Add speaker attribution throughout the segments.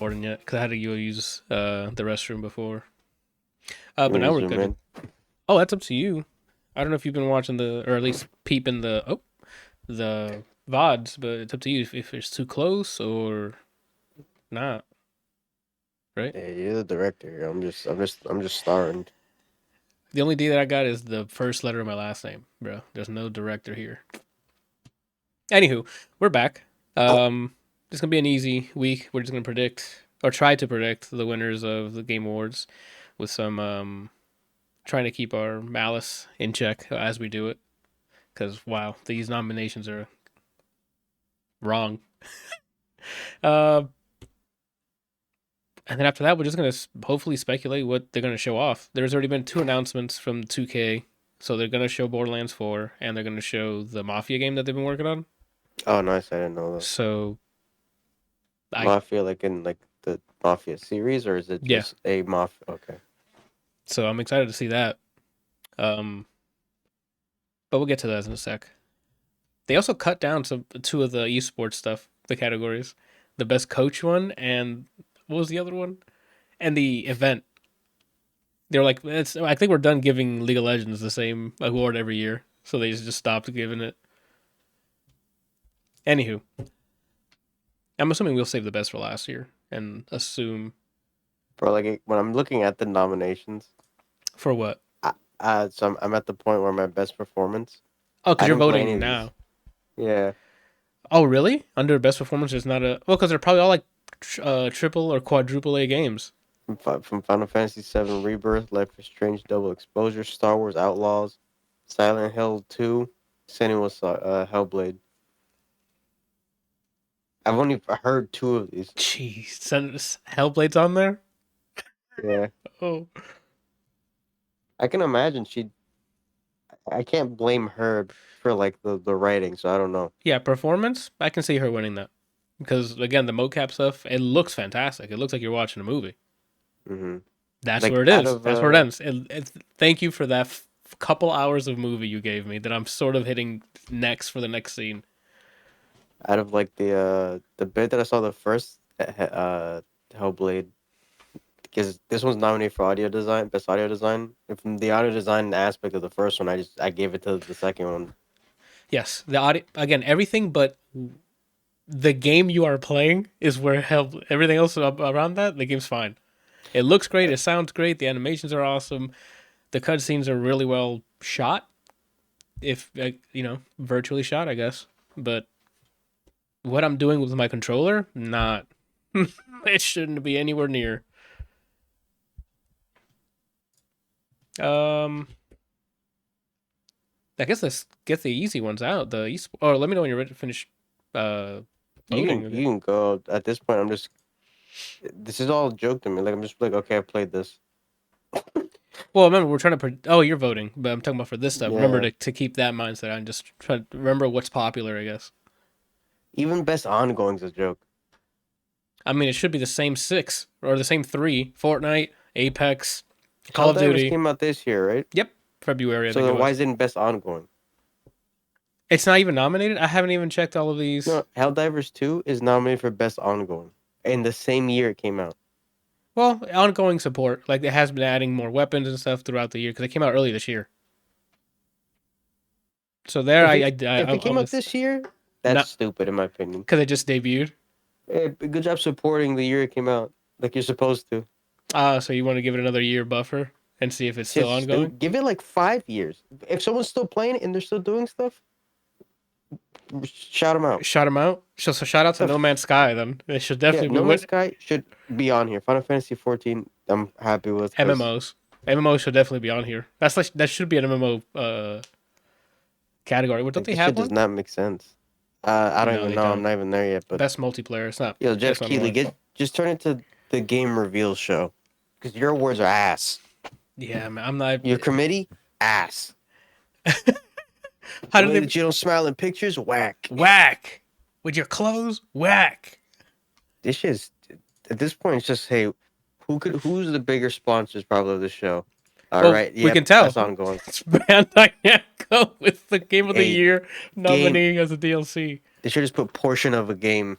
Speaker 1: recording yet because I had to go use the restroom before.
Speaker 2: You
Speaker 1: But
Speaker 2: want to
Speaker 1: now we're
Speaker 2: zoom
Speaker 1: good.
Speaker 2: in?
Speaker 1: Oh, that's up to you. I don't know if you've been watching or at least peeping the VODs, but it's up to you if it's too close or not, right?
Speaker 2: Yeah, you're the director here. I'm just starring.
Speaker 1: The only D that I got is the first letter of my last name, bro. There's no director here. Anywho, we're back. It's gonna be an easy week. We're just gonna predict or try to predict the winners of the Game Awards with some trying to keep our malice in check as we do it. Because wow, these nominations are wrong. Uh, and then after that, we're just gonna hopefully speculate what they're gonna show off. There's already been two announcements from 2K, so they're gonna show Borderlands 4 and they're gonna show the Mafia game that they've been working on.
Speaker 2: Oh, nice. I didn't know that.
Speaker 1: So I
Speaker 2: Mafia, like in like the Mafia series, or is it
Speaker 1: yeah,
Speaker 2: just a Mafia? Okay.
Speaker 1: so I'm excited to see that. Um, but we'll get to that in a sec. They also cut down some two of the esports stuff, the categories, the best coach one, and what was the other one? And the event. They were like, it's. I think we're done giving League of Legends the same award every year, so they just stopped giving it. Anywho, I'm assuming we'll save the best for last year and assume
Speaker 2: Bro, when I'm looking at the nominations,
Speaker 1: for what?
Speaker 2: I'm at the point where my best performance.
Speaker 1: Oh, because
Speaker 2: I
Speaker 1: you're
Speaker 2: didn't play any
Speaker 1: voting
Speaker 2: of these.
Speaker 1: now.
Speaker 2: Yeah,
Speaker 1: Oh, really? Under best performance, there's not a because they're probably all like triple or quadruple A games.
Speaker 2: from Final Fantasy VII Rebirth, Life is Strange Double Exposure, Star Wars Outlaws, Silent Hill 2, Senua's Hellblade. I've only heard two of these.
Speaker 1: Jeez, Hellblade's on there.
Speaker 2: Yeah,
Speaker 1: Oh,
Speaker 2: I can imagine I can't blame her for like the writing, so I don't know.
Speaker 1: yeah, performance. I can see her winning that because again, the mocap stuff. It looks fantastic. It looks like you're watching a movie.
Speaker 2: Hmm
Speaker 1: That's
Speaker 2: Like
Speaker 1: where it
Speaker 2: out
Speaker 1: is.
Speaker 2: of
Speaker 1: That's where it ends. Thank you for that couple hours of movie you gave me that I'm sort of hitting next for the next scene.
Speaker 2: like the bit that I saw the first Hellblade, because this one's nominated for audio design, best audio design. And from the audio design aspect of the first one, I gave it to the second one.
Speaker 1: Yes, the audio again, everything but the game you are playing is where help. Everything else around that, the game's fine. It looks great. It sounds great. The animations are awesome. The cutscenes are really well shot. If virtually shot, I guess. But what I'm doing with my controller, not. It shouldn't be anywhere near. Um, I guess let's get the easy ones out. The or let me know when you're ready to finish. Voting
Speaker 2: You
Speaker 1: again.
Speaker 2: can go at this point. This is all a joke to me. Like I'm just like, okay, I played this.
Speaker 1: Well, remember we're trying to. Oh, you're voting, but I'm talking about for this stuff. Remember
Speaker 2: Yeah,
Speaker 1: to keep that mindset. I'm just trying to remember what's popular. I guess.
Speaker 2: even best ongoing's a joke.
Speaker 1: I mean, it should be the same six or the same three: Fortnite, Apex, Call of
Speaker 2: Helldivers
Speaker 1: Duty.
Speaker 2: came out this year, right?
Speaker 1: Yep, February I
Speaker 2: So
Speaker 1: think it
Speaker 2: then why
Speaker 1: was.
Speaker 2: is it in best ongoing?
Speaker 1: It's not even nominated. I haven't even checked all of these.
Speaker 2: No, Helldivers 2 is nominated for best ongoing in the same year it came out.
Speaker 1: Well, ongoing support. Like it has been adding more weapons and stuff throughout the year because it came out early this year. So there,
Speaker 2: If
Speaker 1: I
Speaker 2: it came out
Speaker 1: was
Speaker 2: this year, that's
Speaker 1: not
Speaker 2: stupid in my opinion.
Speaker 1: because it just debuted.
Speaker 2: Good job supporting the year it came out, like you're supposed to.
Speaker 1: So you want to give it another year buffer and see if it's still ongoing?
Speaker 2: Give it like 5 years. If someone's still playing it and they're still doing stuff, shout them out.
Speaker 1: Shout them out. So shout out to No Man's Sky then. It should
Speaker 2: Yeah,
Speaker 1: definitely be
Speaker 2: No Man's
Speaker 1: with
Speaker 2: Sky should be on here. Final Fantasy 14, I'm happy with because
Speaker 1: MMOs. MMOs should definitely be on here. That should be an MMO category. Well, don't
Speaker 2: like
Speaker 1: they
Speaker 2: this
Speaker 1: have
Speaker 2: shit does
Speaker 1: one?
Speaker 2: not make sense. I don't
Speaker 1: No,
Speaker 2: even
Speaker 1: they
Speaker 2: know. I'm
Speaker 1: don't.
Speaker 2: not even there yet. But
Speaker 1: Best multiplayer. It's not.
Speaker 2: yo, Jeff
Speaker 1: It's not
Speaker 2: Keighley,
Speaker 1: one.
Speaker 2: just turn it to the game reveal show because your awards are ass.
Speaker 1: Yeah, man, I'm not.
Speaker 2: Your committee, ass.
Speaker 1: How
Speaker 2: The
Speaker 1: do
Speaker 2: way
Speaker 1: they
Speaker 2: that you don't smile in pictures, whack.
Speaker 1: whack with your clothes? Whack.
Speaker 2: This shit is at this point. It's just hey, who's the bigger sponsors probably of the show? All
Speaker 1: Well,
Speaker 2: right,
Speaker 1: we can
Speaker 2: yep,
Speaker 1: tell.
Speaker 2: that's ongoing.
Speaker 1: It's Bandai Namco with the Game of the
Speaker 2: A
Speaker 1: Year
Speaker 2: game.
Speaker 1: nominee as a DLC.
Speaker 2: They should just put portion of a game.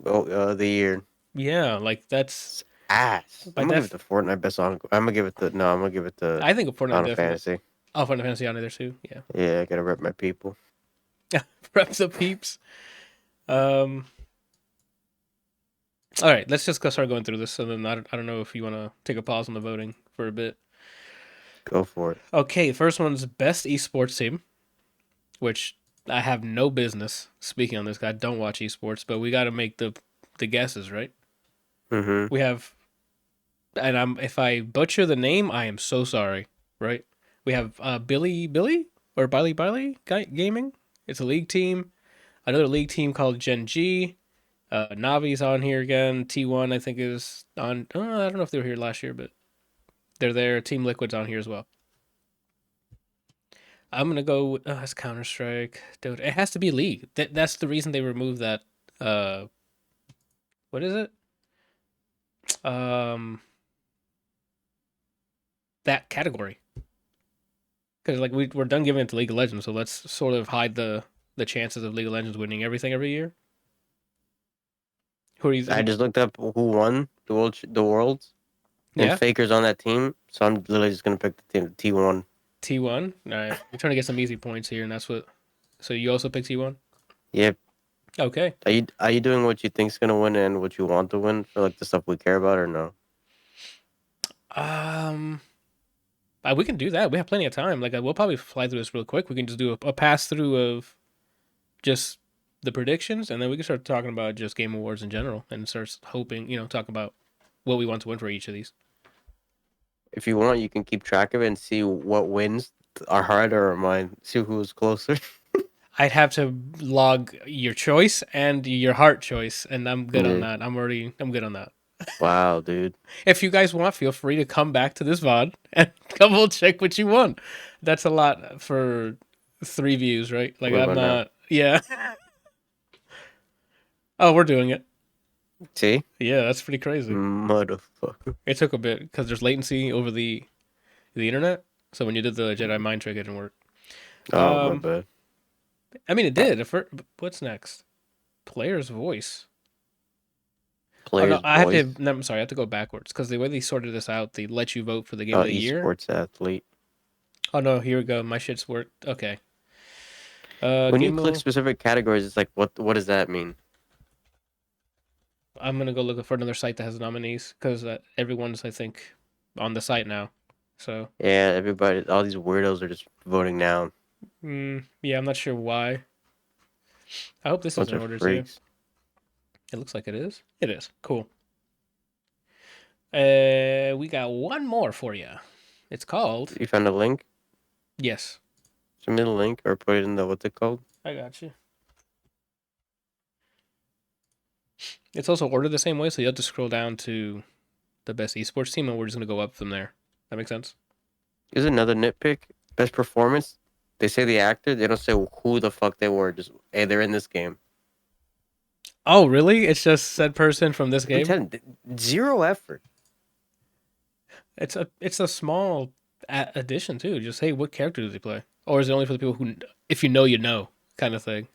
Speaker 2: Oh, the year.
Speaker 1: Yeah, like that's
Speaker 2: It's ass.
Speaker 1: by
Speaker 2: I'm gonna give it
Speaker 1: def.
Speaker 2: to Fortnite best on. I'm gonna give it to no. I'm gonna give it to
Speaker 1: I think of Fortnite
Speaker 2: Final
Speaker 1: definitely.
Speaker 2: Fantasy.
Speaker 1: Oh, Final Fantasy on there too. Yeah,
Speaker 2: Yeah, I gotta rep my people.
Speaker 1: rep the peeps. Um, all right, let's just go start going through this. And then I don't know if you want to take a pause on the voting for a bit.
Speaker 2: Go for it.
Speaker 1: Okay, first one's best esports team, which I have no business speaking on this. I don't watch esports, but we got to make the guesses right.
Speaker 2: Mm-hmm.
Speaker 1: We have, and I'm if I butcher the name, I am so sorry. Right? We have Billy or Billy Gaming. It's a league team. Another league team called Gen G. Navi's on here again. T1 I think is on. I don't know if they were here last year, but they're there. Team Liquid's on here as well. I'm gonna go. It's Counter Strike, dude. It has to be League. That's the reason they removed that. Uh, what is it? Um, that category. Because like we're done giving it to League of Legends, so let's sort of hide the chances of League of Legends winning everything every year. Who are you?
Speaker 2: I just looked up who won the worlds, and
Speaker 1: Yeah,
Speaker 2: Faker's on that team. So I'm literally just gonna pick the team T1.
Speaker 1: T1. All right, we're trying to get some easy points here, and that's what. So you also pick T1.
Speaker 2: Yep.
Speaker 1: Okay.
Speaker 2: Are you doing what you think's gonna win and what you want to win for like the stuff we care about or no?
Speaker 1: Um, we can do that. We have plenty of time. Like we'll probably fly through this real quick. We can just do a pass through of just the predictions, and then we can start talking about just game awards in general, and start hoping, talk about what we want to win for each of these.
Speaker 2: If you want, you can keep track of it and see what wins are harder or mine. See who's closer.
Speaker 1: I'd have to log your choice and your heart choice, and I'm good on
Speaker 2: Yeah.
Speaker 1: that. I'm good on that.
Speaker 2: Wow, dude.
Speaker 1: If you guys want, feel free to come back to this VOD and double check what you want. That's a lot for 3 views, right? Like
Speaker 2: What
Speaker 1: I'm
Speaker 2: about now?
Speaker 1: not. Yeah. Oh, we're doing it.
Speaker 2: See?
Speaker 1: Yeah, that's pretty crazy.
Speaker 2: Motherfucker.
Speaker 1: It took a bit because there's latency over the internet. So when you did the Jedi mind trick, it didn't work.
Speaker 2: Oh, my
Speaker 1: Um,
Speaker 2: bad.
Speaker 1: I mean, it did. What's next? Player's voice. Oh no,
Speaker 2: Player's
Speaker 1: I have to.
Speaker 2: voice.
Speaker 1: No, I'm sorry, I have to go backwards because the way they sorted this out, they let you vote for the game of the year.
Speaker 2: Esports athlete.
Speaker 1: Oh no, here we go. My shit's worked. Okay.
Speaker 2: When you
Speaker 1: Game
Speaker 2: click
Speaker 1: of.
Speaker 2: specific categories, it's like, what does that mean?
Speaker 1: I'm gonna go look for another site that has nominees because everyone's I think on the site now. So
Speaker 2: Yeah, everybody, all these weirdos are just voting now.
Speaker 1: yeah, I'm not sure why. I hope this is
Speaker 2: Bunch
Speaker 1: in
Speaker 2: of
Speaker 1: order too.
Speaker 2: freaks.
Speaker 1: It looks like it is. It is. Cool. We got one more for you. It's called.
Speaker 2: You found a link?
Speaker 1: Yes,
Speaker 2: Send me the link or put it in the, what's it called?
Speaker 1: I got you. It's also ordered the same way, so you have to scroll down to the best esports team, and we're just gonna go up from there. That makes sense.
Speaker 2: Here's another nitpick. Best performance. They say the actor. They don't say who the fuck they were. Just, hey, they're in this game.
Speaker 1: Oh, really? It's just said person from this
Speaker 2: I'm
Speaker 1: game.
Speaker 2: telling you, zero effort.
Speaker 1: It's a small addition too. Just hey, what character does he play? Or is it only for the people who, if you know, kind of thing?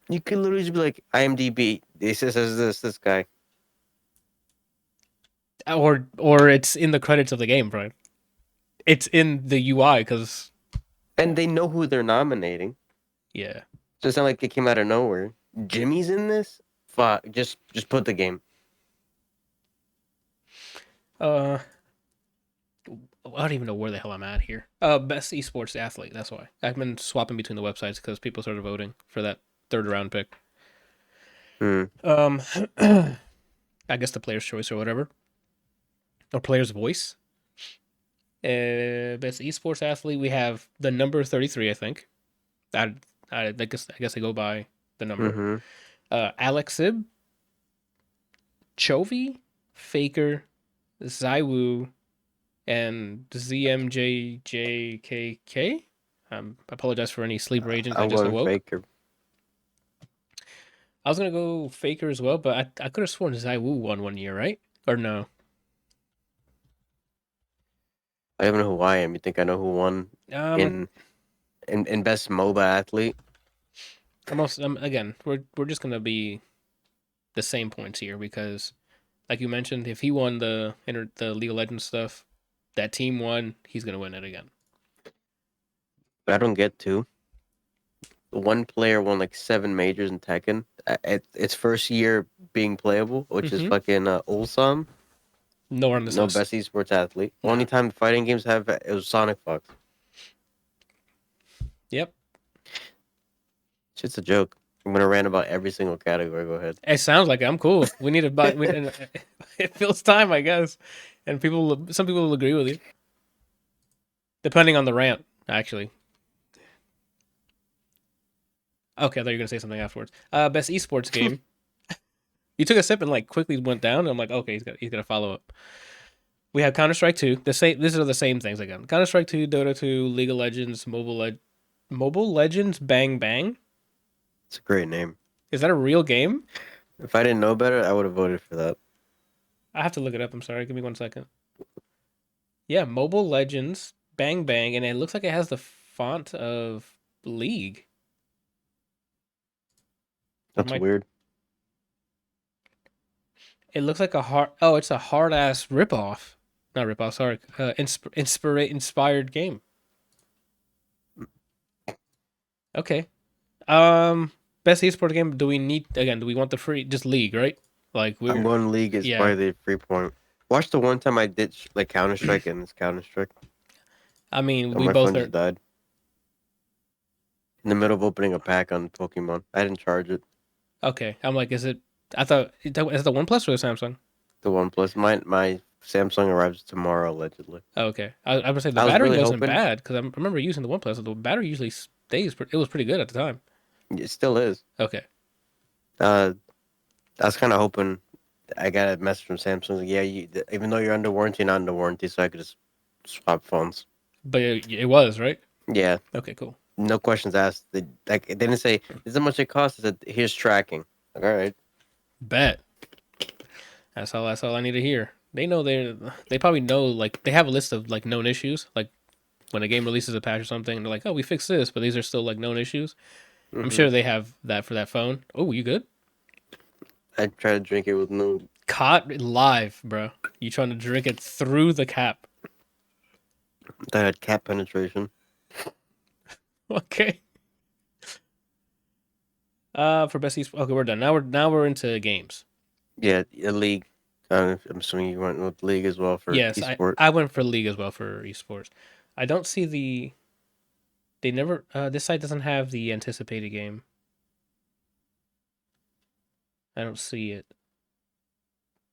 Speaker 2: You could literally just be like, IMDb. This says this guy.
Speaker 1: Or it's in the credits of the game, right? It's in the UI because
Speaker 2: And they know who they're nominating.
Speaker 1: yeah.
Speaker 2: So it's not like it came out of nowhere. Jimmy's in this? Fuck. Just put the game.
Speaker 1: Uh, I don't even know where the hell I'm at here. Best esports athlete. That's why I've been swapping between the websites because people started voting for that third round pick.
Speaker 2: Hmm.
Speaker 1: Um, I guess the player's choice or whatever, or player's voice. Best esports athlete. We have the number 33. I think. I I guess they go by the number.
Speaker 2: Mm-hmm.
Speaker 1: Alex Sib, Chovy, Faker, Zywoo, and ZMJJKK. I apologize for any sleeper agents I
Speaker 2: I'm
Speaker 1: just
Speaker 2: going
Speaker 1: awoke.
Speaker 2: Faker.
Speaker 1: I was gonna go Faker as well, but I could have sworn Zywoo won one year, right? Or no?
Speaker 2: I don't know who I am. You think I know who won
Speaker 1: Um,
Speaker 2: in in best MOBA athlete?
Speaker 1: again, we're just gonna be the same points here because Like you mentioned, if he won the League of Legends stuff, that team won, he's gonna win it again.
Speaker 2: But I don't get to. One player won like 7 majors in Tekken. Its first year being playable, which is
Speaker 1: Mm-hmm.
Speaker 2: fucking Ulsan.
Speaker 1: Nowhere on this
Speaker 2: No
Speaker 1: list.
Speaker 2: best esports athlete.
Speaker 1: Nah.
Speaker 2: Only time fighting games have it was Sonic Fox.
Speaker 1: Yep.
Speaker 2: It's just a joke. I'm gonna rant about every single category. Go ahead.
Speaker 1: It sounds like it. I'm cool. We need to buy. It feels time, I guess. And some people will agree with you, depending on the rant. Actually, okay. I thought you were gonna say something afterwards. Best esports game. You took a sip and like quickly went down. And I'm like, okay, he's gonna follow up. We have Counter Strike 2. The same. These are the same things again. Counter Strike 2, Dota 2, League of Legends, Mobile Legends, Bang Bang.
Speaker 2: It's a great name.
Speaker 1: Is that a real game?
Speaker 2: If I didn't know better, I would have voted for that.
Speaker 1: I have to look it up. I'm sorry. Give me 1 second. Yeah, Mobile Legends, Bang Bang, and it looks like it has the font of League.
Speaker 2: That's
Speaker 1: My,
Speaker 2: weird.
Speaker 1: it looks like a hard. Oh, it's a hard ass ripoff. Not ripoff. Sorry. Inspired game. Okay. Um, best esports game. Do we need again? Do we want the free just League, right? Like
Speaker 2: I'm
Speaker 1: we're
Speaker 2: going League is
Speaker 1: yeah.
Speaker 2: probably the free point. Watch the one time I did like Counter Strike and it's Counter Strike.
Speaker 1: I mean,
Speaker 2: And
Speaker 1: we
Speaker 2: my
Speaker 1: both
Speaker 2: phone
Speaker 1: are
Speaker 2: just died in the middle of opening a pack on Pokemon. I didn't charge it.
Speaker 1: okay. I'm like, is it? I thought is it the OnePlus or the Samsung?
Speaker 2: The OnePlus. My Samsung arrives tomorrow allegedly.
Speaker 1: Oh, okay. I would say the
Speaker 2: I was
Speaker 1: battery
Speaker 2: really
Speaker 1: wasn't
Speaker 2: hoping
Speaker 1: bad because I remember using the OnePlus. The battery usually stays. It was pretty good at the time.
Speaker 2: it still is.
Speaker 1: Okay.
Speaker 2: Uh, I was kind of hoping. I got a message from Samsung. Like, yeah, even though you're under warranty, not under warranty, so I could just swap phones.
Speaker 1: But it was, right?
Speaker 2: Yeah,
Speaker 1: Okay, cool.
Speaker 2: no questions asked. They didn't say this is how much it costs. It said here's tracking. Like, all right.
Speaker 1: Bet. That's all I need to hear. They probably know, like they have a list of like known issues. Like when a game releases a patch or something, and they're like, "Oh, we fixed this," but these are still like known issues. I'm
Speaker 2: Mm-hmm.
Speaker 1: sure they have that for that phone. Oh, you good?
Speaker 2: I tried to drink it with no.
Speaker 1: Caught live, bro. You trying to drink it through the cap?
Speaker 2: That had cat penetration.
Speaker 1: Okay. For best esports. Okay, we're done. Now we're into games.
Speaker 2: Yeah, a league. I'm assuming you went with league as well for
Speaker 1: Yes, I
Speaker 2: esport.
Speaker 1: I went for league as well for esports. I don't see they never this site doesn't have the anticipated game. I don't see it.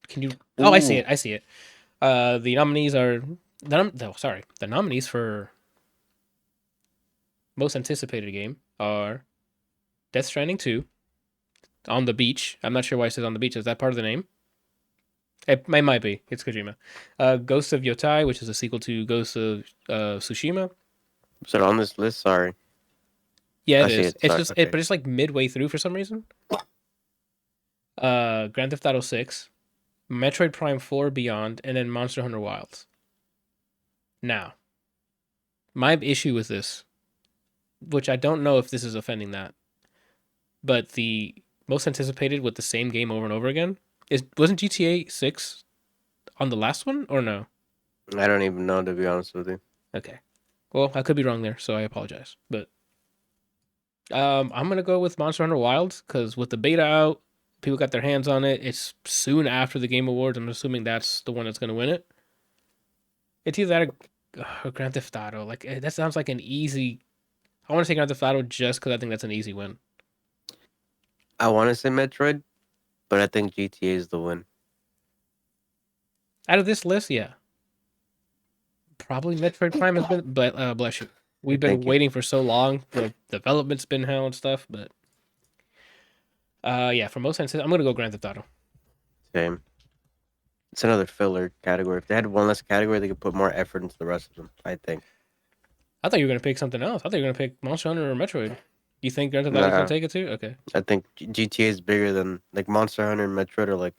Speaker 1: Can you? Oh, I see
Speaker 2: Ooh,
Speaker 1: it. I see it. The nominees are no, sorry. The nominees for most anticipated game are Death Stranding 2, On the Beach. I'm not sure why it says On the Beach. Is that part of the name? It might be. It's Kojima. Ghost of Yotai, which is a sequel to Ghost of Tsushima.
Speaker 2: is it on this list? Sorry,
Speaker 1: Yeah,
Speaker 2: I
Speaker 1: it
Speaker 2: see
Speaker 1: is.
Speaker 2: it.
Speaker 1: It's
Speaker 2: Sorry.
Speaker 1: just
Speaker 2: Okay.
Speaker 1: but it's like midway through for some reason. Grand Theft Auto 6, Metroid Prime 4 Beyond, and then Monster Hunter Wilds. Now, my issue with this, which I don't know if this is offending that, but the most anticipated with the same game over and over again wasn't GTA 6 on the last one or no?
Speaker 2: I don't even know to be honest with you.
Speaker 1: Okay. Well, I could be wrong there, so I apologize. But I'm gonna go with Monster Hunter Wilds because with the beta out, people got their hands on it. It's soon after the Game Awards. I'm assuming that's the one that's gonna win it. It's either that or Grand Theft Auto. Like that sounds like an easy. I want to say Grand Theft Auto just because I think that's an easy win.
Speaker 2: I want to say Metroid, but I think GTA is the win.
Speaker 1: Out of this list, yeah, probably Metroid Prime has been. But bless you,
Speaker 2: Hey,
Speaker 1: we've been
Speaker 2: thank you.
Speaker 1: waiting for so long. The development's been hell and stuff. But yeah, for most senses, I'm gonna go Grand Theft Auto.
Speaker 2: Same. It's another filler category. If they had one less category, they could put more effort into the rest of them. I think.
Speaker 1: I thought you were gonna pick something else. I thought you were gonna pick Monster Hunter or Metroid. You think Grand Theft Auto's gonna
Speaker 2: Nah,
Speaker 1: take it too? Okay.
Speaker 2: I think GTA is bigger than like Monster Hunter and Metroid are like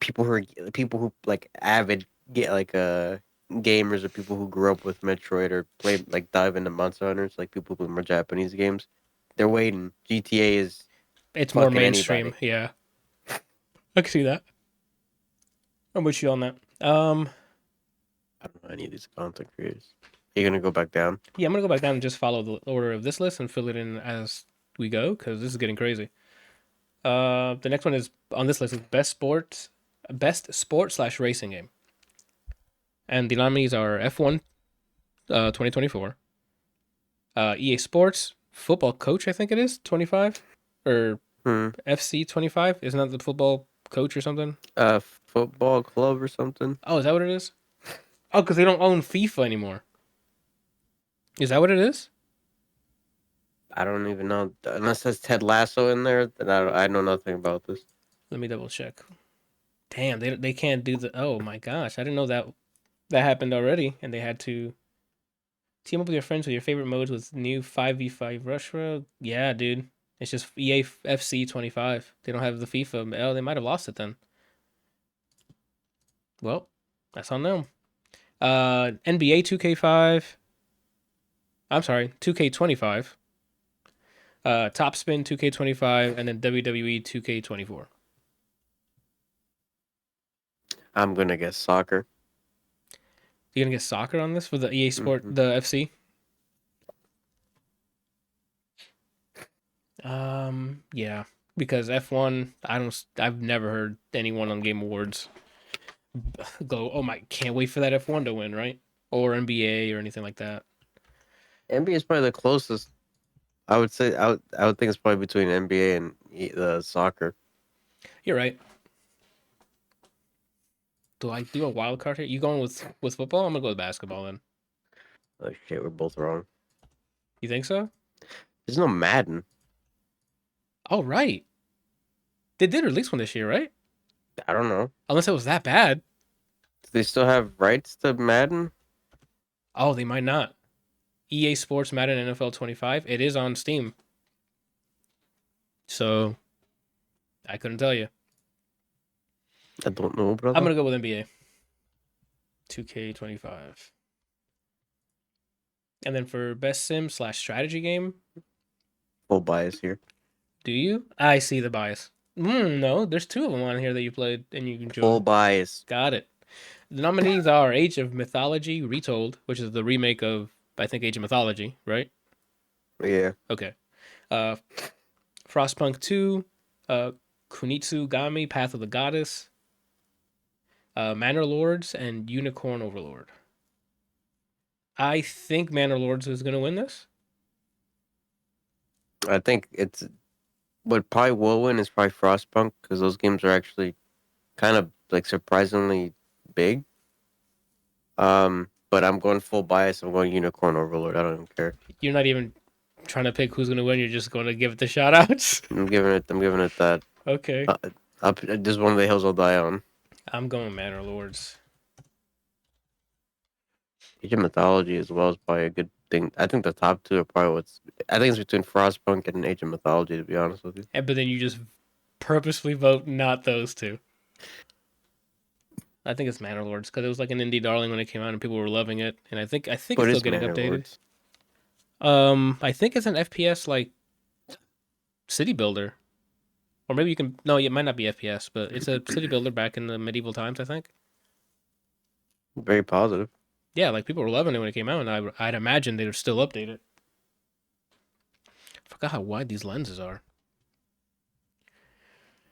Speaker 2: people who like avid get like gamers or people who grew up with Metroid or play like dive into Monster Hunters like people who play more Japanese games. They're waiting. GTA is
Speaker 1: It's more
Speaker 2: fucking
Speaker 1: mainstream.
Speaker 2: anybody.
Speaker 1: Yeah, I can see that. I'm with you on that.
Speaker 2: I don't know any of these content creators. You're gonna go back down.
Speaker 1: Yeah, I'm gonna go back down and just follow the order of this list and fill it in as we go because this is getting crazy. The next one is on this list is best sport slash racing game, and the nominees are F1 2024, EA Sports Football Coach, I think it is 25, or
Speaker 2: Hmm.
Speaker 1: FC 25. Isn't that the football coach or something?
Speaker 2: Football club or something.
Speaker 1: Oh, is that what it is? Oh, because they don't own FIFA anymore. Is that what it is?
Speaker 2: I don't even know. Unless there's Ted Lasso in there, then I know nothing about this.
Speaker 1: Let me double check. Damn, they can't do the. Oh my gosh, I didn't know that happened already, and they had to team up with your friends with your favorite modes with new 5v5 Rush Road. Yeah, dude, it's just EA FC 25. They don't have the FIFA. Oh, they might have lost it then. Well, that's on them. NBA 2K5. I'm sorry, 2K25. Top Spin 2K25, and then WWE 2K24.
Speaker 2: I'm gonna guess soccer.
Speaker 1: You gonna get soccer on this for the EA Sport,
Speaker 2: Hmm.
Speaker 1: the FC? Yeah, because F1, I've never heard anyone on Game Awards go, "Oh my, can't wait for that F1 to win," right? Or NBA or anything like that.
Speaker 2: NBA is probably the closest. I would say I would think it's probably between NBA and the soccer.
Speaker 1: You're right. Do I do a wild card here? You going with football? I'm gonna go with basketball then.
Speaker 2: Oh shit, we're both wrong.
Speaker 1: You think so?
Speaker 2: There's no Madden.
Speaker 1: Oh right, they did release one this year, right?
Speaker 2: I don't know.
Speaker 1: Unless it was that bad.
Speaker 2: Do they still have rights to Madden?
Speaker 1: Oh, they might not. EA Sports Madden NFL 25. It is on Steam, so I couldn't tell you.
Speaker 2: I don't know,
Speaker 1: I'm
Speaker 2: brother.
Speaker 1: gonna go with NBA 2K25. And then for best sim slash strategy game,
Speaker 2: Full bias here.
Speaker 1: do you? I see the bias. No, there's two of them on here that you played and you
Speaker 2: Full
Speaker 1: enjoyed.
Speaker 2: bias.
Speaker 1: Got it. The nominees are Age of Mythology Retold, which is the remake of, I think, Age of Mythology, right?
Speaker 2: Yeah.
Speaker 1: Okay. Uh, Frostpunk 2, uh, Kunitsu Gami Path of the Goddess, Manor Lords, and Unicorn Overlord. I think Manor Lords is going to win this.
Speaker 2: I think it's what probably will win is probably Frostpunk because those games are actually kind of like surprisingly big. But I'm going full bias. I'm going Unicorn Overlord. I don't even care.
Speaker 1: You're not even trying to pick who's going to win. You're just going to give it the shout outs.
Speaker 2: I'm giving it. I'm giving it that.
Speaker 1: Okay.
Speaker 2: Uh, up, this is one of the hills I'll die on.
Speaker 1: I'm going Manor Lords.
Speaker 2: Age of Mythology as well is probably a good thing. I think the top two are probably what's. I think it's between Frostpunk and Age of Mythology. To be honest with you,
Speaker 1: But then you just purposely vote not those two. I think it's Manor Lords because it was like an indie darling when it came out and people were loving it, and I think it's
Speaker 2: but
Speaker 1: still
Speaker 2: it's
Speaker 1: getting
Speaker 2: Manor
Speaker 1: updated.
Speaker 2: Lords.
Speaker 1: I think it's an FPS like city builder, or maybe you can. No, it might not be FPS, but it's a city builder back in the medieval times. I think.
Speaker 2: Very positive.
Speaker 1: Yeah, like people were loving it when it came out, and I'd imagine they'd still update it. I forgot how wide these lenses are.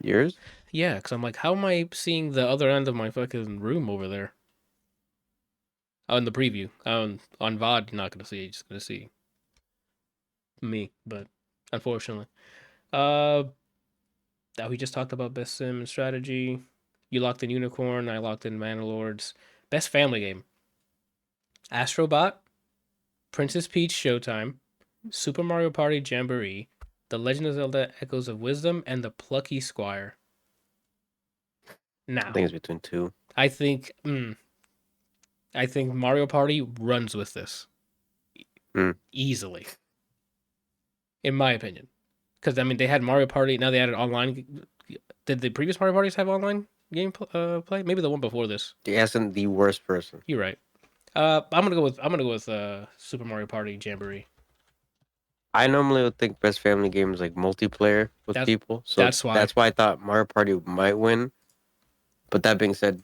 Speaker 2: Yours?
Speaker 1: Yeah, because I'm like, how am I seeing the other end of my fucking room over there? Oh, in the preview. On VOD, you're not gonna see it. You're just gonna see me, but unfortunately. Uh, that we just talked about best sim and strategy. You locked in Unicorn. I locked in Manor Lords. Best family game: Astrobot, Princess Peach Showtime, Super Mario Party Jamboree, The Legend of Zelda: Echoes of Wisdom, and The Plucky Squire.
Speaker 2: I
Speaker 1: Now,
Speaker 2: think it's between two.
Speaker 1: I think, I think Mario Party runs with this
Speaker 2: Hmm.
Speaker 1: easily, in my opinion. Because I mean, they had Mario Party. Now they added online. Did the previous Mario Parties have online game play? Maybe the one before this.
Speaker 2: You're asking the worst person.
Speaker 1: You're right. I'm gonna go with Super Mario Party Jamboree.
Speaker 2: I normally would think best family game is like multiplayer with
Speaker 1: That's
Speaker 2: people, so
Speaker 1: that's why.
Speaker 2: that's why I thought Mario Party might win. But that being said,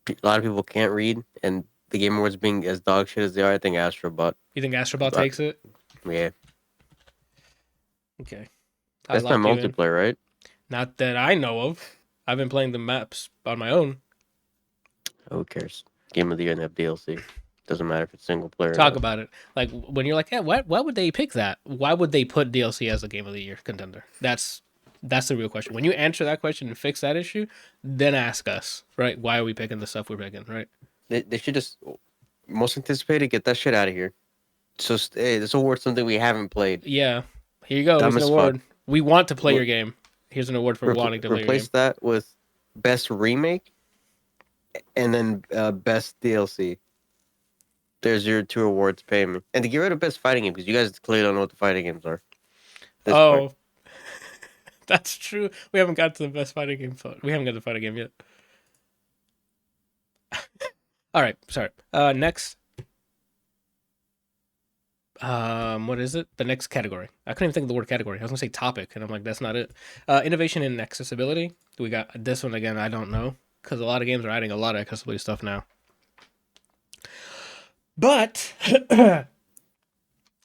Speaker 2: a lot of people can't read, and the Game Awards being as dog shit as they are, I think Astrobot.
Speaker 1: You think Astrobot
Speaker 2: But
Speaker 1: takes it?
Speaker 2: yeah,
Speaker 1: Okay, I
Speaker 2: that's my
Speaker 1: lock you in.
Speaker 2: multiplayer, right?
Speaker 1: Not that I know of. I've been playing the maps on my own.
Speaker 2: Who cares? Game of the Year and have DLC. Doesn't matter if it's single player or
Speaker 1: Talk
Speaker 2: not.
Speaker 1: about it. Like when you're like, yeah, why would they pick that? Why would they put DLC as a game of the year contender? That's the real question. When you answer that question and fix that issue, then ask us, right? Why are we picking the stuff we're picking, right?
Speaker 2: They should just most anticipated get that shit out of here. So hey, this award something we haven't played.
Speaker 1: Yeah. Here you go. Here's
Speaker 2: Dumb
Speaker 1: an
Speaker 2: as fuck.
Speaker 1: award. We want to play
Speaker 2: Re-
Speaker 1: your game. Here's an award for wanting to play your game.
Speaker 2: replace that with best remake and then best DLC. There's your two awards. Pay me, and to get rid of best fighting game because you guys clearly don't know what the fighting games are. This part.
Speaker 1: Oh, that's true. We haven't got to the best fighting game. We haven't got the fighting game yet. All right. Sorry. Next. What is it? The next category. I couldn't even think of the word category. I was gonna say topic, and I'm like, that's not it. Innovation in accessibility. We got this one again. I don't know because a lot of games are adding a lot of accessibility stuff now. But I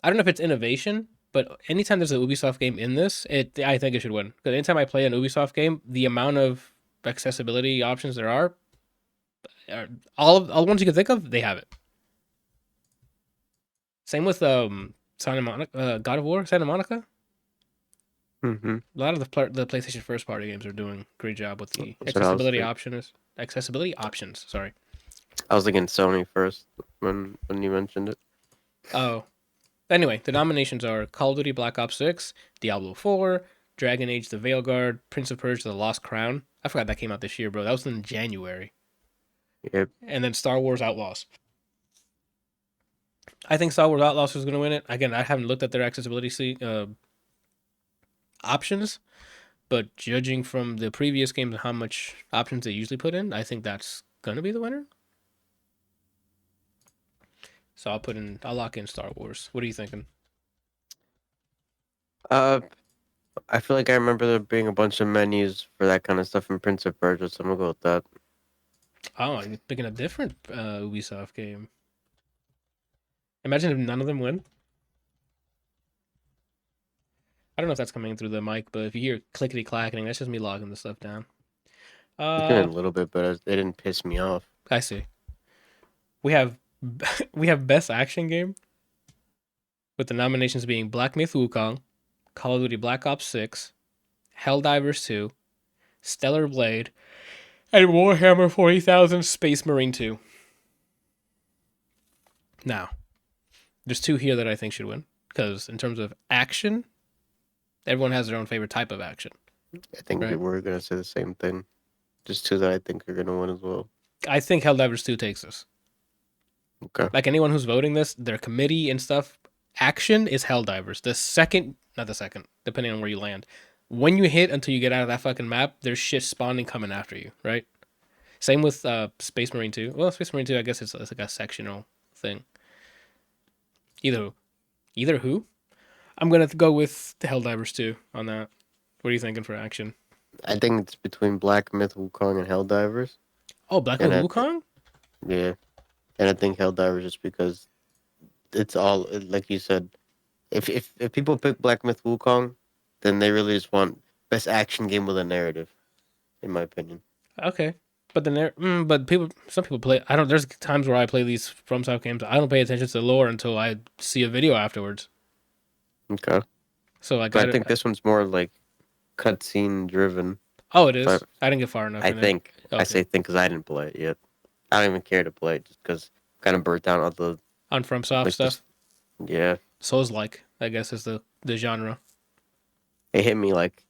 Speaker 1: don't know if it's innovation. But anytime there's an Ubisoft game in this, I think it should win. Because anytime I play an Ubisoft game, the amount of accessibility options there are all the ones you can think of, they have it. Same with Santa Monica, God of War, Santa Monica.
Speaker 2: Mm-hmm.
Speaker 1: A lot of the PlayStation first party games are doing a great job with the
Speaker 2: That's what I was thinking.
Speaker 1: accessibility options. Sorry.
Speaker 2: I was thinking Sony first when you mentioned it.
Speaker 1: Oh, anyway, the nominations are Call of Duty Black Ops 6, Diablo 4, Dragon Age: The Veilguard, Prince of Persia: The Lost Crown. I forgot that came out this year, bro. That was in January.
Speaker 2: Yep.
Speaker 1: And then Star Wars Outlaws. I think Star Wars Outlaws is going to win it. Again, I haven't looked at their accessibility options, but judging from the previous games and how much options they usually put in, I think that's going to be the winner. So I'll lock in Star Wars. What are you thinking?
Speaker 2: I feel like I remember there being a bunch of menus for that kind of stuff in Prince of Persia, so I'm gonna go with that.
Speaker 1: Oh, you're picking a different Ubisoft game. Imagine if none of them win. I don't know if that's coming through the mic, but if you hear clickety clacking, that's just me logging the stuff down.
Speaker 2: It came in
Speaker 1: Uh,
Speaker 2: a little bit, but it didn't piss me off.
Speaker 1: I see. We have we have best action game with the nominations being Black Myth Wukong, Call of Duty Black Ops 6, Helldivers 2, Stellar Blade, and Warhammer 40,000 Space Marine 2. Now, there's two here that I think should win because in terms of action, everyone has their own favorite type of action.
Speaker 2: I think
Speaker 1: Right.
Speaker 2: we're gonna say the same thing. Just two that I think are gonna win as well.
Speaker 1: I think Helldivers 2 takes this.
Speaker 2: Okay.
Speaker 1: Like anyone who's voting this, their committee and stuff, action is Helldivers. Not the second, depending on where you land. When you hit until you get out of that fucking map, there's shit spawning coming after you, right? Same with Space Marine 2. Well, Space Marine 2, I guess it's like a sectional thing. Either who? I'm gonna go with the Helldivers 2 on that. What are you thinking for action?
Speaker 2: I think it's between Black Myth Wukong and Helldivers.
Speaker 1: Oh, Black
Speaker 2: And
Speaker 1: Myth Wukong?
Speaker 2: yeah, and I think Helldivers just because it's all like you said. If people pick Black Myth Wukong, then they really just want best action game with a narrative, in my opinion.
Speaker 1: Okay. But some people play. I don't. There's times where I play these FromSoft games. I don't pay attention to the lore until I see a video afterwards.
Speaker 2: Okay,
Speaker 1: So like,
Speaker 2: but I think this one's more like cutscene driven.
Speaker 1: oh, it
Speaker 2: But
Speaker 1: is. I didn't get far enough.
Speaker 2: I
Speaker 1: In it.
Speaker 2: think I
Speaker 1: Okay.
Speaker 2: say think because I didn't play it yet. I don't even care to play it just because kind of burnt down all the
Speaker 1: On FromSoft
Speaker 2: like
Speaker 1: stuff.
Speaker 2: this. Yeah,
Speaker 1: Souls like, I guess is the genre.
Speaker 2: it hit me like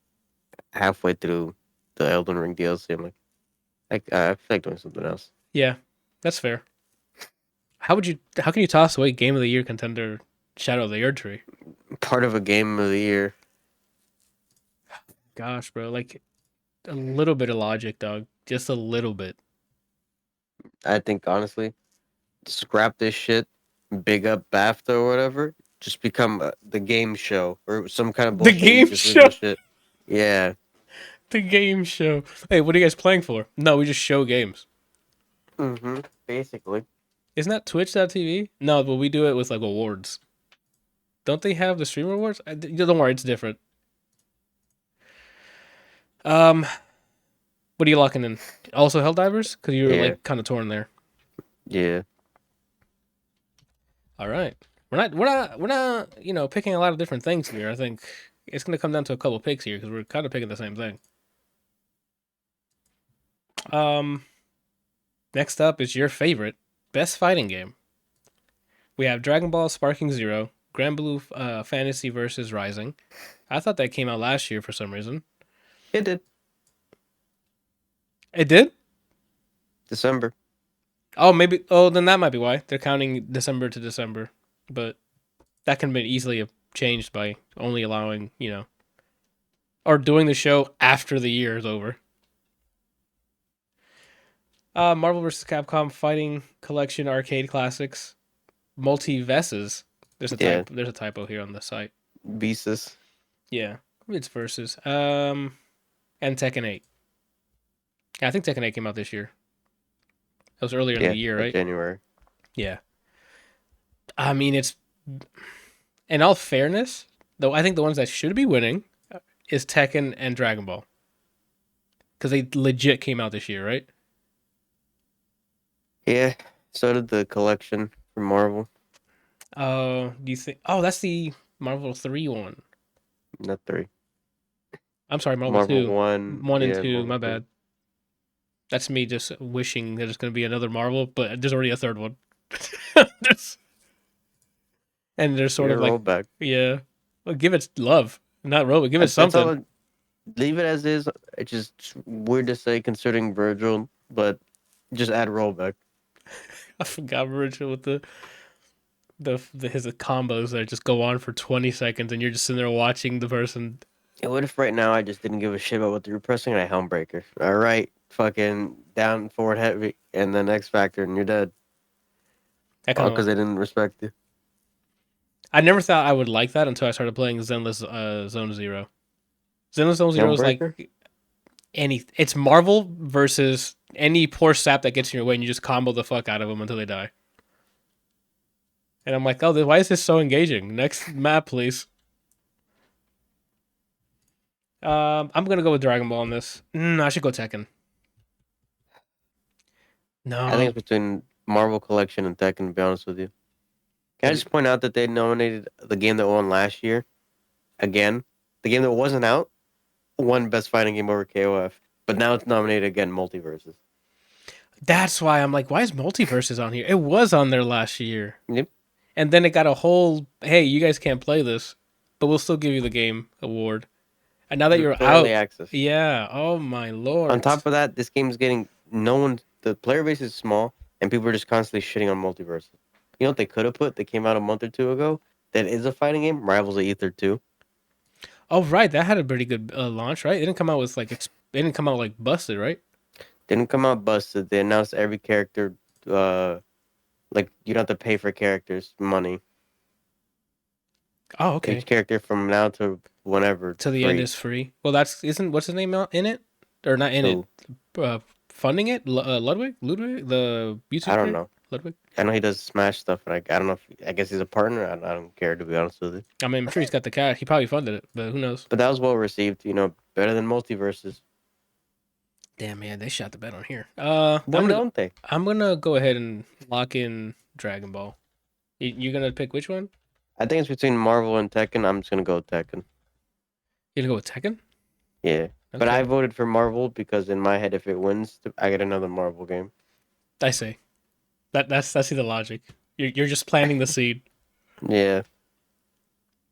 Speaker 2: halfway through the Elden Ring DLC. I'm like I feel like doing something else.
Speaker 1: Yeah, that's fair. How can you toss away Game of the Year contender Shadow of the Erdtree?
Speaker 2: Part of a game of the year.
Speaker 1: Gosh, bro, like a little bit of logic, dog. Just a little bit.
Speaker 2: I think honestly, scrap this shit, big up BAFTA or whatever. Just become the game show or some kind of
Speaker 1: The
Speaker 2: bullshit. You
Speaker 1: game
Speaker 2: just leave
Speaker 1: show.
Speaker 2: this shit. Yeah,
Speaker 1: The game show. Hey, what are you guys playing for? No, we just show games.
Speaker 2: Basically.
Speaker 1: Isn't that Twitch.tv? No, but we do it with like awards. Don't they have the streamer awards? Don't worry, it's different. Um, what are you locking in? Also Helldivers? Because you were
Speaker 2: Yeah.
Speaker 1: like kind of torn there.
Speaker 2: Yeah.
Speaker 1: All right. We're not, picking a lot of different things here. I think it's going to come down to a couple picks here because we're kind of picking the same thing. Um, Next up is your favorite best fighting game. We have Dragon Ball Sparking Zero, Grand Blue Fantasy versus Rising. I thought that came out last year for some reason.
Speaker 2: It did.
Speaker 1: It did?
Speaker 2: December.
Speaker 1: Oh, maybe. Oh, then that might be why they're counting December to December. But that can be easily changed by only allowing, or doing the show after the year is over. Marvel vs. Capcom Fighting Collection Arcade Classics Multiverses. There's a
Speaker 2: Yeah.
Speaker 1: type. There's a typo here on the site.
Speaker 2: Beasts.
Speaker 1: Yeah, it's versus. And Tekken 8. Yeah, I think Tekken 8 came out this year. That was earlier in the
Speaker 2: Yeah.
Speaker 1: year,
Speaker 2: Like
Speaker 1: right?
Speaker 2: January.
Speaker 1: Yeah. I mean, it's in all fairness, though. I think the ones that should be winning is Tekken and Dragon Ball because they legit came out this year, right?
Speaker 2: Yeah. So did the collection from Marvel.
Speaker 1: Do you think? Oh, that's the Marvel 3 one.
Speaker 2: Not three.
Speaker 1: I'm sorry, Marvel
Speaker 2: Marvel
Speaker 1: 2.
Speaker 2: 1.
Speaker 1: 1 and
Speaker 2: Yeah.
Speaker 1: 2,
Speaker 2: Marvel
Speaker 1: my
Speaker 2: 2.
Speaker 1: bad. That's me just wishing there's going to be another Marvel, but there's already a third one. And there's sort
Speaker 2: You're
Speaker 1: of
Speaker 2: a
Speaker 1: like,
Speaker 2: rollback.
Speaker 1: yeah, well, give it love, not Robo, give it
Speaker 2: That's
Speaker 1: something.
Speaker 2: all. Leave it as is. It's just weird to say considering Virgil, but just add rollback.
Speaker 1: I forgot Virgil with the his combos that just go on for 20 seconds, and you're just sitting there watching the person.
Speaker 2: And what if right now I just didn't give a shit about what they were pressing and I Helmbreaker? All right, fucking down forward heavy, and then X Factor, and you're dead.
Speaker 1: I
Speaker 2: All
Speaker 1: kind of
Speaker 2: because they didn't respect you.
Speaker 1: I never thought I would like that until I started playing Zenless Zone Zero. Zenless Zone Zero is
Speaker 2: Helmbreaker?
Speaker 1: like it's Marvel versus any poor sap that gets in your way, and you just combo the fuck out of them until they die. And I'm like, oh, why is this so engaging? Next map, please. I'm gonna go with Dragon Ball on this. I should go Tekken.
Speaker 2: I think
Speaker 1: No.
Speaker 2: it's between Marvel Collection and Tekken, to be honest with you. Can I
Speaker 1: What?
Speaker 2: just point out that they nominated the game that won last year again? The game that wasn't out won Best Fighting Game over KOF, but now it's nominated again, Multiverses.
Speaker 1: That's why I'm like, why is Multiverses on here? It was on there last year,
Speaker 2: Yep.
Speaker 1: and then it got a whole, hey, you guys can't play this, but we'll still give you the game award. And now that you're
Speaker 2: For early
Speaker 1: out,
Speaker 2: access.
Speaker 1: yeah, oh my
Speaker 2: On
Speaker 1: lord.
Speaker 2: top of that, this game's getting no one. The player base is small, and people are just constantly shitting on Multiverses. You know what they could have put? They came out a month or two ago. That is a fighting game. Rivals of Ether 2.
Speaker 1: Oh right, that had a pretty good launch, right? It didn't come out with like it didn't come out like busted, right?
Speaker 2: Didn't come out busted. They announced every character. Like you don't have to pay for characters money.
Speaker 1: Oh okay.
Speaker 2: Each character from now to whenever
Speaker 1: To the end
Speaker 2: free.
Speaker 1: is free. Well, that's isn't what's his name in it or not in it?
Speaker 2: Who?
Speaker 1: Funding it, Ludwig, the YouTube
Speaker 2: I don't
Speaker 1: creator,
Speaker 2: know.
Speaker 1: Ludwig.
Speaker 2: I know he does Smash stuff, and I don't know. I guess he's a partner. I don't care, to be honest with you.
Speaker 1: I mean, I'm sure he's got the cash. He probably funded it, but who knows?
Speaker 2: But that was well received. Better than Multiverses.
Speaker 1: Damn man, they shot the bed on here.
Speaker 2: Why don't they?
Speaker 1: I'm gonna go ahead and lock in Dragon Ball. You're gonna pick which one?
Speaker 2: I think it's between Marvel and Tekken. I'm just gonna go with Tekken.
Speaker 1: You're gonna go with Tekken?
Speaker 2: Yeah. But I
Speaker 1: Okay,
Speaker 2: voted for Marvel because in my head, if it wins, I get another Marvel game.
Speaker 1: I see. That's the logic. You're just planting the seed.
Speaker 2: Yeah.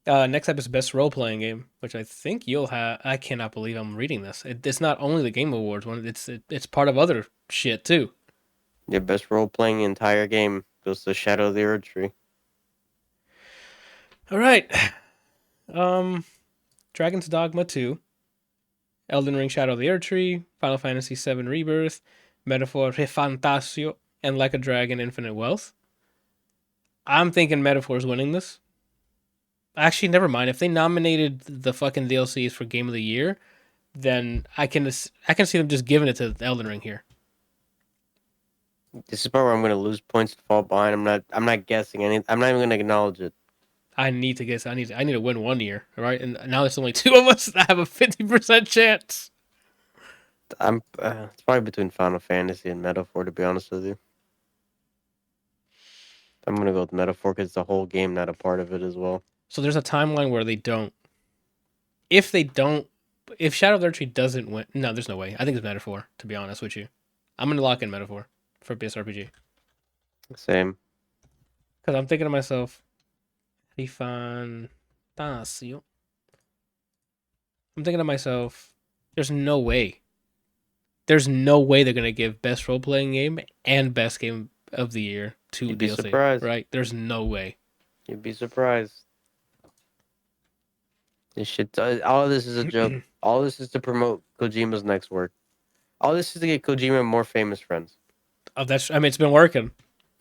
Speaker 1: Next up is best role playing game, which I think you'll have. I cannot believe I'm reading this. It's not only the Game Awards one. It's part of other shit too.
Speaker 2: Your best role playing entire game goes to Shadow of the Earth Tree.
Speaker 1: All right. Um, Dragon's Dogma 2, Elden Ring Shadow of the Earth Tree, Final Fantasy VII Rebirth, Metaphor Refantasio, and Like a Dragon Infinite Wealth. I'm thinking Metaphor's winning this. Actually, never mind. If they nominated the fucking DLCs for Game of the Year, then I can see them just giving it to Elden Ring here.
Speaker 2: This is part where I'm gonna lose points to fall behind. I'm not guessing any. I'm not even gonna acknowledge it.
Speaker 1: I need to guess. I need to win 1 year, all right? And now there's only two of us that have a 50% chance.
Speaker 2: It's probably between Final Fantasy and Metaphor, to be honest with you. I'm gonna go with Metaphor because it's the whole game, not a part of it as well.
Speaker 1: So there's a timeline where they don't. If they don't, if Shadow of the Tree doesn't win, no, there's no way. I think it's Metaphor. To be honest with you, I'm gonna lock in Metaphor for BSRPG
Speaker 2: Same.
Speaker 1: because I'm thinking to myself, Fantasio. I'm thinking to myself, there's no way. There's no way they're gonna give best role playing game and best game of the year to
Speaker 2: You'd be
Speaker 1: DLC.
Speaker 2: surprised.
Speaker 1: Right? There's no way.
Speaker 2: You'd be surprised. This shit. All of this is a joke. All this is to promote Kojima's next work. All this is to get Kojima more famous friends.
Speaker 1: Oh, that's. I mean, it's been working.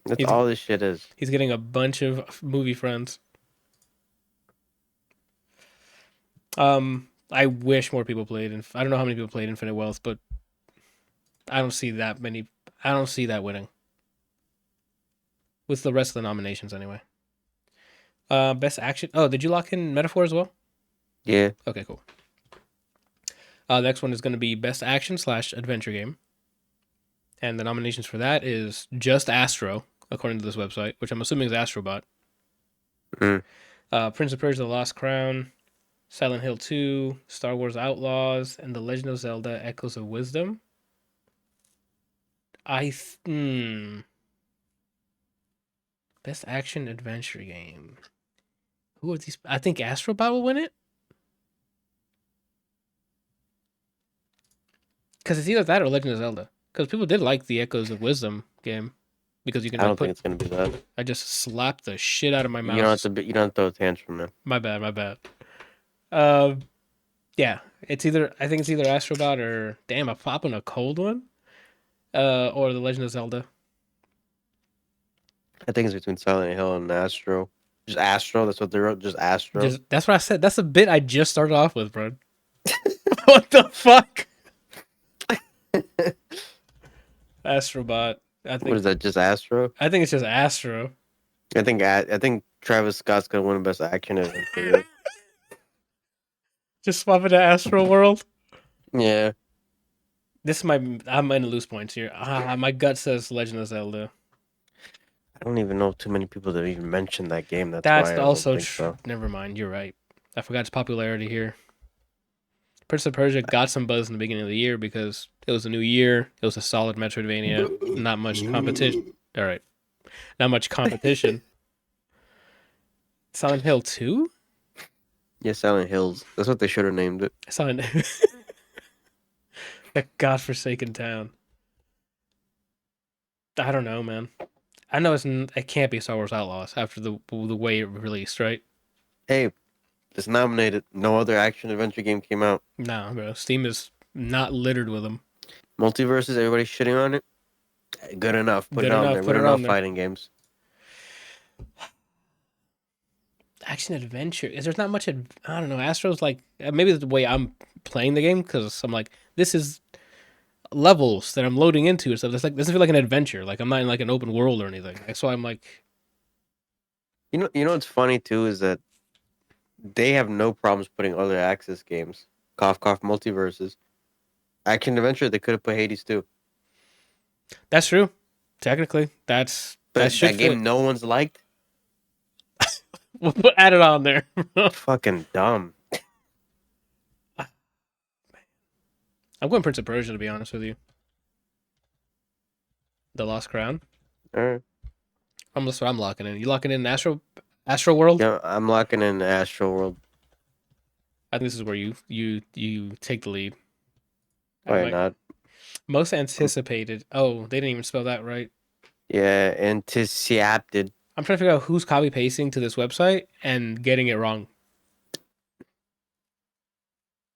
Speaker 2: That's
Speaker 1: He's
Speaker 2: all this shit is.
Speaker 1: he's getting a bunch of movie friends. I wish more people played. I don't know how many people played Infinite Wealth, but I don't see that many. I don't see that winning with the rest of the nominations anyway. Best action. Oh, did you lock in Metaphor as well?
Speaker 2: Yeah.
Speaker 1: Okay, cool. Next one is going to be best action / adventure game, and the nominations for that is just Astro, according to this website, which I'm assuming is Astrobot.
Speaker 2: Mm.
Speaker 1: Prince of Persia: The Lost Crown, Silent Hill 2, Star Wars Outlaws, and The Legend of Zelda: Echoes of Wisdom. Best action adventure game. Who are these? I think Astrobot will win it. Because it's either that or Legend of Zelda. Because people did like the Echoes of Wisdom game. Because you can
Speaker 2: I
Speaker 1: like
Speaker 2: don't think
Speaker 1: put.
Speaker 2: it's gonna be that.
Speaker 1: I just slapped the shit out of my
Speaker 2: You don't have
Speaker 1: mouse.
Speaker 2: to. You don't have to throw a tantrum, man.
Speaker 1: My bad, my bad. Um, yeah. It's either. I think it's either Astrobot or. Damn, I'm popping a cold one. Or The Legend of Zelda.
Speaker 2: I think it's between Silent Hill and Astro. Just Astro. That's what they wrote. Just Astro.
Speaker 1: Just that's what I said. That's the bit I just started off with, bro. What the fuck? Astrobot.
Speaker 2: What is that? Just Astro.
Speaker 1: I think it's just Astro.
Speaker 2: I think Travis Scott's gonna win Best Action Adventure.
Speaker 1: Just swap it to Astro World.
Speaker 2: Yeah.
Speaker 1: This is my. I'm in loose points here. My gut says Legend of Zelda.
Speaker 2: I don't even know too many people that even mentioned that game. That's
Speaker 1: That's
Speaker 2: why I don't
Speaker 1: also
Speaker 2: think so.
Speaker 1: Never mind. You're right. I forgot its popularity here. Prince of Persia got some buzz in the beginning of the year because it was a new year. It was a solid Metroidvania. Not much competition. All right. Not much competition. Silent Hill 2?
Speaker 2: Yeah, Silent Hills. That's what they should have named it.
Speaker 1: Silent That godforsaken town. I don't know, man. I know it can't be Star Wars Outlaws after the way it released, right?
Speaker 2: Hey, it's nominated. No other action adventure game came out.
Speaker 1: Nah, bro. Steam is not littered with them.
Speaker 2: Multiverses, everybody's shitting on it. Good enough. Put
Speaker 1: Good
Speaker 2: it on
Speaker 1: enough.
Speaker 2: there.
Speaker 1: Put
Speaker 2: Good
Speaker 1: it on
Speaker 2: enough
Speaker 1: there.
Speaker 2: fighting games.
Speaker 1: Action adventure. There's not much. I don't know. Astro's like maybe the way I'm playing the game because I'm like this is levels that I'm loading into and stuff. It's like doesn't feel like an adventure. Like I'm not in like an open world or anything. That's why I'm like.
Speaker 2: You know what's funny too is that they have no problems putting other Access games. Cough cough multiverses. Action adventure, they could have put Hades too.
Speaker 1: That's true. Technically, that
Speaker 2: But
Speaker 1: should
Speaker 2: that game
Speaker 1: fit.
Speaker 2: no one's liked.
Speaker 1: We'll add it on there.
Speaker 2: Fucking dumb.
Speaker 1: I'm going Prince of Persia to be honest with you. The Lost Crown.
Speaker 2: All right.
Speaker 1: I'm locking in. You locking in Astro World?
Speaker 2: Yeah, I'm locking in Astro World.
Speaker 1: I think this is where you take the lead.
Speaker 2: Why not?
Speaker 1: Most anticipated. Oh, they didn't even spell that right.
Speaker 2: Yeah, anticipated.
Speaker 1: I'm trying to figure out who's copy pasting to this website and getting it wrong.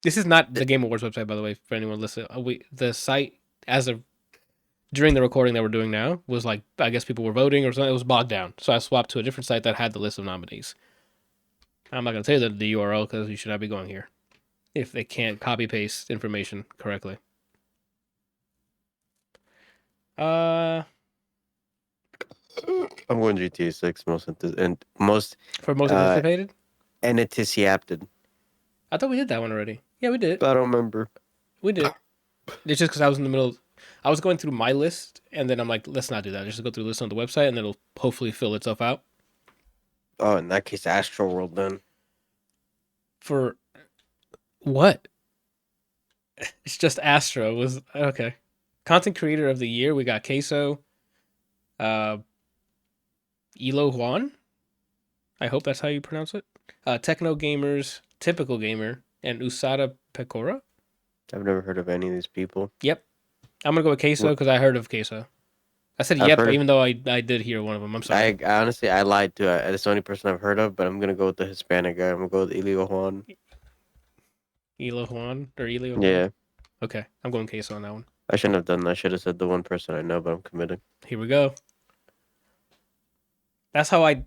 Speaker 1: This is not the Game Awards website, by the way, for anyone listening. The site as of during the recording that we're doing now was like I guess people were voting or something. It was bogged down, so I swapped to a different site that had the list of nominees. I'm not gonna tell you the URL because you should not be going here if they can't copy paste information correctly.
Speaker 2: I'm going GTA 6 and most
Speaker 1: For most
Speaker 2: uh
Speaker 1: anticipated.
Speaker 2: anticipated.
Speaker 1: I thought we did that one already. Yeah, we did.
Speaker 2: I don't remember.
Speaker 1: We did. It's just because I was in the middle. I was going through my list, and then I'm like, let's not do that. Just go through the list on the website, and then it'll hopefully fill itself out.
Speaker 2: Oh, in that case, Astro World then.
Speaker 1: For what? It's just Astro was okay. Content creator of the year, we got Queso, uh, Elo Juan. I hope that's how you pronounce it. Techno Gamers, Typical Gamer, and Usada Pecora.
Speaker 2: I've never heard of any of these people.
Speaker 1: Yep. I'm going to go with Queso
Speaker 2: What?
Speaker 1: because I heard of Queso. I said
Speaker 2: I've
Speaker 1: yep,
Speaker 2: heard of.
Speaker 1: even though I did hear one of them. I'm sorry.
Speaker 2: I honestly I lied to. It's the only person I've heard of, but I'm gonna go with the Hispanic guy. I'm gonna go with Elio Juan.
Speaker 1: Elo Juan or Elio Juan.
Speaker 2: Yeah,
Speaker 1: Okay. I'm going Queso on that one.
Speaker 2: I shouldn't have done that. I should have said the one person I know, but I'm committing.
Speaker 1: Here we go. That's how I.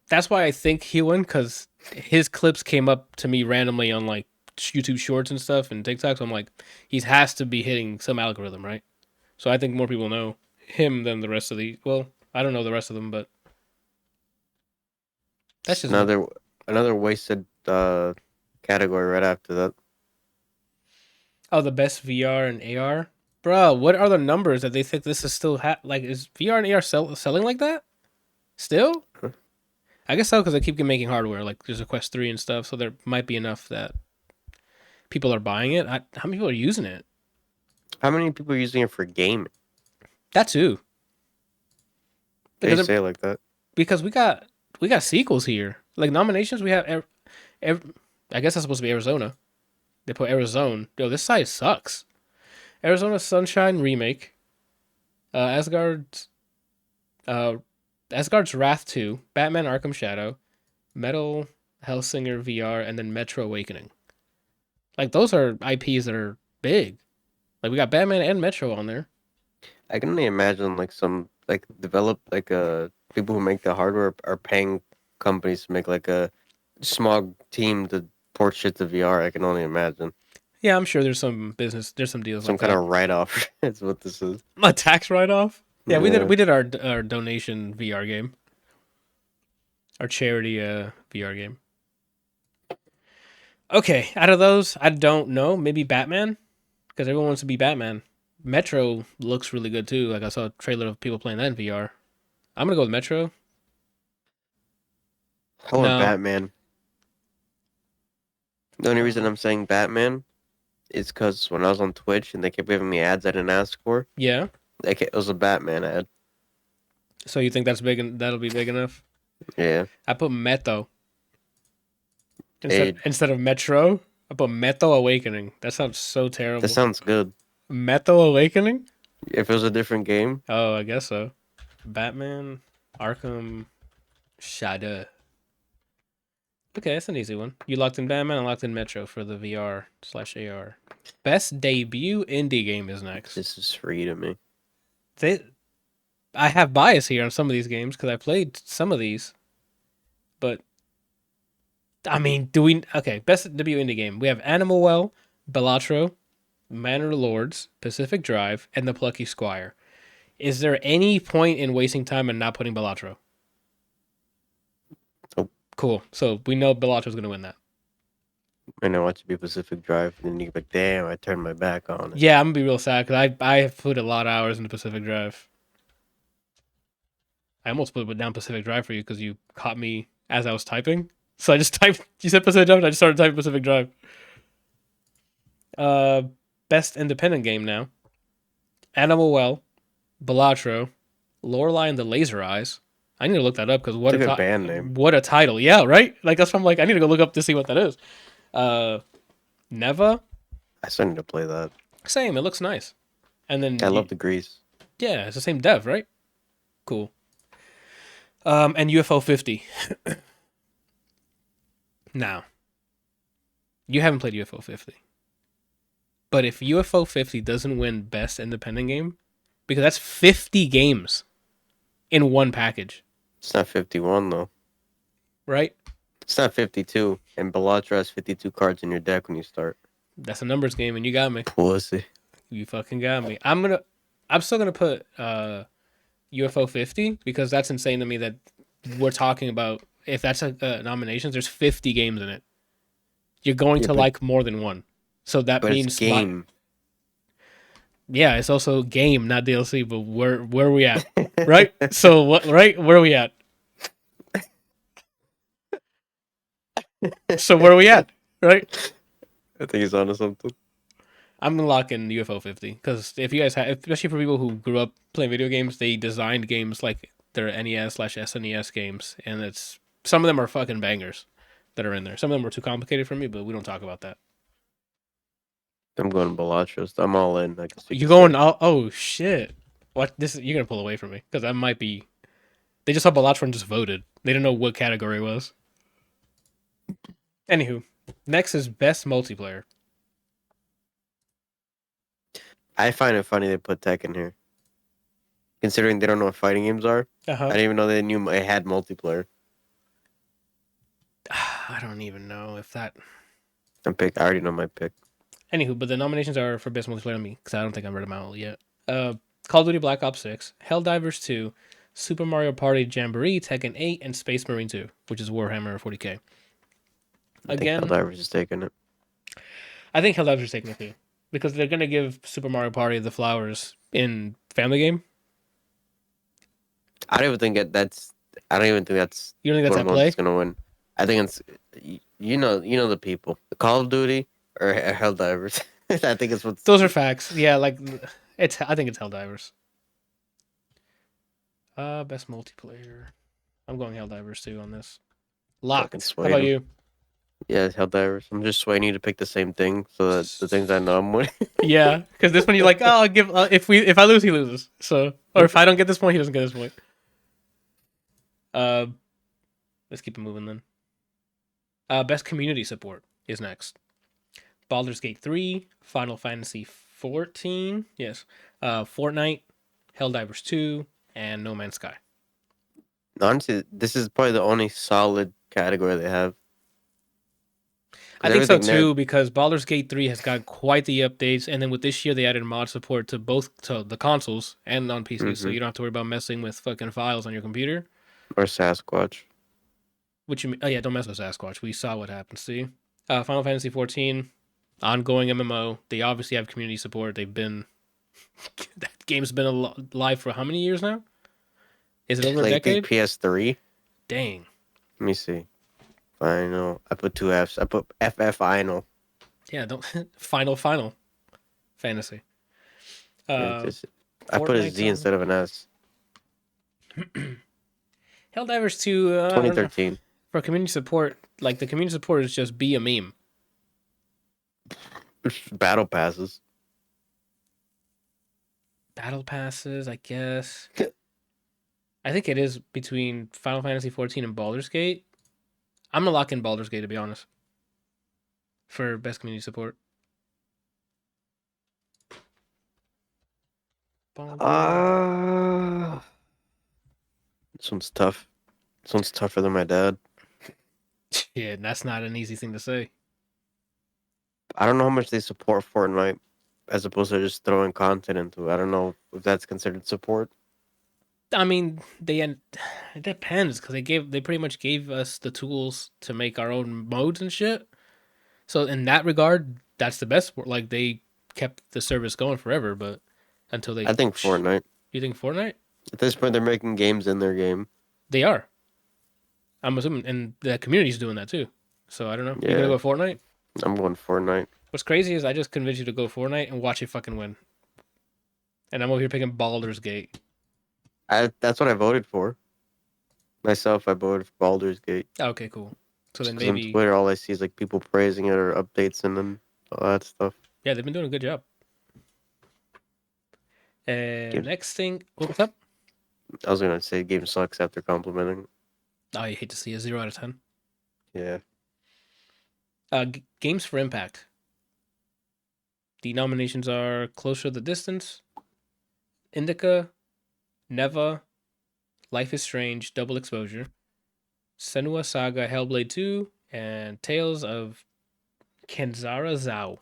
Speaker 1: That's why I think he won because his clips came up to me randomly on like YouTube Shorts and stuff and TikTok. So I'm like, he has to be hitting some algorithm, right? So I think more people know him than the rest of the. Well, I don't know the rest of them, but that's just me.
Speaker 2: Another wasted category right after that.
Speaker 1: Oh, the best VR and AR, bro. What are the numbers that they think this is still like? Is VR and AR selling like that still?
Speaker 2: Huh.
Speaker 1: I guess so because they keep making hardware. Like there's a Quest 3 and stuff, so there might be enough that people are buying it. How many people are using it?
Speaker 2: How many people are using it for gaming?
Speaker 1: That too.
Speaker 2: They
Speaker 1: Because
Speaker 2: say it like that.
Speaker 1: because we got sequels here. Like nominations, we have. I guess that's supposed to be Arizona. They put Arizona. Yo, this site sucks. Arizona Sunshine remake. Asgard's uh, Asgard's Wrath 2, Batman Arkham Shadow, Metal Hellsinger VR, and then Metro Awakening. Like those are IPs that are big. Like we got Batman and Metro on there.
Speaker 2: I can only imagine like some like develop like people who make the hardware are paying companies to make like a small team to port shit to VR. I can only imagine
Speaker 1: Yeah, I'm sure there's some deals
Speaker 2: some
Speaker 1: like
Speaker 2: kind
Speaker 1: that.
Speaker 2: of write off. Is what this is.
Speaker 1: A tax write off. Yeah, we did
Speaker 2: Yeah,
Speaker 1: we did our donation VR game, our charity VR game. Okay, out of those, I don't know. Maybe Batman, because everyone wants to be Batman. Metro looks really good too. Like I saw a trailer of people playing that in VR. I'm gonna go with Metro.
Speaker 2: I want
Speaker 1: No,
Speaker 2: Batman. The only reason I'm saying Batman is because when I was on Twitch and they kept giving me ads I didn't ask for,
Speaker 1: yeah.
Speaker 2: like it was a Batman ad.
Speaker 1: So you think that's big? That'll be big enough?
Speaker 2: Yeah,
Speaker 1: I put Meto
Speaker 2: hey,
Speaker 1: instead of Metro. I put Meto Awakening. That sounds so
Speaker 2: that
Speaker 1: terrible.
Speaker 2: sounds good.
Speaker 1: Meto Awakening?
Speaker 2: If it was a different game,
Speaker 1: Oh, I guess so. Batman Arkham Shadow. Okay, that's an easy one. You locked in Batman, I locked in Metro for the VR/AR. Best debut indie game is next.
Speaker 2: this is free to me.
Speaker 1: They, I have bias here on some of these games because I played some of these, but I mean, do we? Okay, best debut indie game. We have Animal Well, Balatro, Manor Lords, Pacific Drive, and The Plucky Squire. Is there any point in wasting time and not putting Balatro?
Speaker 2: Nope.
Speaker 1: Cool. So we know Balatro's going to win that.
Speaker 2: And I watch it be Pacific Drive, and then you be like, damn, I turned my back on it.
Speaker 1: Yeah, I'm gonna be real sad because I have put a lot of hours into Pacific Drive. I almost put down Pacific Drive for you because you caught me as I was typing. So I just typed. You said Pacific Drive, and I just started typing Pacific Drive. Uh, best independent game now. Animal Well, Balatro, Lorelei and the Laser Eyes. I need to look that up because
Speaker 2: It's a good band name.
Speaker 1: what a title. Yeah, right. Like that's why I'm like I need to go look up to see what that is. Neva,
Speaker 2: I still need to play that.
Speaker 1: same. It looks nice. And then
Speaker 2: I love the grease.
Speaker 1: yeah, it's the same dev, right? Cool. And UFO 50. Now, you haven't played UFO 50. But if UFO 50 doesn't win best independent game, because that's 50 games in one package,
Speaker 2: It's not 51 though.
Speaker 1: right?
Speaker 2: It's not 52. And Bellatra has 52 cards in your deck when you start.
Speaker 1: That's a numbers game, and you got me.
Speaker 2: Pussy.
Speaker 1: You fucking got me. I'm still gonna put UFO 50 because that's insane to me that we're talking about if that's a nominations. There's 50 games in it. You're going
Speaker 2: Yeah,
Speaker 1: to like more than one, so that
Speaker 2: but it's
Speaker 1: means my
Speaker 2: game.
Speaker 1: yeah. It's also game, not DLC. But where are we at? Right. So what? Right. Where are we at? So where are we at? Right.
Speaker 2: I think he's onto something.
Speaker 1: I'm gonna lock in UFO 50 because if you guys have, especially for people who grew up playing video games, they designed games like their NES/SNES games, and it's some of them are fucking bangers that are in there. Some of them were too complicated for me, but we don't talk about that.
Speaker 2: I'm going Balatras. I'm all in, I guess you
Speaker 1: You
Speaker 2: could say.
Speaker 1: going? Oh shit! What this? You're gonna pull away from me because I might be. They just saw Balatron just voted. They didn't know what category it was. Anywho, next is best multiplayer.
Speaker 2: I find it funny they put tech in here, considering they don't know what fighting games are.
Speaker 1: Uh
Speaker 2: I
Speaker 1: huh.
Speaker 2: didn't even know they knew it had multiplayer.
Speaker 1: I don't even know if that.
Speaker 2: I already know my pick.
Speaker 1: Anywho, but the nominations are for best multiplayer on me because I don't think I've read them out yet. Uh, Call of Duty Black Ops 6, Helldivers 2, Super Mario Party Jamboree, Tekken 8, and Space Marine 2, which is Warhammer 40k.
Speaker 2: I think
Speaker 1: Again,
Speaker 2: Helldivers is taking it.
Speaker 1: I think Helldivers is taking it too because they're gonna give Super Mario Party the flowers in Family Game.
Speaker 2: I don't even think it, that's. I don't even think that's
Speaker 1: You don't think that's
Speaker 2: one of
Speaker 1: at
Speaker 2: the ones
Speaker 1: play?
Speaker 2: that's gonna win. I think it's you know the people. Call of Duty or Helldivers. I think it's what's
Speaker 1: Those are facts. Yeah, like it's. I think it's Helldivers. Best multiplayer. I'm going Helldivers too on this.
Speaker 2: fucking
Speaker 1: Locked. How about
Speaker 2: swaying.
Speaker 1: you?
Speaker 2: Yeah, it's Helldivers. I'm just swaying you to pick the same thing so that the things I know I'm winning.
Speaker 1: Yeah, because this one you're like, oh, I'll give. If I lose, he loses. So, or if I don't get this point, he doesn't get this point. Uh, let's keep it moving then. Best community support is next. Baldur's Gate 3, Final Fantasy 14, yes, Fortnite, Helldivers 2, and No Man's Sky.
Speaker 2: Honestly, this is probably the only solid category they have.
Speaker 1: I
Speaker 2: Because
Speaker 1: think so
Speaker 2: everything there,
Speaker 1: too because Baldur's Gate 3 has got quite the updates, and then with this year they added mod support to both to the consoles and on PC, so
Speaker 2: hmm
Speaker 1: you don't have to worry about messing with fucking files on your computer.
Speaker 2: or Sasquatch.
Speaker 1: Which you mean? Oh yeah, don't mess with Sasquatch. We saw what happened. See, Final Fantasy 14, ongoing MMO. They obviously have community support. They've been that game's been live for how many years now? Is it over a
Speaker 2: Like, I think
Speaker 1: decade?
Speaker 2: PS3.
Speaker 1: Dang.
Speaker 2: Let me see. Final. I put two Fs. I put FF Final.
Speaker 1: Yeah, don't Final Fantasy.
Speaker 2: Yeah,
Speaker 1: Uh,
Speaker 2: just I put a
Speaker 1: Fortnite's
Speaker 2: Z
Speaker 1: on.
Speaker 2: instead of an S.
Speaker 1: Helldivers 2. I don't know.
Speaker 2: 2013.
Speaker 1: For community support, like the community support is just be a meme.
Speaker 2: Battle passes.
Speaker 1: Battle passes, I guess. I think it is between Final Fantasy 14 and Baldur's Gate. I'm gonna lock in Baldur's Gate to be honest for best community support. Baldur.
Speaker 2: Ah, this one's tough. This one's tougher than my dad.
Speaker 1: Yeah, that's not an easy thing to say.
Speaker 2: I don't know how much they support Fortnite as opposed to just throwing content into it. I don't know if that's considered support.
Speaker 1: I mean, it depends because they pretty much gave us the tools to make our own modes and shit. So in that regard, that's the best. Like they kept the service going forever, but until
Speaker 2: I
Speaker 1: they,
Speaker 2: think Fortnite.
Speaker 1: you think Fortnite?
Speaker 2: At this point, they're making games in their game.
Speaker 1: They are. I'm assuming, and the community's doing that too. So I don't know. You gonna
Speaker 2: Yeah,
Speaker 1: go Fortnite?
Speaker 2: I'm going Fortnite.
Speaker 1: What's crazy is I just convinced you to go Fortnite and watch it fucking win, and I'm over here picking Baldur's Gate.
Speaker 2: That's what I voted for. Myself, I voted for Baldur's Gate.
Speaker 1: Okay, cool. So
Speaker 2: Just
Speaker 1: then
Speaker 2: because on
Speaker 1: maybe,
Speaker 2: Twitter, all I see is like people praising it or updates and then all that stuff.
Speaker 1: yeah, they've been doing a good job.
Speaker 2: Game,
Speaker 1: Next thing, what's up?
Speaker 2: I was gonna say game sucks after complimenting.
Speaker 1: I hate to see a 0 out of 10.
Speaker 2: Yeah,
Speaker 1: Games for Impact. The nominations are Closer the Distance, Indica, Neva, Life is Strange, Double Exposure, Senua Saga, Hellblade 2, and Tales of Kenzara Zao.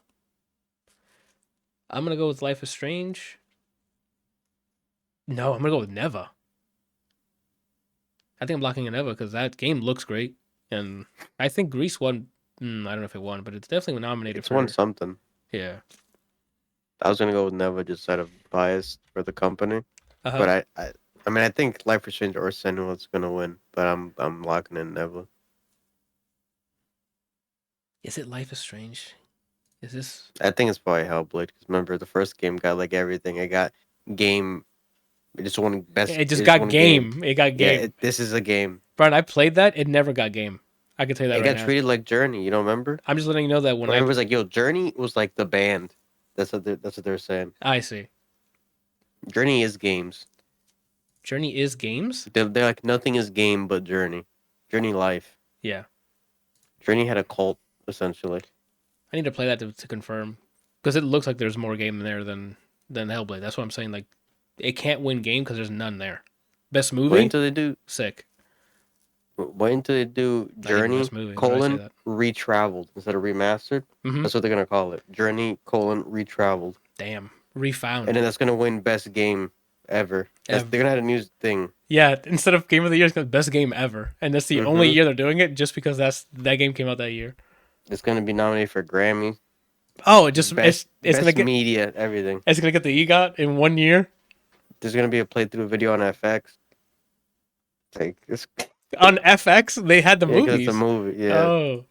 Speaker 1: I'm gonna go with Life is Strange. No, I'm gonna go with Neva. I think I'm locking in Eva because that game looks great, and I think Greece won. I don't know if it won, but it's definitely nominated
Speaker 2: It's won
Speaker 1: for.
Speaker 2: something.
Speaker 1: Yeah.
Speaker 2: I was gonna go with Neva just out of bias for the company,
Speaker 1: Uh huh.
Speaker 2: but I mean, I think Life is Strange or Senua's gonna win, but I'm locking in Neva.
Speaker 1: Is it Life is Strange? Is this?
Speaker 2: I think it's probably Hellblade because remember the first game got like everything. It got game. It just won best.
Speaker 1: It just
Speaker 2: It just
Speaker 1: got
Speaker 2: won game.
Speaker 1: game. It got
Speaker 2: Yeah,
Speaker 1: game.
Speaker 2: this is a game.
Speaker 1: Brian, I played that. It never got game. I can tell you that
Speaker 2: It
Speaker 1: right
Speaker 2: got
Speaker 1: now.
Speaker 2: treated like Journey. You don't remember?
Speaker 1: I'm just letting you know that when
Speaker 2: When
Speaker 1: I.
Speaker 2: everyone's like, "Yo, Journey was like the band." That's what they're saying.
Speaker 1: I see.
Speaker 2: Journey is games.
Speaker 1: Journey is games?
Speaker 2: They're like nothing is game but Journey. Journey life.
Speaker 1: Yeah.
Speaker 2: Journey had a cult essentially.
Speaker 1: I need to play that to confirm. Because it looks like there's more game in there than Hellblade. That's what I'm saying. Like, it can't win game because there's none there. Best
Speaker 2: Wait
Speaker 1: movie?
Speaker 2: until they do.
Speaker 1: Sick.
Speaker 2: Wait until they do
Speaker 1: Not even
Speaker 2: Journey
Speaker 1: best movie. Why did I say
Speaker 2: colon
Speaker 1: that?
Speaker 2: retraveled instead of remastered.
Speaker 1: Mm-hmm.
Speaker 2: That's what they're gonna call it. Journey colon retraveled,
Speaker 1: Damn.
Speaker 2: and
Speaker 1: Refound.
Speaker 2: then that's gonna win best game ever. They're gonna have a new thing.
Speaker 1: Yeah, instead of Game of the Year, it's the best game ever. And that's the only
Speaker 2: Mm-hmm.
Speaker 1: year they're doing it just because that game came out that year.
Speaker 2: It's gonna be nominated for Grammy,
Speaker 1: Oh, it just it's gonna
Speaker 2: best
Speaker 1: get
Speaker 2: media, everything.
Speaker 1: it's gonna get the EGOT in 1 year
Speaker 2: There's gonna be a playthrough video on FX. Like it's
Speaker 1: on FX. They had the
Speaker 2: yeah, because it's a
Speaker 1: movies.
Speaker 2: movie. Yeah,
Speaker 1: Oh,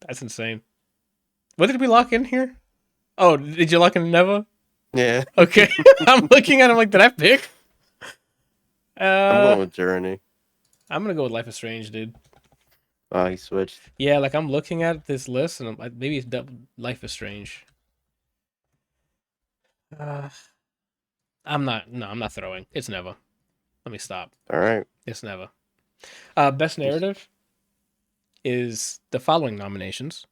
Speaker 1: that's insane. What did we lock in here? Oh, did you lock in Neva?
Speaker 2: yeah.
Speaker 1: Okay, I'm looking at him like, did I pick?
Speaker 2: I'm
Speaker 1: Uh,
Speaker 2: going with Journey.
Speaker 1: I'm gonna go with Life is Strange, dude.
Speaker 2: Oh, he switched.
Speaker 1: Yeah, like I'm looking at this list and I'm like, maybe it's Life is Strange. Uh, I'm not. No, I'm not throwing. It's Neva. Let me stop.
Speaker 2: All right.
Speaker 1: It's Neva. Best narrative is the following nominations: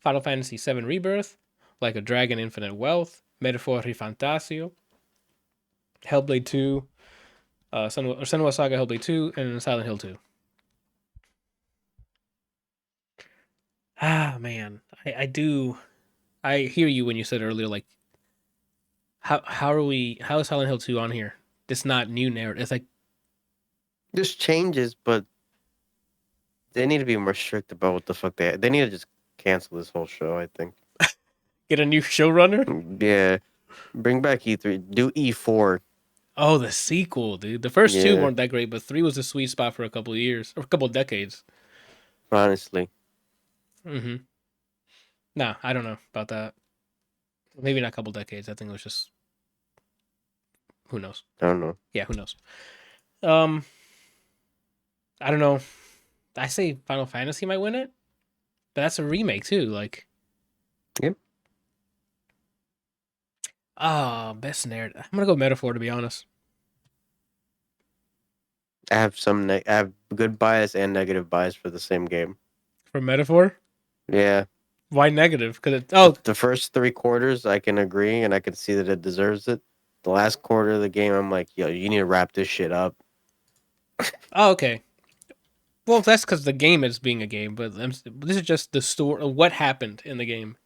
Speaker 1: Final Fantasy VII Rebirth, Like a Dragon Infinite Wealth, Metaphori Fantasio, Hellblade 2, Senua Saga Hellblade 2, and Silent Hill 2. Ah, man. I do. I hear you when you said earlier, like, how is Silent Hill 2 on here? It's not new narrative. It's like,
Speaker 2: Just changes, but they need to be more strict about what the fuck they need to just cancel this whole show. I think.
Speaker 1: get a new showrunner?
Speaker 2: Yeah, bring back E3. Do E4.
Speaker 1: Oh, the sequel, dude. The first two
Speaker 2: Yeah,
Speaker 1: weren't that great, but three was a sweet spot for a couple of years, or a couple of decades.
Speaker 2: honestly,
Speaker 1: Mm-hmm. Nah, I don't know about that. Maybe not a couple decades. I think it was just, who knows?
Speaker 2: I don't know.
Speaker 1: Yeah, who knows? Um, I don't know. I say Final Fantasy might win it, but that's a remake too. Like,
Speaker 2: Yep.
Speaker 1: best narrative. I'm gonna go Metaphor to be honest.
Speaker 2: I have good bias and negative bias for the same game.
Speaker 1: For Metaphor,
Speaker 2: Yeah,
Speaker 1: why negative? Because it.
Speaker 2: the,
Speaker 1: Oh,
Speaker 2: the first three quarters I can agree and I can see that it deserves it. The last quarter of the game, I'm like, yo, you need to wrap this shit up.
Speaker 1: oh, okay. Well, that's because the game is being a game, but this is just the story of what happened in the game,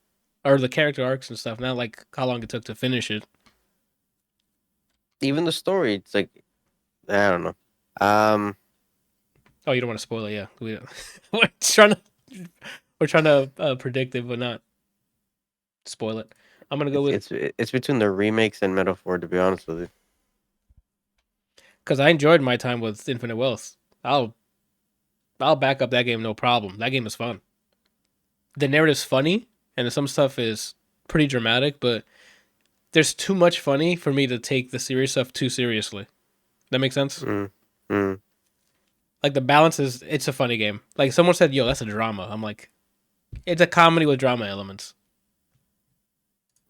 Speaker 1: or the character arcs and stuff. Not like how long it took to finish it.
Speaker 2: Even the story, it's like, I don't know.
Speaker 1: Oh, you don't want to spoil it, yeah. We're trying to predict it, but not spoil it. I'm gonna go with
Speaker 2: It's between the remakes and Metaphor, to be honest with you.
Speaker 1: because I enjoyed my time with Infinite Wealth. I'll back up that game, no problem. That game is fun. The narrative's funny, and some stuff is pretty dramatic, but there's too much funny for me to take the serious stuff too seriously. That makes sense?
Speaker 2: Mm, mm.
Speaker 1: Like the balance is, it's a funny game. Like someone said, "Yo, that's a drama." I'm like, it's a comedy with drama elements.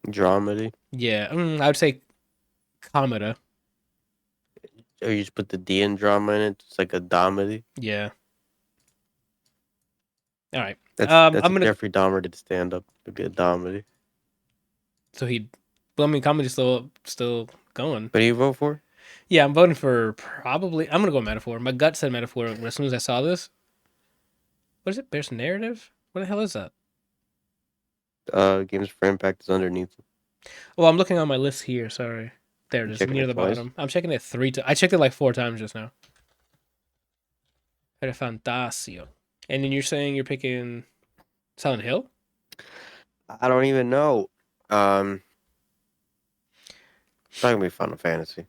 Speaker 2: Dramedy.
Speaker 1: Yeah, I would say comedy.
Speaker 2: Or you just put the D in drama in it. It's like a comedy.
Speaker 1: Yeah. All right.
Speaker 2: That's
Speaker 1: I'm
Speaker 2: if
Speaker 1: gonna.
Speaker 2: Jeffrey Dahmer did stand up. It'd be a comedy.
Speaker 1: So he, well, I mean, comedy's still going.
Speaker 2: What do you vote for?
Speaker 1: Yeah, I'm voting for probably. I'm gonna go Metaphor. My gut said Metaphor as soon as I saw this. What is it? Bears narrative? What the hell is that?
Speaker 2: Games for Impact is underneath.
Speaker 1: Well, I'm looking on my list here. Sorry, there it
Speaker 2: You
Speaker 1: is
Speaker 2: checking
Speaker 1: near
Speaker 2: it
Speaker 1: the
Speaker 2: twice?
Speaker 1: bottom. I'm checking it 3 times. I checked it like 4 times just now. Re Fantasio. And then you're saying you're picking Silent Hill?
Speaker 2: I don't even know. It's not gonna be Final Fantasy.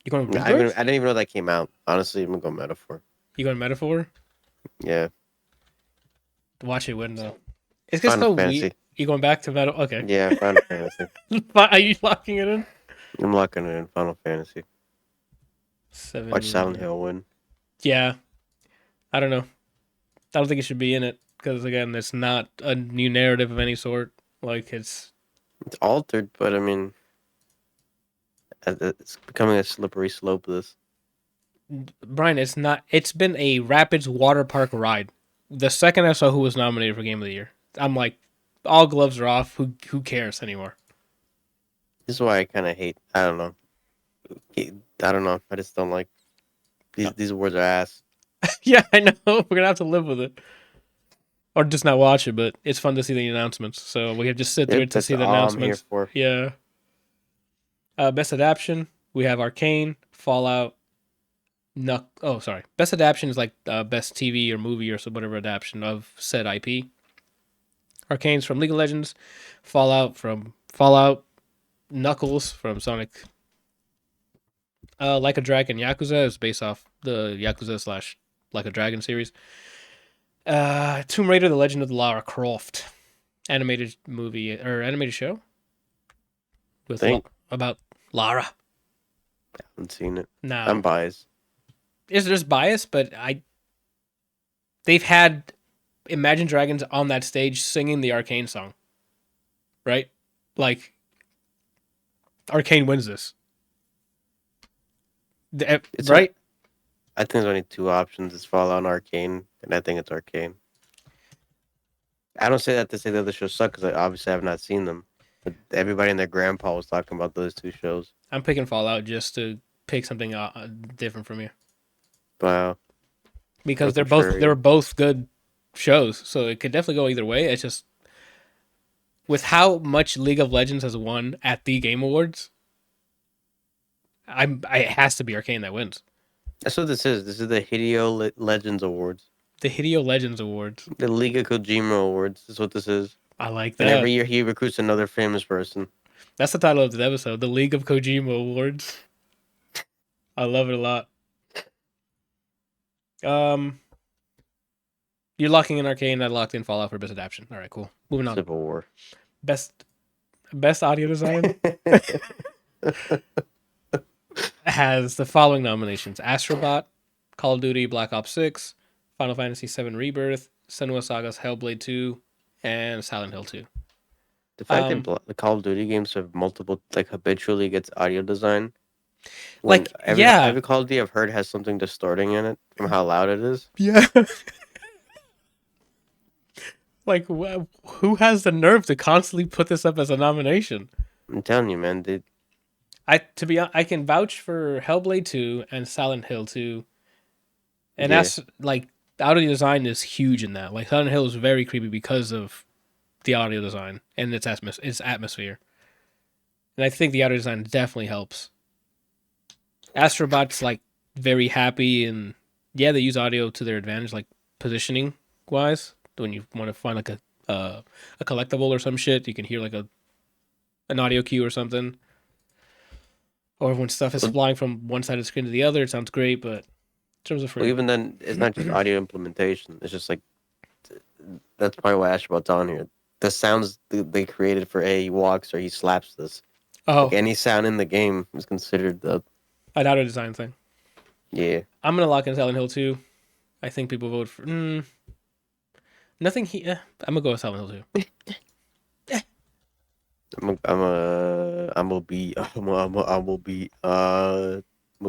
Speaker 1: You going
Speaker 2: I
Speaker 1: Rebirth?
Speaker 2: didn't even know that came out. Honestly, I'm gonna go Metaphor.
Speaker 1: You going Metaphor?
Speaker 2: Yeah,
Speaker 1: Watch it win though. It's just
Speaker 2: Final
Speaker 1: so weird.
Speaker 2: Fantasy.
Speaker 1: You going back to Metal? Okay.
Speaker 2: Yeah, Final Fantasy.
Speaker 1: Are you locking it in?
Speaker 2: I'm locking it in Final Fantasy. Watch Silent
Speaker 1: Seven.
Speaker 2: Hill win.
Speaker 1: Yeah. I don't know. I don't think it should be in it because again, it's not a new narrative of any sort. Like it's
Speaker 2: It's altered, but I mean, it's becoming a slippery slope. This.
Speaker 1: Brian. It's not. It's been a Rapids water park ride. The second I saw who was nominated for Game of the Year, I'm like, all gloves are off. Who cares anymore?
Speaker 2: This is why I kind of hate. I don't know. I don't know. I just don't like these words are ass.
Speaker 1: Yeah, I know. We're gonna have to live with it, or just not watch it. But it's fun to see the announcements. So we have just sit through
Speaker 2: Yep,
Speaker 1: it to
Speaker 2: that's
Speaker 1: see the
Speaker 2: all I'm here
Speaker 1: announcements.
Speaker 2: for.
Speaker 1: Yeah. Best adaptation. We have Arcane, Fallout. No, oh sorry. Best adaptation is like best TV or movie or so whatever adaptation of said IP. Arcane's from League of Legends, Fallout from Fallout, Knuckles from Sonic. Like a Dragon Yakuza is based off the Yakuza slash Like a Dragon series. Tomb Raider: The Legend of Lara Croft, animated movie or animated show with
Speaker 2: Think
Speaker 1: about Lara.
Speaker 2: I haven't seen it. I'm
Speaker 1: Now,
Speaker 2: biased.
Speaker 1: is there's bias, but they've had Imagine Dragons on that stage singing the Arcane song, right? Like Arcane wins this,
Speaker 2: It's a.
Speaker 1: right?
Speaker 2: I think there's only two options. It's Fallout and Arcane, and I think it's Arcane. I don't say that to say the other shows suck because I obviously have not seen them. But everybody and their grandpa was talking about those two shows.
Speaker 1: I'm picking Fallout just to pick something different from you
Speaker 2: Wow,
Speaker 1: because
Speaker 2: or
Speaker 1: they're
Speaker 2: contrarian.
Speaker 1: both good shows, so it could definitely go either way. It's just with how much League of Legends has won at the Game Awards, it has to be Arcane that wins.
Speaker 2: That's what this is. This is the Hideo Legends Awards.
Speaker 1: The Hideo Legends Awards.
Speaker 2: The League of Kojima Awards is what this is.
Speaker 1: I like
Speaker 2: And every
Speaker 1: that.
Speaker 2: year he recruits another famous person.
Speaker 1: That's the title of the episode. The League of Kojima Awards. I love it a lot. Um, you're locking in Arcane. I locked in Fallout for best adaptation. All right, cool. Moving on.
Speaker 2: Civil War.
Speaker 1: Best audio design has the following nominations: Astrobot, Call of Duty Black Ops 6, Final Fantasy 7 Rebirth, Senua Saga's Hellblade 2, and Silent Hill 2.
Speaker 2: The fact that
Speaker 1: Um,
Speaker 2: the Call of Duty games have multiple, like habitually gets audio design, when
Speaker 1: like yeah,
Speaker 2: every Call of Duty I've heard has something distorting in it from how loud it is.
Speaker 1: yeah. Like who has the nerve to constantly put this up as a nomination?
Speaker 2: I'm telling you, man.
Speaker 1: I can vouch for Hellblade 2 and Silent Hill 2, and
Speaker 2: Yeah,
Speaker 1: that's like the audio design is huge in that. Like Silent Hill is very creepy because of the audio design and its atmosphere, and I think the audio design definitely helps. Astrobot's like very happy, and yeah, they use audio to their advantage, like positioning wise. When you want to find like a collectible or some shit, you can hear like an audio cue or something. Or when stuff is
Speaker 2: well,
Speaker 1: flying from one side of the screen to the other, it sounds great. But in terms of
Speaker 2: well,
Speaker 1: for
Speaker 2: even then, it's not just audio implementation. It's just like that's probably why Astrobot's on here. The sounds they created for he walks or he slaps this. Like
Speaker 1: oh,
Speaker 2: any sound in the game is considered the
Speaker 1: an audio design thing.
Speaker 2: yeah.
Speaker 1: I'm gonna lock in Silent Hill 2. I think people vote for nothing. I'm gonna go with Silent Hill 2.
Speaker 2: I'm gonna be I'm gonna be we'll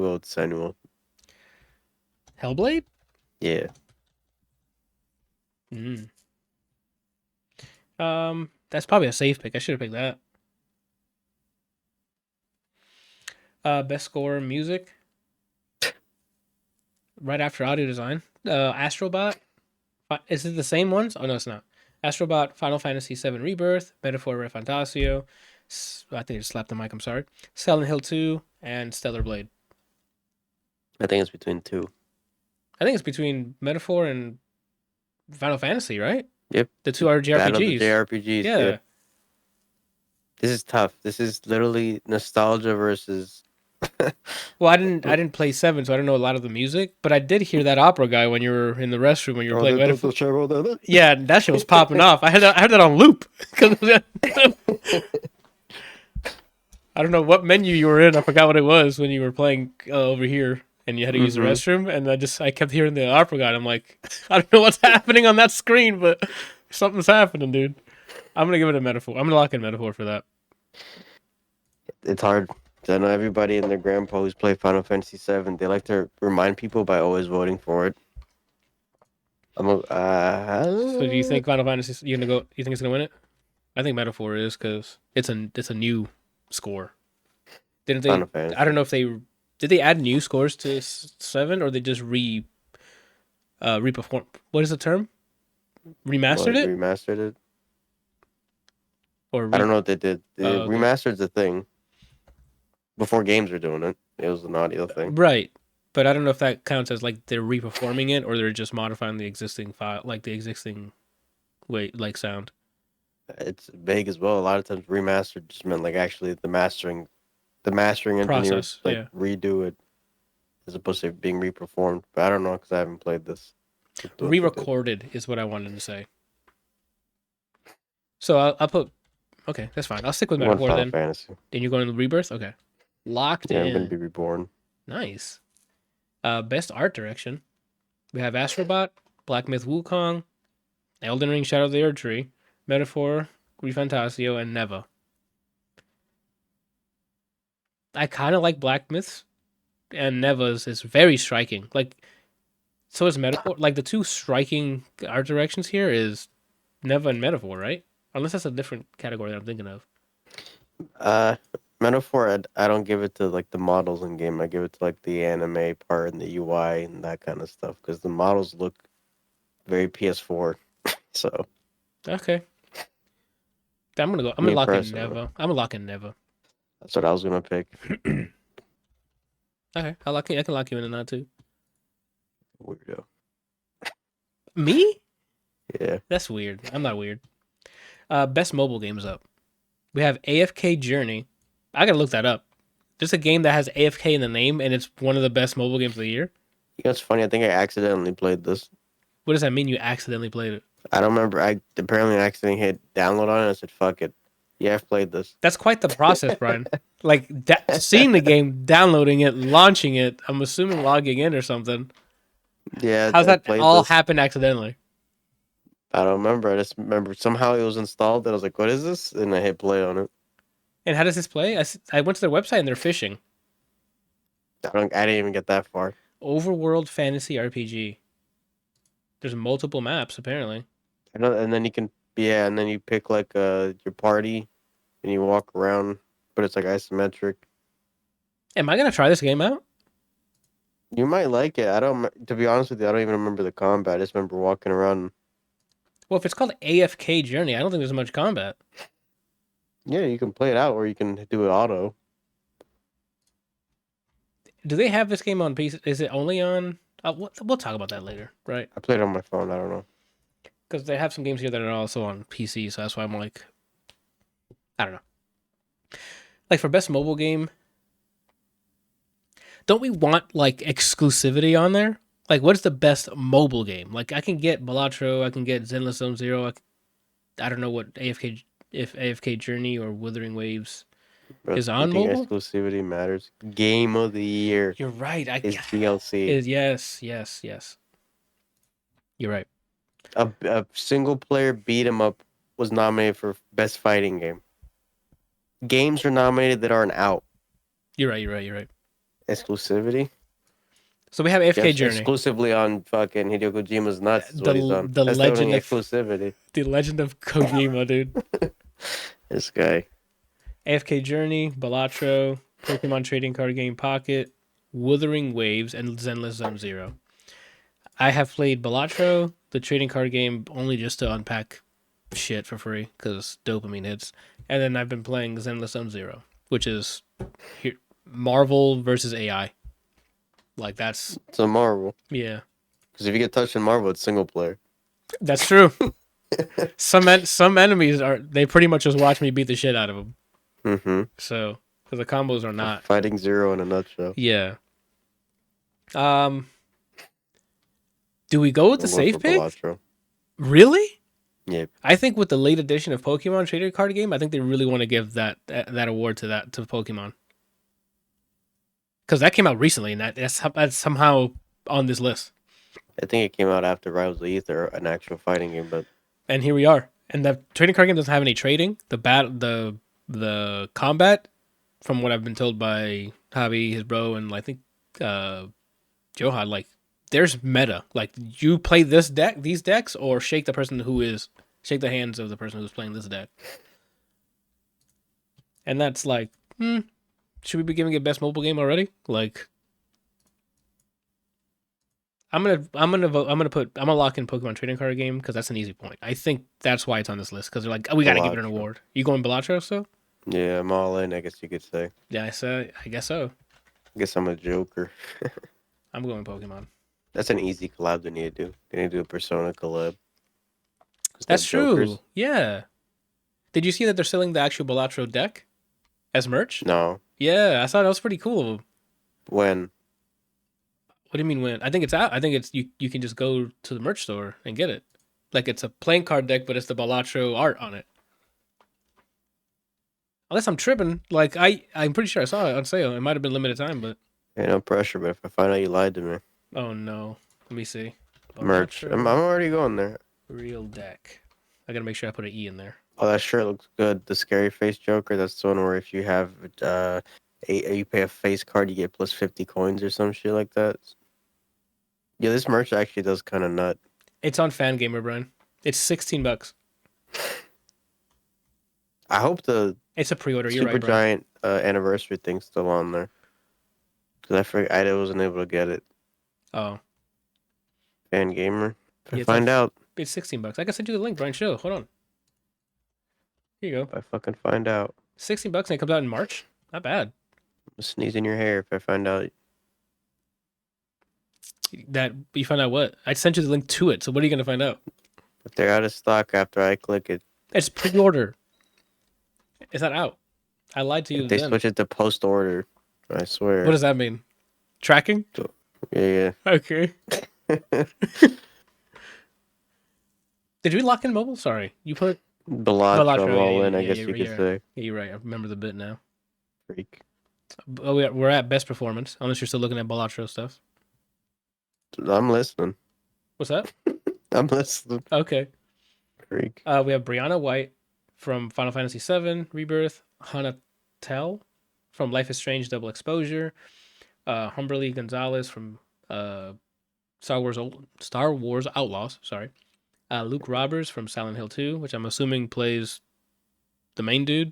Speaker 2: go with Samuel.
Speaker 1: Hellblade.
Speaker 2: Yeah.
Speaker 1: Mm. That's probably a safe pick. I should have picked that. Best score music. Right after audio design. Astrobot. Is it the same ones? Oh no, it's not. Astrobot, Final Fantasy 7 Rebirth, Metaphor Re Fantasio. I think I just slapped the mic. I'm sorry. Silent Hill 2 and Stellar Blade.
Speaker 2: I think it's between two.
Speaker 1: I think it's between Metaphor and Final Fantasy, right?
Speaker 2: Yep.
Speaker 1: The two are
Speaker 2: Battle of the
Speaker 1: JRPGs.
Speaker 2: JRPGs. Yep.
Speaker 1: Yeah.
Speaker 2: This is tough. This is literally nostalgia versus.
Speaker 1: Well, I didn't play seven, so I don't know a lot of the music, but I did hear that opera guy when you were in the restroom when you were
Speaker 2: Oh,
Speaker 1: playing Metaphor.
Speaker 2: the travel the
Speaker 1: Yeah, that shit was popping off. I had that on loop. 'Cause I don't know what menu you were in. I forgot what it was when you were playing over here and you had to use the
Speaker 2: Mm-hmm.
Speaker 1: restroom. And I kept hearing the opera guy. And I'm like, I don't know what's happening on that screen, but something's happening, dude. I'm gonna give it a Metaphor. I'm gonna lock in Metaphor for that.
Speaker 2: It's hard. 'Cause I know everybody and their grandpa who's played Final Fantasy VII. They like to remind people by always voting for it. I'm a,
Speaker 1: So do you think Final Fantasy? You gonna go? You think it's gonna win it? I think Metaphor is because it's a new score. Didn't they?
Speaker 2: Final
Speaker 1: I don't
Speaker 2: Fantasy.
Speaker 1: know if they did they add new scores to seven or they just reperform. What is the term? Remastered
Speaker 2: What
Speaker 1: it
Speaker 2: remastered it?
Speaker 1: or
Speaker 2: I
Speaker 1: re?
Speaker 2: don't know what they did.
Speaker 1: Oh,
Speaker 2: The
Speaker 1: okay.
Speaker 2: remastered's a thing. Before games were doing it, it was an audio thing.
Speaker 1: Right. But I don't know if that counts as like they're reperforming it or they're just modifying the existing file, like the existing like sound.
Speaker 2: It's vague as well. A lot of times, remastered just meant like actually the mastering engineer would
Speaker 1: Process.
Speaker 2: like
Speaker 1: Yeah.
Speaker 2: redo it as opposed to being reperformed. But I don't know because I haven't played this. What they did.
Speaker 1: Re-recorded is what I wanted to say. So I'll put. Okay, that's fine. I'll stick with
Speaker 2: One
Speaker 1: Metaphor
Speaker 2: Final
Speaker 1: then.
Speaker 2: Fantasy.
Speaker 1: Then you're going to Rebirth. Okay. Locked
Speaker 2: Yeah, I'm gonna
Speaker 1: in.
Speaker 2: be reborn.
Speaker 1: Nice. Best art direction. We have Astrobot, Black Myth Wukong, Elden Ring Shadow of the Erd Tree, Metaphor, Refantasio, and Neva. I kind of like Black Myths, and Neva's is very striking. Like, so is Metaphor. Like, the two striking art directions here is Neva and Metaphor, right? Unless that's a different category that I'm thinking of.
Speaker 2: Uh, Metaphor. I don't give it to like the models in game. I give it to like the anime part and the UI and that kind of stuff because the models look very PS4. So
Speaker 1: Okay. I'm gonna go. I'm gonna
Speaker 2: me
Speaker 1: lock in
Speaker 2: personally,
Speaker 1: Neva. I'm gonna lock in Neva.
Speaker 2: that's what I was gonna pick.
Speaker 1: Okay, I can lock you in that too.
Speaker 2: Weirdo.
Speaker 1: Me?
Speaker 2: Yeah.
Speaker 1: That's weird. I'm not weird. Best mobile games up. We have AFK Journey. I gotta look that up. There's a game that has AFK in the name, and it's one of the best mobile games of the year.
Speaker 2: You know, it's funny. I think I accidentally played this.
Speaker 1: What does that mean? You accidentally played it?
Speaker 2: I don't remember. I apparently accidentally hit download on it. And I said, "Fuck it." Yeah, I've played this.
Speaker 1: That's quite the process, Brian. Like seeing the game, downloading it, launching it. I'm assuming logging in or something.
Speaker 2: Yeah,
Speaker 1: How's
Speaker 2: I
Speaker 1: that
Speaker 2: played
Speaker 1: all
Speaker 2: this.
Speaker 1: happen accidentally?
Speaker 2: I don't remember. I just remember somehow it was installed, and I was like, "What is this?" And I hit play on it.
Speaker 1: And how does this play? I went to their website and they're fishing.
Speaker 2: I don't. I didn't even get that far.
Speaker 1: Overworld fantasy RPG. There's multiple maps apparently.
Speaker 2: I know, and then you can, yeah, and then you pick like your party, and you walk around, but it's like isometric.
Speaker 1: Am I gonna try this game out?
Speaker 2: You might like it. I don't. To be honest with you, I don't even remember the combat. I just remember walking around.
Speaker 1: Well, if it's called AFK Journey, I don't think there's much combat.
Speaker 2: Yeah, you can play it out, or you can do it auto.
Speaker 1: Do they have this game on PC? Is it only on? We'll talk about that later, right?
Speaker 2: I played it on my phone. I don't know.
Speaker 1: Because they have some games here that are also on PC, so that's why I'm like, I don't know. Like for best mobile game, don't we want like exclusivity on there? Like, what is the best mobile game? Like, I can get Balatro, I can get Zenless Zone Zero. I don't know what AFK if AFK Journey or Wuthering Waves
Speaker 2: Bro,
Speaker 1: is
Speaker 2: you
Speaker 1: on
Speaker 2: think
Speaker 1: mobile.
Speaker 2: exclusivity matters? Game of the year
Speaker 1: You're right. I
Speaker 2: is DLC.
Speaker 1: is yes. You're right.
Speaker 2: A single player beat 'em up was nominated for best fighting game. Games are nominated that aren't out.
Speaker 1: You're right.
Speaker 2: Exclusivity?
Speaker 1: So we have AFK
Speaker 2: Just
Speaker 1: Journey,
Speaker 2: exclusively on fucking Hideo Kojima's nuts is what he's
Speaker 1: the
Speaker 2: on.
Speaker 1: the
Speaker 2: That's the
Speaker 1: legend
Speaker 2: only
Speaker 1: of
Speaker 2: exclusivity.
Speaker 1: the legend of Kojima, dude.
Speaker 2: This guy.
Speaker 1: AFK Journey, Balatro, Pokemon Trading Card Game Pocket, Wuthering Waves, and Zenless Zone Zero. I have played Balatro, the trading card game, only just to unpack shit for free because dopamine hits. And then I've been playing Zenless Zone Zero, which is here, Marvel versus AI. Like that's
Speaker 2: It's a Marvel.
Speaker 1: yeah.
Speaker 2: Because if you get touched in Marvel, it's single player.
Speaker 1: That's true. Some enemies are they pretty much just watch me beat the shit out of them.
Speaker 2: Mm-hmm.
Speaker 1: So because the combos are not.
Speaker 2: Fighting Zero in a nutshell.
Speaker 1: Yeah. Um. Do we go with the
Speaker 2: I'm going for
Speaker 1: safe pick?
Speaker 2: Balatro.
Speaker 1: Really?
Speaker 2: Yep.
Speaker 1: I think with the late edition of Pokemon Trader Card Game, I think they really want to give that award to Pokemon because that came out recently and that's somehow on this list.
Speaker 2: I think it came out after Rivals of Ether, an actual fighting game, but
Speaker 1: And here we are. And the trading card game doesn't have any trading. The combat, from what I've been told by Javi, his bro, and I think Johan, like there's meta. Like you play these decks, or shake the hands of the person who's playing this deck. And that's like, should we be giving it best mobile game already? Like, I'm gonna lock in Pokemon trading card game because that's an easy point. I think that's why it's on this list because they're like, oh, we gotta give it an
Speaker 2: Balatro.
Speaker 1: award. You going Balatro still?
Speaker 2: Yeah, I'm all in, I guess you could say.
Speaker 1: Yeah, I guess so.
Speaker 2: I guess I'm a joker.
Speaker 1: I'm going Pokemon.
Speaker 2: That's an easy collab they need to do. They need to do a Persona collab.
Speaker 1: That's true. Yeah. Did you see that they're selling the actual Balatro deck as merch?
Speaker 2: No.
Speaker 1: Yeah, I thought that was pretty cool.
Speaker 2: When?
Speaker 1: What do you mean when? I think it's out. I think it's you can just go to the merch store and get it. Like it's a playing card deck, but it's the Balatro art on it. Unless I'm tripping, like I'm pretty sure I saw it on sale. It might have been limited time, but
Speaker 2: Ain't no pressure, but if I find out you lied to me.
Speaker 1: oh no. Let me see.
Speaker 2: Merch.
Speaker 1: Balatro
Speaker 2: I'm already going there.
Speaker 1: real deck. I gotta make sure I put an E in there.
Speaker 2: Oh, that shirt looks good. The scary face Joker. That's the one where if you have you pay a face card, you get plus 50 coins or some shit like that. Yeah, this merch actually does kind of nut.
Speaker 1: It's on Fangamer, Brian. It's $16.
Speaker 2: I hope the
Speaker 1: It's a pre-order. You're
Speaker 2: Super
Speaker 1: right, Brian.
Speaker 2: Giant anniversary thing's still on there. Because I wasn't able to get it.
Speaker 1: Oh,
Speaker 2: Fan Gamer. If
Speaker 1: Yeah,
Speaker 2: I
Speaker 1: it's
Speaker 2: find out.
Speaker 1: it's $16. I can send you the link, Brian. Chill. Hold on. Here you go.
Speaker 2: If I fucking find out.
Speaker 1: $16 and it comes out in March. Not bad.
Speaker 2: I'm sneeze in your hair if I find out.
Speaker 1: That you find out what? I sent you the link to it. So what are you gonna find out?
Speaker 2: If they're out of stock after I click it.
Speaker 1: It's pre-order. It's not out. I lied to you
Speaker 2: If they
Speaker 1: then.
Speaker 2: switch it to post order. I swear.
Speaker 1: What does that mean? Tracking?
Speaker 2: Yeah.
Speaker 1: Okay. Did we lock in mobile? Sorry, you put
Speaker 2: Balatro, I'm all
Speaker 1: yeah,
Speaker 2: in, I
Speaker 1: yeah,
Speaker 2: guess
Speaker 1: yeah,
Speaker 2: you could
Speaker 1: yeah.
Speaker 2: say.
Speaker 1: Yeah, you're right. I remember the bit now.
Speaker 2: Freak.
Speaker 1: Oh, we're at best performance. Unless you're still looking at Balatro stuff.
Speaker 2: I'm listening.
Speaker 1: What's that?
Speaker 2: I'm listening.
Speaker 1: Okay.
Speaker 2: Freak.
Speaker 1: We have Brianna White from Final Fantasy VII Rebirth, Hana Tell from Life is Strange Double Exposure, Humberly Gonzalez from Star Wars Outlaws. Sorry, Luke Roberts from Silent Hill 2, which I'm assuming plays the main dude.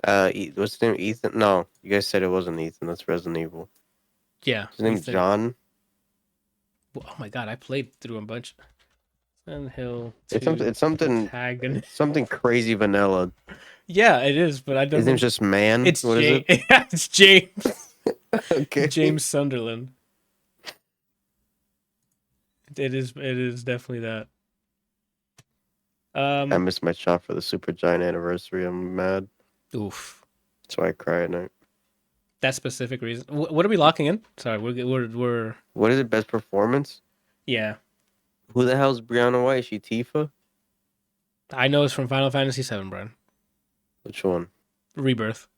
Speaker 2: What's his name? Ethan? No, you guys said it wasn't Ethan. That's Resident Evil.
Speaker 1: Yeah,
Speaker 2: His name's
Speaker 1: Ethan.
Speaker 2: John.
Speaker 1: Oh my god, I played through a bunch. Silent Hill 2.
Speaker 2: It's something
Speaker 1: Protagonist.
Speaker 2: something crazy vanilla.
Speaker 1: Yeah, it is, but I don't.
Speaker 2: His name's just Man.
Speaker 1: It's
Speaker 2: What is
Speaker 1: James.
Speaker 2: it?
Speaker 1: It's James.
Speaker 2: Okay.
Speaker 1: James Sunderland. It is definitely that.
Speaker 2: I missed my shot for the Super Giant anniversary. I'm mad.
Speaker 1: Oof.
Speaker 2: That's why I cry at night.
Speaker 1: That specific reason. What are we locking in? Sorry, we're
Speaker 2: What is it? Best performance?
Speaker 1: yeah.
Speaker 2: Who the hell's Brianna White? Is she Tifa?
Speaker 1: I know it's from Final Fantasy VII, Brian.
Speaker 2: Which one?
Speaker 1: Rebirth.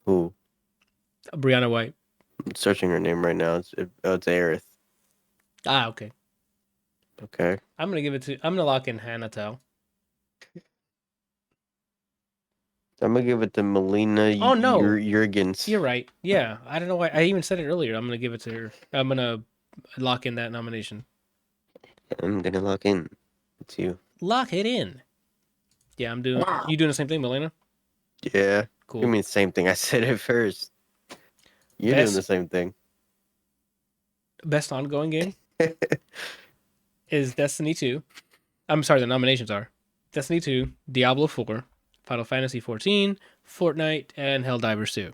Speaker 2: Who?
Speaker 1: Brianna White.
Speaker 2: I'm searching her name right now. It's Aerith.
Speaker 1: Ah, okay.
Speaker 2: Okay.
Speaker 1: I'm gonna lock in Hannah Tell.
Speaker 2: I'm gonna give it to Melina.
Speaker 1: Oh, no.
Speaker 2: Jurgens.
Speaker 1: You're right. Yeah, I don't know why. I even said it earlier. I'm gonna give it to her. I'm gonna lock in that nomination.
Speaker 2: I'm gonna lock in. It's you.
Speaker 1: Lock it in. Yeah, I'm doing. You doing the same thing, Melina?
Speaker 2: Yeah.
Speaker 1: Cool.
Speaker 2: You mean the same thing? I said it first. You're
Speaker 1: Best-
Speaker 2: doing the same thing.
Speaker 1: Best ongoing game is Destiny 2. I'm sorry, the nominations are Destiny 2, Diablo 4, Final Fantasy 14, Fortnite, and Helldivers 2.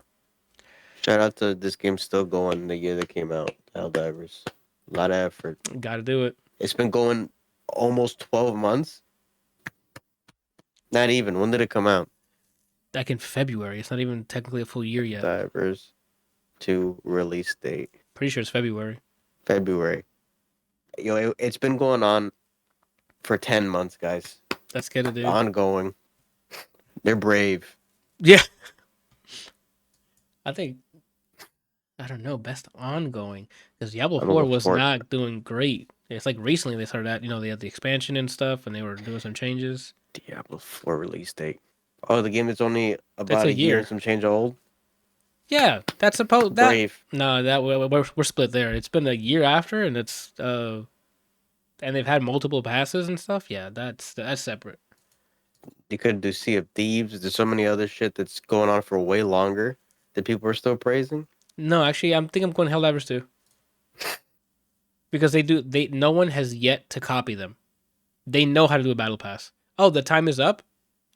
Speaker 2: Shout out to this game still going the year that came out. Helldivers. A lot of effort.
Speaker 1: Got to do it.
Speaker 2: It's been going almost 12 months. Not even. When did it come out?
Speaker 1: Back in February. It's not even technically a full year yet.
Speaker 2: Divers 2 release date.
Speaker 1: Pretty sure it's February.
Speaker 2: February. Yo, it's been going on for 10 months, guys.
Speaker 1: Let's get it, dude.
Speaker 2: Ongoing. They're brave.
Speaker 1: Yeah. I think, I don't know, best ongoing. Because Diablo 4 was not doing great. It's like recently they started out, they had the expansion and stuff, and they were doing some changes.
Speaker 2: Diablo 4 release date. Oh, the game that's only about
Speaker 1: That's
Speaker 2: a year and some change old?
Speaker 1: Yeah, that's supposed that.
Speaker 2: Brave.
Speaker 1: No, that we're split there. It's been a year after, and it's and they've had multiple passes and stuff. Yeah, that's separate.
Speaker 2: You could do Sea of Thieves. There's so many other shit that's going on for way longer that people are still praising.
Speaker 1: No, actually, I think I'm going Helldivers too. Because no one has yet to copy them. They know how to do a battle pass. Oh, the time is up?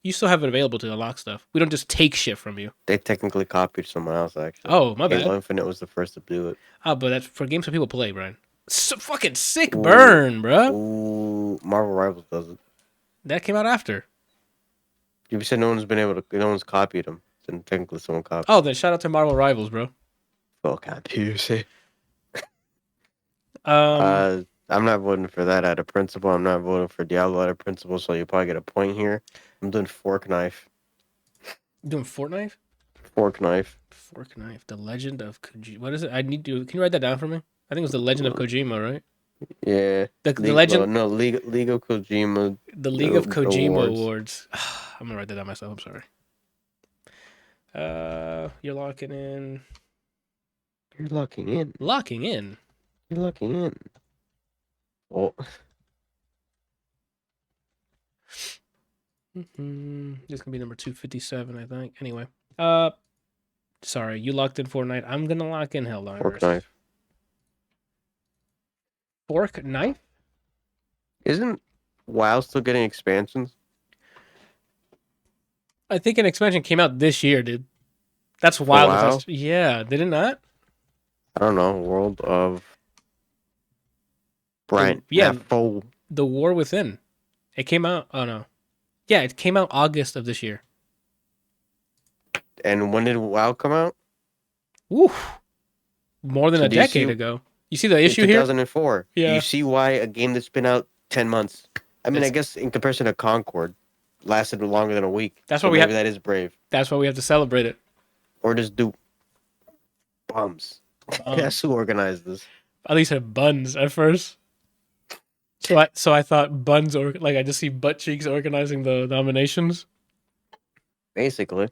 Speaker 1: You still have it available to unlock stuff. We don't just take shit from you.
Speaker 2: They technically copied someone else, actually.
Speaker 1: Oh, my bad.
Speaker 2: Halo Infinite was the first to do it.
Speaker 1: Oh, but that's for games that people play, Brian. So fucking sick burn, bro.
Speaker 2: Ooh, Marvel Rivals does it.
Speaker 1: That came out after.
Speaker 2: You said no one's copied them. And technically someone copied.
Speaker 1: Oh, then shout out to Marvel Rivals, bro.
Speaker 2: Fuck, I
Speaker 1: Um,
Speaker 2: I'm not voting for that out of principle. I'm not voting for Diablo out of principle, so you probably get a point here. I'm doing Fork Knife.
Speaker 1: doing Fortnite?
Speaker 2: Fork Knife.
Speaker 1: Fork Knife. The Legend of Kojima. What is it? Can you write that down for me? I think it was The Legend of Kojima, right?
Speaker 2: Yeah.
Speaker 1: The Legend.
Speaker 2: No, League of Kojima.
Speaker 1: The League of Kojima
Speaker 2: Awards.
Speaker 1: Awards. I'm gonna write that down myself. I'm sorry. You're locking in.
Speaker 2: You're locking in.
Speaker 1: Locking in.
Speaker 2: You're locking in. Oh.
Speaker 1: This is gonna be number 257, I think. Anyway, sorry, you locked in Fortnite. I'm gonna lock in Helldivers.
Speaker 2: Fork Knife.
Speaker 1: Fork Knife?
Speaker 2: Isn't WoW still getting expansions?
Speaker 1: I think an expansion came out this year, dude. That's wild.
Speaker 2: WoW?
Speaker 1: Yeah, did it not?
Speaker 2: I don't know. World of Brian.
Speaker 1: Yeah.
Speaker 2: Full.
Speaker 1: The War Within. It came out. Oh no. Yeah, it came out August of this year.
Speaker 2: And when did WoW come out?
Speaker 1: Woo. More than a decade ago. You see the issue here?
Speaker 2: 2004.
Speaker 1: Yeah.
Speaker 2: You see why a game that's been out 10 months. I mean, I guess in comparison to Concord, lasted longer than a week.
Speaker 1: That's
Speaker 2: so
Speaker 1: why
Speaker 2: maybe that is brave.
Speaker 1: That's why we have to celebrate it.
Speaker 2: Or just do bums. That's who organized this.
Speaker 1: At least had buns at first. So I thought buns or like I just see butt cheeks organizing the nominations.
Speaker 2: Basically.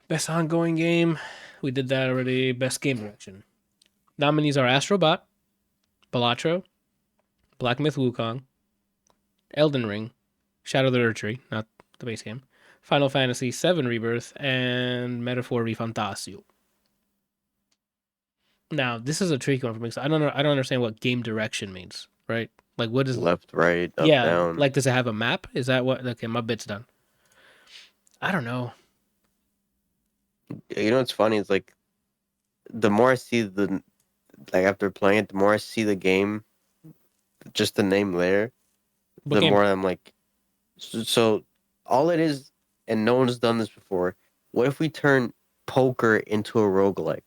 Speaker 1: Best ongoing game. We did that already. Best game direction. Nominees are Astrobot, Balatro, Black Myth Wukong, Elden Ring, Shadow of the Erdtree, not the base game, Final Fantasy VII Rebirth, and Metaphor Refantasio. Now, this is a tricky one for me because I don't understand what game direction means, right? Like, what is
Speaker 2: left, right, up,
Speaker 1: yeah,
Speaker 2: down?
Speaker 1: like, does it have a map? Is that what? Okay, my bit's done. I don't know.
Speaker 2: You know what's funny? It's like the more I see after playing it, the more I see the game, just the name there, the more I'm like, so all it is, and no one's done this before. What if we turn poker into a roguelike?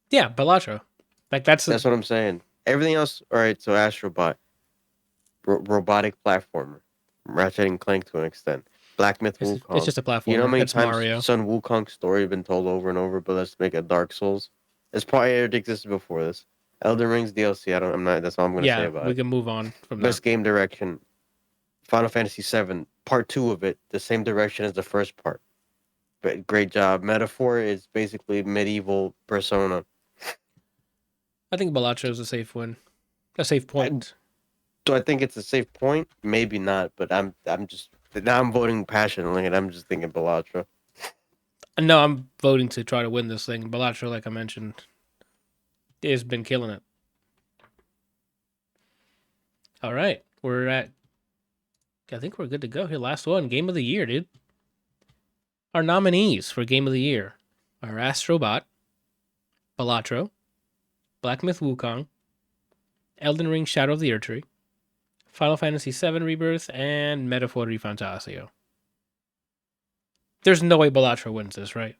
Speaker 1: Yeah, Balatro. Like that's
Speaker 2: what I'm saying. Everything else, all right. So Astrobot, robotic platformer, Ratchet and Clank to an extent. Black Myth Wukong.
Speaker 1: It's just a platformer.
Speaker 2: You know how many
Speaker 1: it's
Speaker 2: times
Speaker 1: Mario.
Speaker 2: Sun Wukong's story been told over and over, but let's make a Dark Souls. It's probably already existed before this. Elden Ring's DLC. I'm not. That's all I'm gonna say about it.
Speaker 1: We can move on from
Speaker 2: Best game direction. Final Fantasy VII, Part 2 of it, the same direction as the first part. But great job. Metaphor is basically medieval Persona.
Speaker 1: I think Balatro is a safe win. A safe point.
Speaker 2: Do I think it's a safe point? Maybe not, but I'm just now I'm voting passionately, and I'm just thinking Balatro.
Speaker 1: No, I'm voting to try to win this thing. Balatro, like I mentioned, has been killing it. All right, I think we're good to go here. Last one, Game of the Year, dude. Our nominees for Game of the Year are Astrobot, Balatro, Black Myth Wukong, Elden Ring Shadow of the Erdtree, Final Fantasy VII Rebirth, and Metaphor Refantasio. There's no way Balatro wins this, right?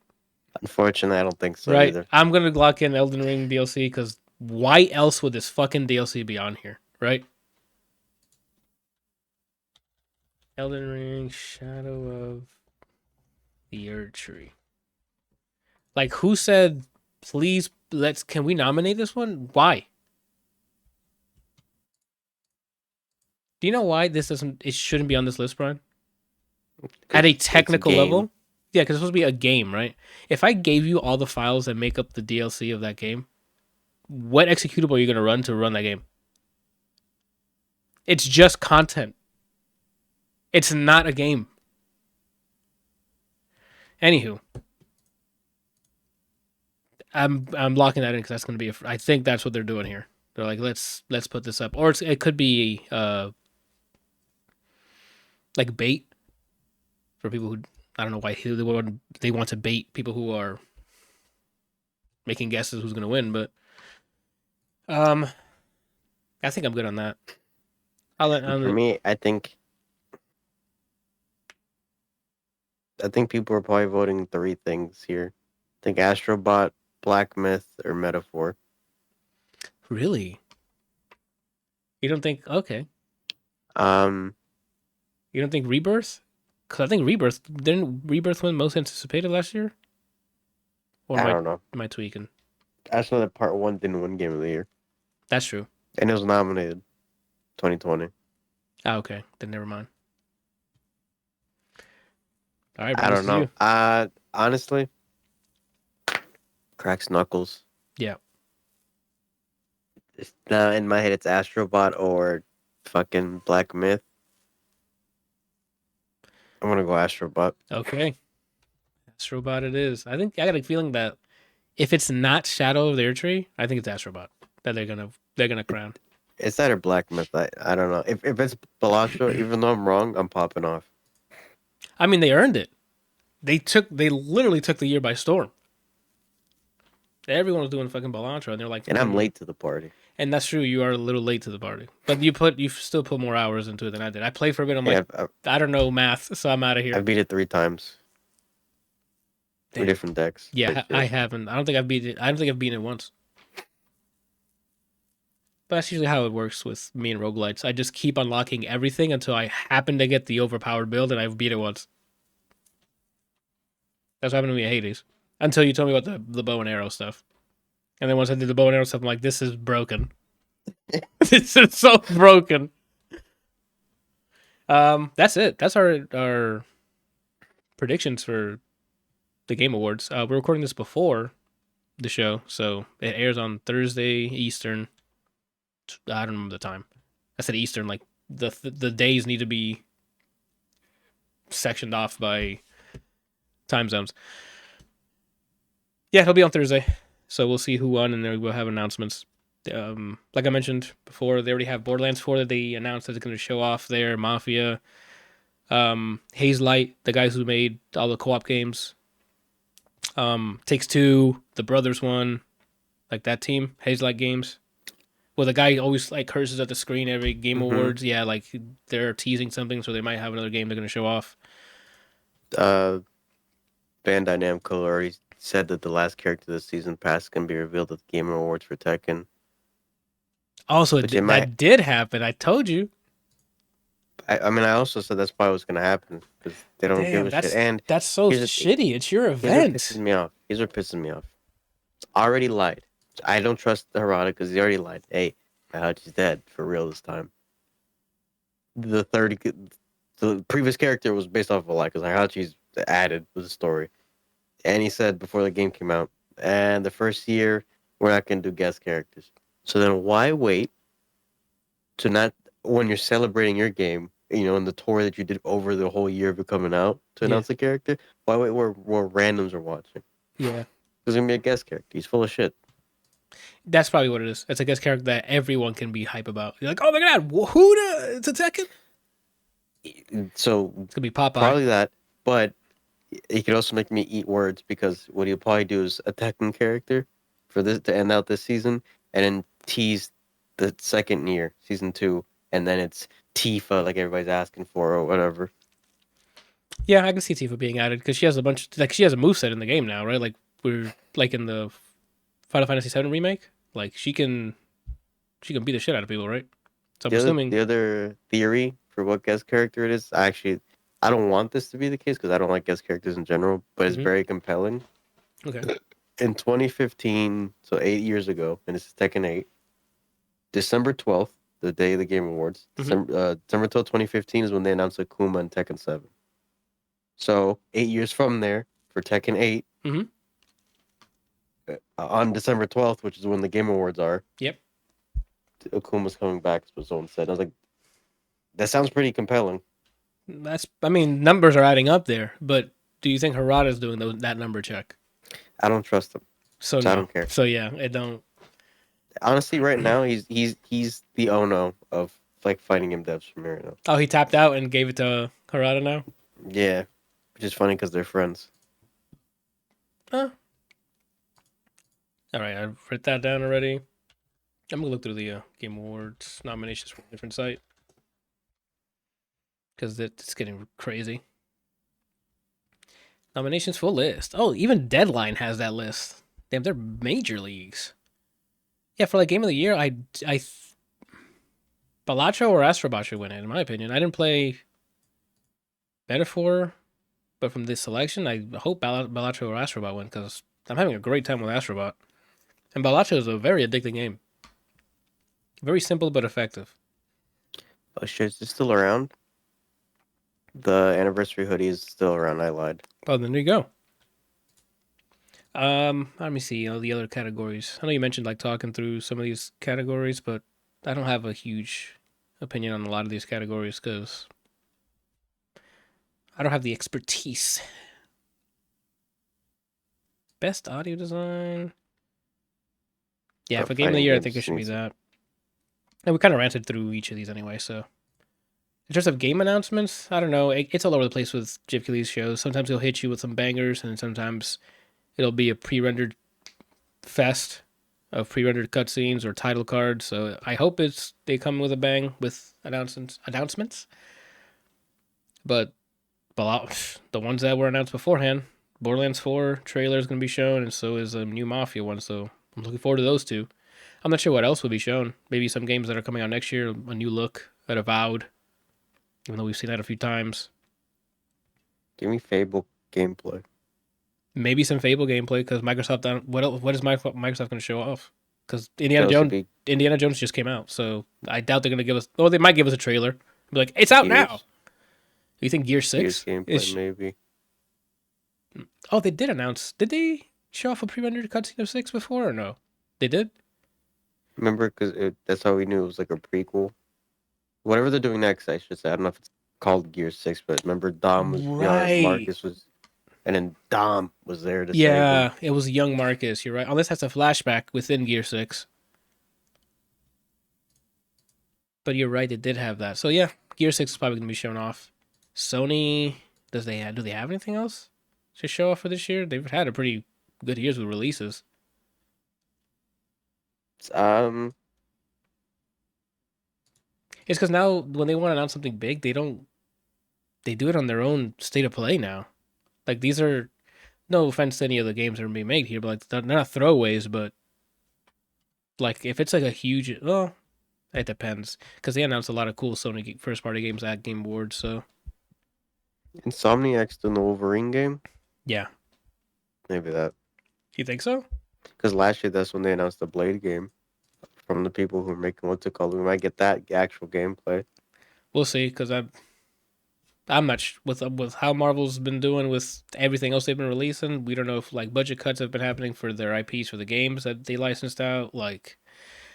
Speaker 2: Unfortunately, I don't think so
Speaker 1: Right.
Speaker 2: either.
Speaker 1: I'm gonna lock in Elden Ring DLC because why else would this fucking DLC be on here, right? Elden Ring Shadow of the Erdtree. Like, who said, please, can we nominate this one? Why? Do you know why it shouldn't be on this list, Brian? At a
Speaker 2: Because it's a
Speaker 1: technical
Speaker 2: game.
Speaker 1: level? Yeah, because it's supposed to be a game, right? If I gave you all the files that make up the DLC of that game, what executable are you going to run that game? It's just content. It's not a game. Anywho, I'm locking that in because that's going to be. I think that's what they're doing here. They're like, let's put this up, or it could be like bait for people who I don't know why they want to bait people who are making guesses who's going to win, but um, I think I'm good on that.
Speaker 2: For me, I think people are probably voting three things here. I think Astrobot, Black Myth, or Metaphor.
Speaker 1: really. You don't think okay?
Speaker 2: Um,
Speaker 1: You don't think Rebirth? Because I think Rebirth didn't Rebirth win most anticipated last year, or
Speaker 2: I don't know.
Speaker 1: am I tweaking?
Speaker 2: I just know that Part One didn't win Game of the Year,
Speaker 1: That's true.
Speaker 2: and it was nominated 2020.
Speaker 1: Ah, okay, then never mind. All right,
Speaker 2: I
Speaker 1: Brian, this
Speaker 2: don't
Speaker 1: is
Speaker 2: know.
Speaker 1: you.
Speaker 2: Honestly, cracks knuckles.
Speaker 1: Yeah.
Speaker 2: Now in my head, it's Astrobot or fucking Black Myth. I'm gonna go Astrobot.
Speaker 1: Okay. Astrobot it is. I think I got a feeling that if it's not Shadow of the Erdtree, I think it's Astrobot that they're gonna crown.
Speaker 2: It's that or Black Myth. I don't know. If it's Balatro, even though I'm wrong, I'm popping off.
Speaker 1: I mean, they earned it. They literally took the year by storm. Everyone was doing fucking Balantra, and they're like,
Speaker 2: And I'm late to the party.
Speaker 1: And that's true. You are a little late to the party, but you still put more hours into it than I did. I played for a bit. I'm
Speaker 2: Yeah,
Speaker 1: like, I don't know math, so I'm out of
Speaker 2: I
Speaker 1: here.
Speaker 2: beat it 3 times. Three
Speaker 1: Damn.
Speaker 2: different decks.
Speaker 1: Yeah,
Speaker 2: But
Speaker 1: I
Speaker 2: yeah.
Speaker 1: haven't. I don't think I've beat it. I don't think I've beaten it once. But that's usually how it works with me and roguelites. I just keep unlocking everything until I happen to get the overpowered build, and I've beat it once. That's what happened to me at Hades. Until you told me about the bow and arrow stuff. And then once I did the bow and arrow stuff, I'm like, this is broken. This is so broken. That's it. That's our predictions for the Game Awards. We're recording this before the show, so it airs on Thursday Eastern. I don't remember the time. I said Eastern, like the days need to be sectioned off by time zones. Yeah, it'll be on Thursday, so we'll see who won, and then we'll have announcements. Like I mentioned before, they already have Borderlands 4 that they announced that it's going to show off there. Mafia, Haze Light, the guys who made all the co-op games. Takes Two, the Brothers one, like that team, Haze Light Games. Well, the guy always like curses at the screen every Game
Speaker 2: Mm-hmm.
Speaker 1: Awards. Yeah, like they're teasing something, so they might have another game they're going to show off.
Speaker 2: Uh, Bandai Namco already said that the last character of the season pass can be revealed at the Game Awards for Tekken.
Speaker 1: Also,
Speaker 2: Which it might.
Speaker 1: that did happen. I told you.
Speaker 2: I mean, I also said that's probably what's gonna happen because they don't give
Speaker 1: Damn,
Speaker 2: a shit. And
Speaker 1: that's so
Speaker 2: here's the thing.
Speaker 1: shitty. It's your
Speaker 2: Here's what pisses
Speaker 1: event.
Speaker 2: me off. Here's what pisses me off. It's already lied. I don't trust the Harada because he already lied. Hey, Hachi's dead for real this time. The previous character was based off of a lie because Hachi's added to the story, and he said before the game came out, and the first year we're not gonna do guest characters. So then why wait to not when you're celebrating your game, in the tour that you did over the whole year of it coming out to
Speaker 1: Yeah.
Speaker 2: announce the character? Why wait where randoms are watching?
Speaker 1: Yeah.
Speaker 2: There's gonna be a guest character. He's full of shit.
Speaker 1: That's probably what it is. It's a guest character that everyone can be hype about. You're like, oh my god, who to Tekken?
Speaker 2: So
Speaker 1: It's gonna be Popeye.
Speaker 2: probably that, but he could also make me eat words because what he'll probably do is a Tekken character for this to end out this season, and then tease the second year, season 2, and then it's Tifa like everybody's asking for or whatever.
Speaker 1: Yeah, I can see Tifa being added because she has a bunch. Like she has a moveset in the game now, right? Like we're like in the Final Fantasy VII remake. Like she can beat the shit out of people, right? So I'm assuming.
Speaker 2: The other theory for what guest character it is, I don't want this to be the case because I don't like guest characters in general, but it's
Speaker 1: Mhm.
Speaker 2: very compelling.
Speaker 1: Okay.
Speaker 2: In 2015, so 8 years ago, and this is Tekken 8, December 12th, the day of the Game Awards,
Speaker 1: Hmm.
Speaker 2: December 12th, 2015 is when they announced Akuma and Tekken 7. So 8 years from there, for Tekken 8,
Speaker 1: Hmm.
Speaker 2: on December 12th, which is when the Game Awards are,
Speaker 1: Yep.
Speaker 2: Akuma's coming back, is what someone said. I was like, that sounds pretty compelling.
Speaker 1: That's. I mean, numbers are adding up there, but do you think Harada's doing that number check?
Speaker 2: I don't trust him,
Speaker 1: So
Speaker 2: so I
Speaker 1: no.
Speaker 2: don't care.
Speaker 1: So yeah, it don't.
Speaker 2: Honestly, right now he's the Ono of like fighting game devs from here right now.
Speaker 1: Oh, he tapped out and gave it to Harada now.
Speaker 2: Yeah, which is funny because they're friends.
Speaker 1: Huh. All right, I've written that down already. I'm gonna look through the Game Awards nominations from a different site because it's getting crazy. Nominations full list. Oh, even Deadline has that list. Damn, they're major leagues. Yeah, for like Game of the Year, Balacho or Astrobot should win it, in my opinion. I didn't play Metaphor, but from this selection, I hope Balacho or Astrobot win because I'm having a great time with Astrobot. And Balacho is a very addicting game. Very simple but effective.
Speaker 2: Oh shit, is it still around? The anniversary hoodie is still around. I lied.
Speaker 1: Oh, then there you go. Let me see, the other categories. I know you mentioned like talking through some of these categories, but I don't have a huge opinion on a lot of these categories because I don't have the expertise. Best audio design. Yeah,
Speaker 2: But
Speaker 1: for Game of the
Speaker 2: fighting
Speaker 1: Year, I think it
Speaker 2: games
Speaker 1: should be
Speaker 2: needs.
Speaker 1: that. And we kind of ranted through each of these anyway, so. In terms of game announcements, I don't know. It's all over the place with Jeff Keighley's shows. Sometimes he'll hit you with some bangers, and sometimes it'll be a pre-rendered fest of pre-rendered cutscenes or title cards. So I hope they come with a bang with announcements. But the ones that were announced beforehand, Borderlands 4 trailer is going to be shown, and so is a new Mafia one. So I'm looking forward to those two. I'm not sure what else will be shown. Maybe some games that are coming out next year, a new look at Avowed, even though we've seen that a few times.
Speaker 2: Give me Fable gameplay.
Speaker 1: Maybe some Fable gameplay because Microsoft. What else, what is Microsoft going to show off? Because
Speaker 2: Chelsea be
Speaker 1: Indiana Jones just came out, so I doubt they're going to give us. Well, they might give us a trailer. Be like, it's out now.
Speaker 2: Gears.
Speaker 1: You think Gear
Speaker 2: Gears
Speaker 1: Six
Speaker 2: gameplay
Speaker 1: is?
Speaker 2: maybe.
Speaker 1: Oh, they did announce. Did they show off a pre-rendered cutscene of 6 before or no? They did.
Speaker 2: Remember, because that's how we knew it was like a prequel. Whatever they're doing next, I should say. I don't know if it's called Gear 6, but remember Dom was,
Speaker 1: Right.
Speaker 2: Marcus was, and then Dom was there to save him.
Speaker 1: Yeah, it was young Marcus. You're right. Unless that's a flashback within Gear 6. But you're right. It did have that. So yeah, Gear 6 is probably going to be shown off. Sony, do they have anything else to show off for this year? They've had a pretty good years with releases.
Speaker 2: Um,
Speaker 1: It's because now when they want to announce something big, they do it on their own state of play now. Like these are no offense to any of the games that are being made here, but like they're not throwaways. But like if it's like a huge, well, it depends because they announced a lot of cool Sony first party games at Game Awards. So
Speaker 2: Insomniac's doing the Wolverine game.
Speaker 1: yeah,
Speaker 2: Maybe that.
Speaker 1: you think so?
Speaker 2: Because last year, that's when they announced the Blade game from the people who are making what's it called. We might get that actual gameplay.
Speaker 1: We'll see because I'm not with how Marvel's been doing with everything else they've been releasing. We don't know if like budget cuts have been happening for their IPs for the games that they licensed out. Like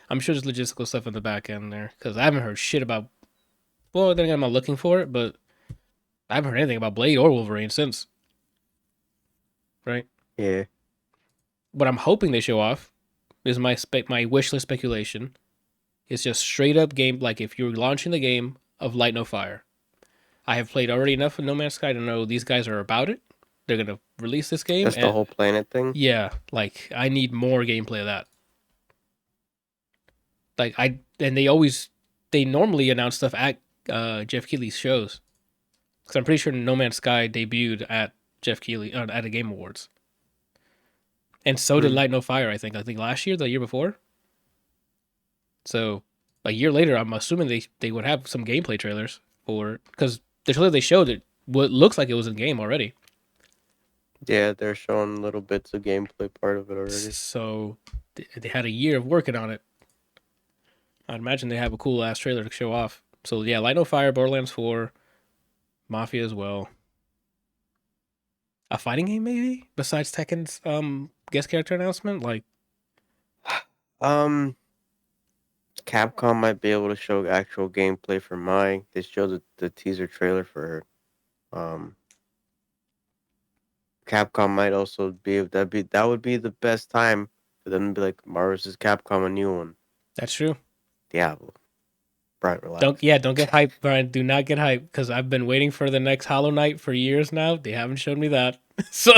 Speaker 1: I'm sure there's logistical stuff in the back end there because I haven't heard shit about. Well, then again, I'm not looking for it, but I haven't heard anything about Blade or Wolverine since. Right.
Speaker 2: Yeah.
Speaker 1: What I'm hoping they show off is my wish list speculation. Is just straight up game like if you're launching the game of Light No Fire. I have played already enough of No Man's Sky to know these guys are about it. They're gonna release this game,
Speaker 2: That's the
Speaker 1: and
Speaker 2: whole planet thing.
Speaker 1: yeah, like I need more gameplay of that. And they normally announce stuff at Jeff Keighley's shows because I'm pretty sure No Man's Sky debuted at Jeff Keighley at a Game Awards, and so did
Speaker 2: Hmm.
Speaker 1: Light No Fire. I think last year, the year before. So a year later, I'm assuming they would have some gameplay trailers for because the trailer they showed it what looks like it was in game already.
Speaker 2: Yeah, they're showing little bits of gameplay part of it already.
Speaker 1: So they had a year of working on it. I'd imagine they have a cool ass trailer to show off. So yeah, Light No Fire, Borderlands 4, Mafia as well. A fighting game maybe besides Tekken's guest character announcement. Like
Speaker 2: Um, Capcom might be able to show actual gameplay for Mai. They showed the teaser trailer for her. Capcom might also be that would be the best time for them to be like Marvel vs. Capcom, a new one.
Speaker 1: that's true.
Speaker 2: Diablo. Right, relax.
Speaker 1: Don't get hyped, Brian. Do not get hyped because I've been waiting for the next Hollow Knight for years now. They haven't showed me that. So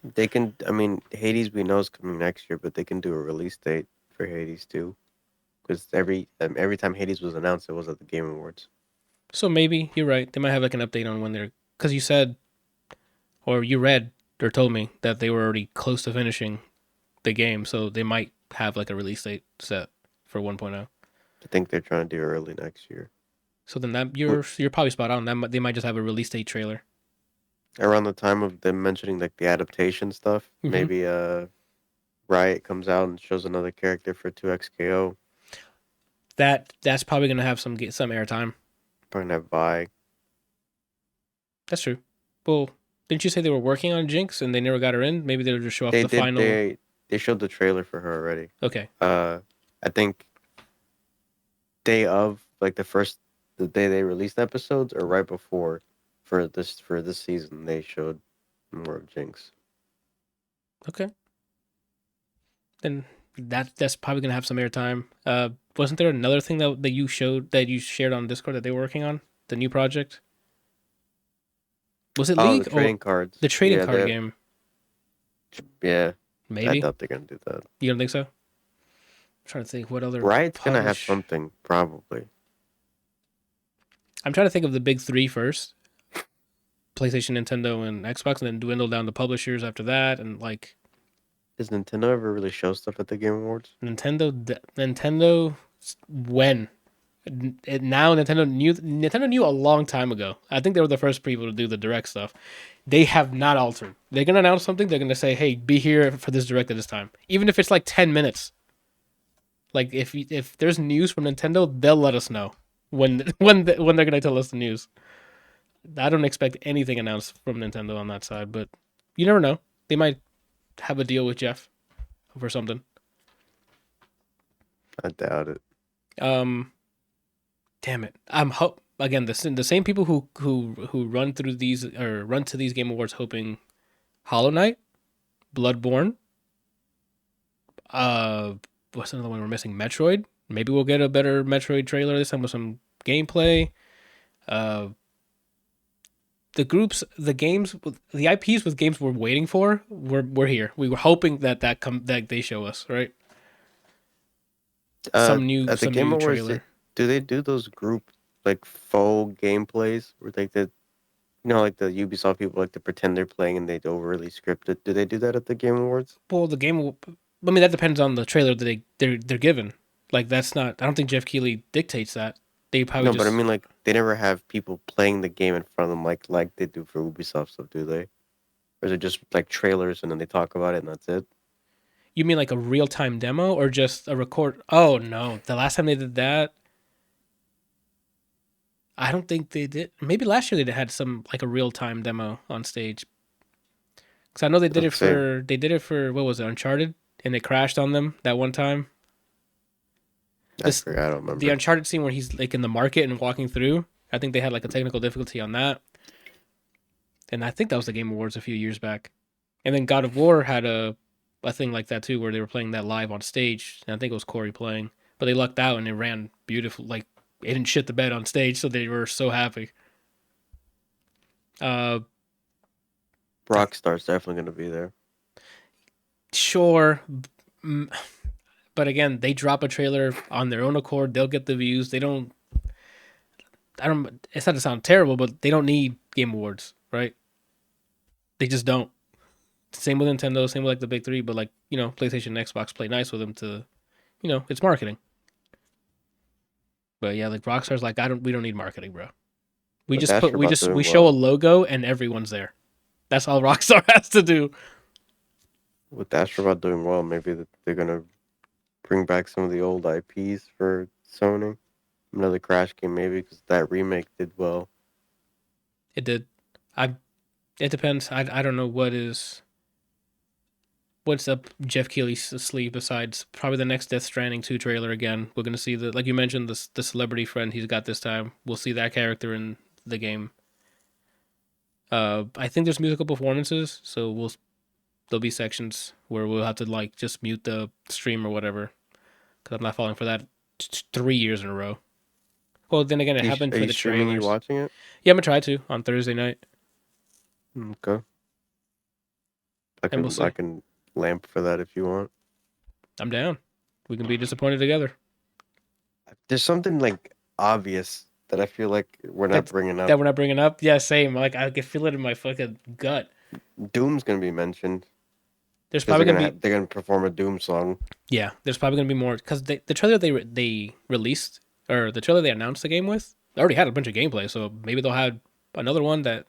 Speaker 2: They can. I mean, Hades we know is coming next year, but they can do a release date for Hades too. Because every time Hades was announced, it was at the Game Awards.
Speaker 1: so maybe you're right. They might have like an update on when they're because you said or you read or told me that they were already close to finishing the game, so they might have like a release date set for 1.0.
Speaker 2: I think they're trying to do early next year.
Speaker 1: So then that
Speaker 2: Wh-
Speaker 1: you're probably spot on. They might just have a release date trailer.
Speaker 2: Around the time of them mentioning like the adaptation stuff,
Speaker 1: Mm-hmm.
Speaker 2: maybe Riot comes out and shows another character for 2XKO.
Speaker 1: That's probably gonna have some airtime.
Speaker 2: Probably gonna have Vi.
Speaker 1: That's true. Well, didn't you say they were working on Jinx and they never got her in? Maybe they'll just show off
Speaker 2: They
Speaker 1: the
Speaker 2: did.
Speaker 1: final.
Speaker 2: They showed the trailer for her already.
Speaker 1: Okay,
Speaker 2: I think day of like the day they released episodes or right before for this season they showed more of Jinx.
Speaker 1: okay. Then that's probably gonna have some airtime. Wasn't there another thing that you shared on Discord that they were working on? The new project? Was it
Speaker 2: Oh, the
Speaker 1: League or
Speaker 2: trading cards.
Speaker 1: the trading card game?
Speaker 2: Yeah. I
Speaker 1: Maybe.
Speaker 2: doubt they're gonna do that.
Speaker 1: You don't think so? I'm trying to think what other
Speaker 2: Riot's gonna have
Speaker 1: publish.
Speaker 2: something probably.
Speaker 1: I'm trying to think of the big three first: PlayStation, Nintendo, and Xbox, and then dwindle down to publishers after that, and like
Speaker 2: Does Nintendo ever really show stuff at the Game Awards?
Speaker 1: Nintendo when now Nintendo knew a long time ago. I think they were the first people to do the direct stuff. They have not altered. They're gonna announce something. They're gonna say, "Hey, be here for this direct at this time," even if it's like 10 minutes. Like if there's news from Nintendo, they'll let us know when they're gonna tell us the news. I don't expect anything announced from Nintendo on that side, but you never know. They might have a deal with Jeff for something.
Speaker 2: I doubt it.
Speaker 1: Um, damn it. Again the same people who run through these or run to these game awards hoping Hollow Knight, Bloodborne, uh, what's another one we're missing? Metroid. Maybe we'll get a better Metroid trailer this time with some gameplay. Uh, the games, the IPs with games we're waiting for, we're here. We were hoping that they show us right
Speaker 2: Uh, at the
Speaker 1: some
Speaker 2: Game
Speaker 1: new
Speaker 2: Awards,
Speaker 1: trailer.
Speaker 2: do they do those group like faux gameplays where like the like the Ubisoft people like to pretend they're playing and they overly script it? Do they do that at the Game Awards?
Speaker 1: Well, the game. I mean, that depends on the trailer that they're given. Like that's not. I don't think Jeff Keighley dictates that. They probably
Speaker 2: No, but I
Speaker 1: just.
Speaker 2: mean like they never have people playing the game in front of them like they do for Ubisoft stuff, do they? Or is it just like trailers and then they talk about it and that's it?
Speaker 1: You mean like a real time demo or just a record? Oh no, the last time they did that, I don't think they did. Maybe last year they had some like a real time demo on stage. Because I know
Speaker 2: Doesn't say.
Speaker 1: they did it for what was it Uncharted and it crashed on them that one time.
Speaker 2: I
Speaker 1: This
Speaker 2: forgot. I don't
Speaker 1: the
Speaker 2: remember.
Speaker 1: Uncharted scene where he's like in the market and walking through. I think they had like a technical difficulty on that, and I think that was the Game Awards a few years back. And then God of War had a thing like that too, where they were playing that live on stage. And I think it was Corey playing, but they lucked out and it ran beautiful. Like it didn't shit the bed on stage, so they were so happy. Uh,
Speaker 2: Rockstar's definitely gonna be there.
Speaker 1: sure, But again, they drop a trailer on their own accord. They'll get the views. They don't. I don't. It's not to sound terrible, but they don't need Game Awards, right? They just don't. Same with Nintendo. Same with like the big three. But like PlayStation, and Xbox play nice with them to it's marketing. But yeah, like Rockstar's like we don't need marketing, bro. We
Speaker 2: With
Speaker 1: just put
Speaker 2: Astrobot
Speaker 1: we
Speaker 2: doing
Speaker 1: show a
Speaker 2: well,
Speaker 1: logo and everyone's there. That's all Rockstar has to do.
Speaker 2: maybe they're gonna bring back some of the old IPs for Sony. Another Crash game, maybe, because that remake did well.
Speaker 1: It did. I. It depends. I don't know what's up Jeff Keighley's sleeve besides probably the next Death Stranding 2 trailer again. We're gonna see the like you mentioned the celebrity friend he's got this time. We'll see that character in the game. I think there's musical performances, so there'll be sections where we'll have to like just mute the stream or whatever because I'm not falling for that 3 years in a row. Well, then again, it happened
Speaker 2: Are
Speaker 1: for
Speaker 2: you
Speaker 1: the
Speaker 2: streaming? You
Speaker 1: trailers.
Speaker 2: watching it?
Speaker 1: Yeah, I'm gonna try to on Thursday night,
Speaker 2: Okay,
Speaker 1: and we'll
Speaker 2: I
Speaker 1: see.
Speaker 2: can lamp for that if you want.
Speaker 1: I'm down. We can be disappointed together.
Speaker 2: There's something like obvious that I feel like we're not
Speaker 1: That
Speaker 2: bringing up.
Speaker 1: that we're not bringing up. Yeah, same. Like I can feel it in my fucking gut.
Speaker 2: Doom's gonna be mentioned
Speaker 1: There's
Speaker 2: because
Speaker 1: probably gonna be
Speaker 2: they're gonna perform a Doom song.
Speaker 1: yeah. There's probably gonna be more because the trailer they released or the trailer they announced the game with they already had a bunch of gameplay. So maybe they'll have another one that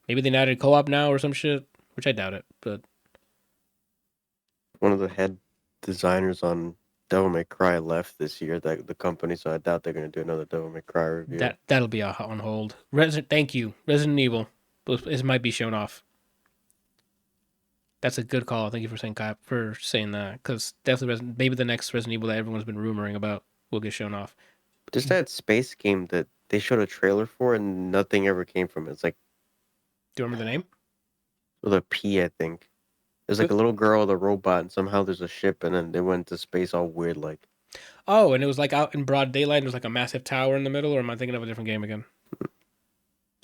Speaker 1: maybe they added co-op now or some shit, which I doubt it. But
Speaker 2: One of the head designers on Devil May Cry left this year, that the company, so I doubt they're gonna do another Devil May Cry review.
Speaker 1: that'll be on hold. Thank you, Resident Evil. This might be shown off. That's a good call. Thank you for saying that because definitely maybe the next Resident Evil that everyone's been rumoring about will get shown off.
Speaker 2: Just that space game that they showed a trailer for and nothing ever came from it. It's like
Speaker 1: Do you remember the name?
Speaker 2: with a P, I think. There's like
Speaker 1: Good.
Speaker 2: a little girl with a robot, and somehow there's a ship, and then they went to space all weird. Like,
Speaker 1: Oh, and it was like out in broad daylight. And there was like a massive tower in the middle, or am I thinking of a different game again?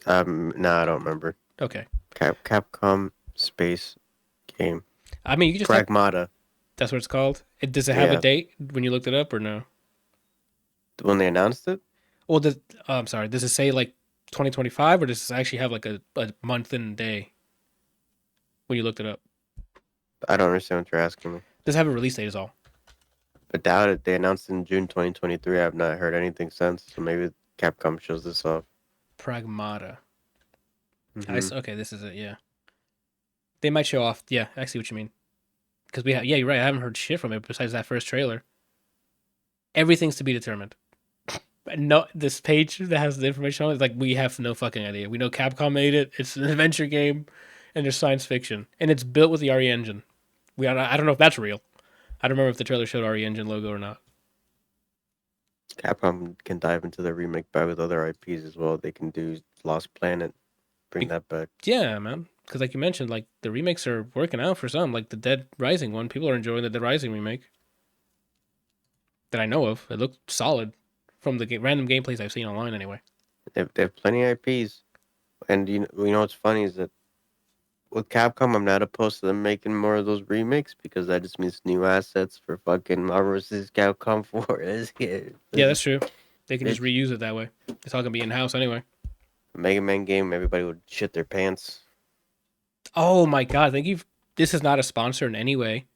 Speaker 2: no, I don't remember.
Speaker 1: Okay.
Speaker 2: Capcom space game.
Speaker 1: I mean, you just type.
Speaker 2: Pragmata.
Speaker 1: That's what it's called. Does it have a
Speaker 2: Yeah,
Speaker 1: date when you looked it up or no?
Speaker 2: when they announced it,
Speaker 1: Well, I'm sorry. Does it say like 2025 or does it actually have like a month and day when you looked it up?
Speaker 2: I don't understand what you're asking me.
Speaker 1: Does it have a release date? Is all.
Speaker 2: I doubt it. They announced it in June 2023. I have not heard anything since. So maybe Capcom shows this off.
Speaker 1: Pragmata.
Speaker 2: Hmm.
Speaker 1: Okay. This is it. Yeah. They might show off. Yeah, I see what you mean. Because we have. Yeah, you're right. I haven't heard shit from it besides that first trailer. Everything's to be determined. No, this page that has the information on it, like we have no fucking idea. We know Capcom made it. It's an adventure game, and there's science fiction, and it's built with the RE engine. I don't know if that's real. I don't remember if the trailer showed RE engine logo or not.
Speaker 2: Capcom can dive into their remake back with other IPs as well. They can do Lost Planet, bring
Speaker 1: Be-
Speaker 2: that back.
Speaker 1: yeah, man. Because like you mentioned, like the remakes are working out for some. Like the Dead Rising one, people are enjoying the Dead Rising remake that I know of. It looked solid from the random gameplays I've seen online, anyway.
Speaker 2: They have plenty of IPs. And you know what's funny is that with Capcom, I'm not opposed to them making more of those remakes because that just means new assets for fucking Marvel vs. Capcom 4.
Speaker 1: Yeah, that's true. They can just
Speaker 2: It's
Speaker 1: reuse it that way. It's all gonna be in house anyway.
Speaker 2: a Mega Man game. Everybody would shit their pants.
Speaker 1: Oh my god! Thank you. This is not a sponsor in any way.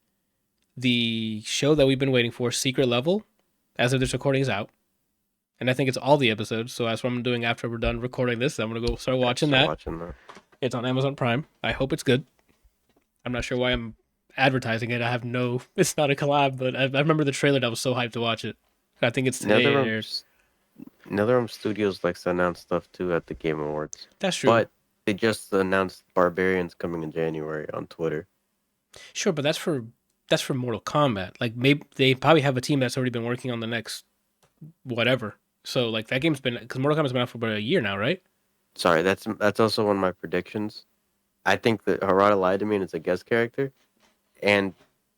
Speaker 1: The show that we've been waiting for, Secret Level, as of this recording is out, and I think it's all the episodes. So that's what I'm doing after we're done recording this. I'm gonna go start
Speaker 2: Yeah,
Speaker 1: watching
Speaker 2: start
Speaker 1: that.
Speaker 2: watching that.
Speaker 1: It's on Amazon Prime. I hope it's good. I'm not sure why I'm advertising it. I have no. It's not a collab, but I remember the trailer. That was so hyped to watch it. I think it's today it
Speaker 2: NetherRealm,
Speaker 1: aired.
Speaker 2: NetherRealm Studios likes to announce stuff too at the Game Awards,
Speaker 1: That's true.
Speaker 2: but they just announced Barbarians coming in January on Twitter.
Speaker 1: Sure, but that's for Mortal Kombat. Like maybe they probably have a team that's already been working on the next whatever. So like that game's been because Mortal Kombat's been out for about a year now, right?
Speaker 2: Sorry, that's also one of my predictions. I think that Harada lied to me and it's a guest character, and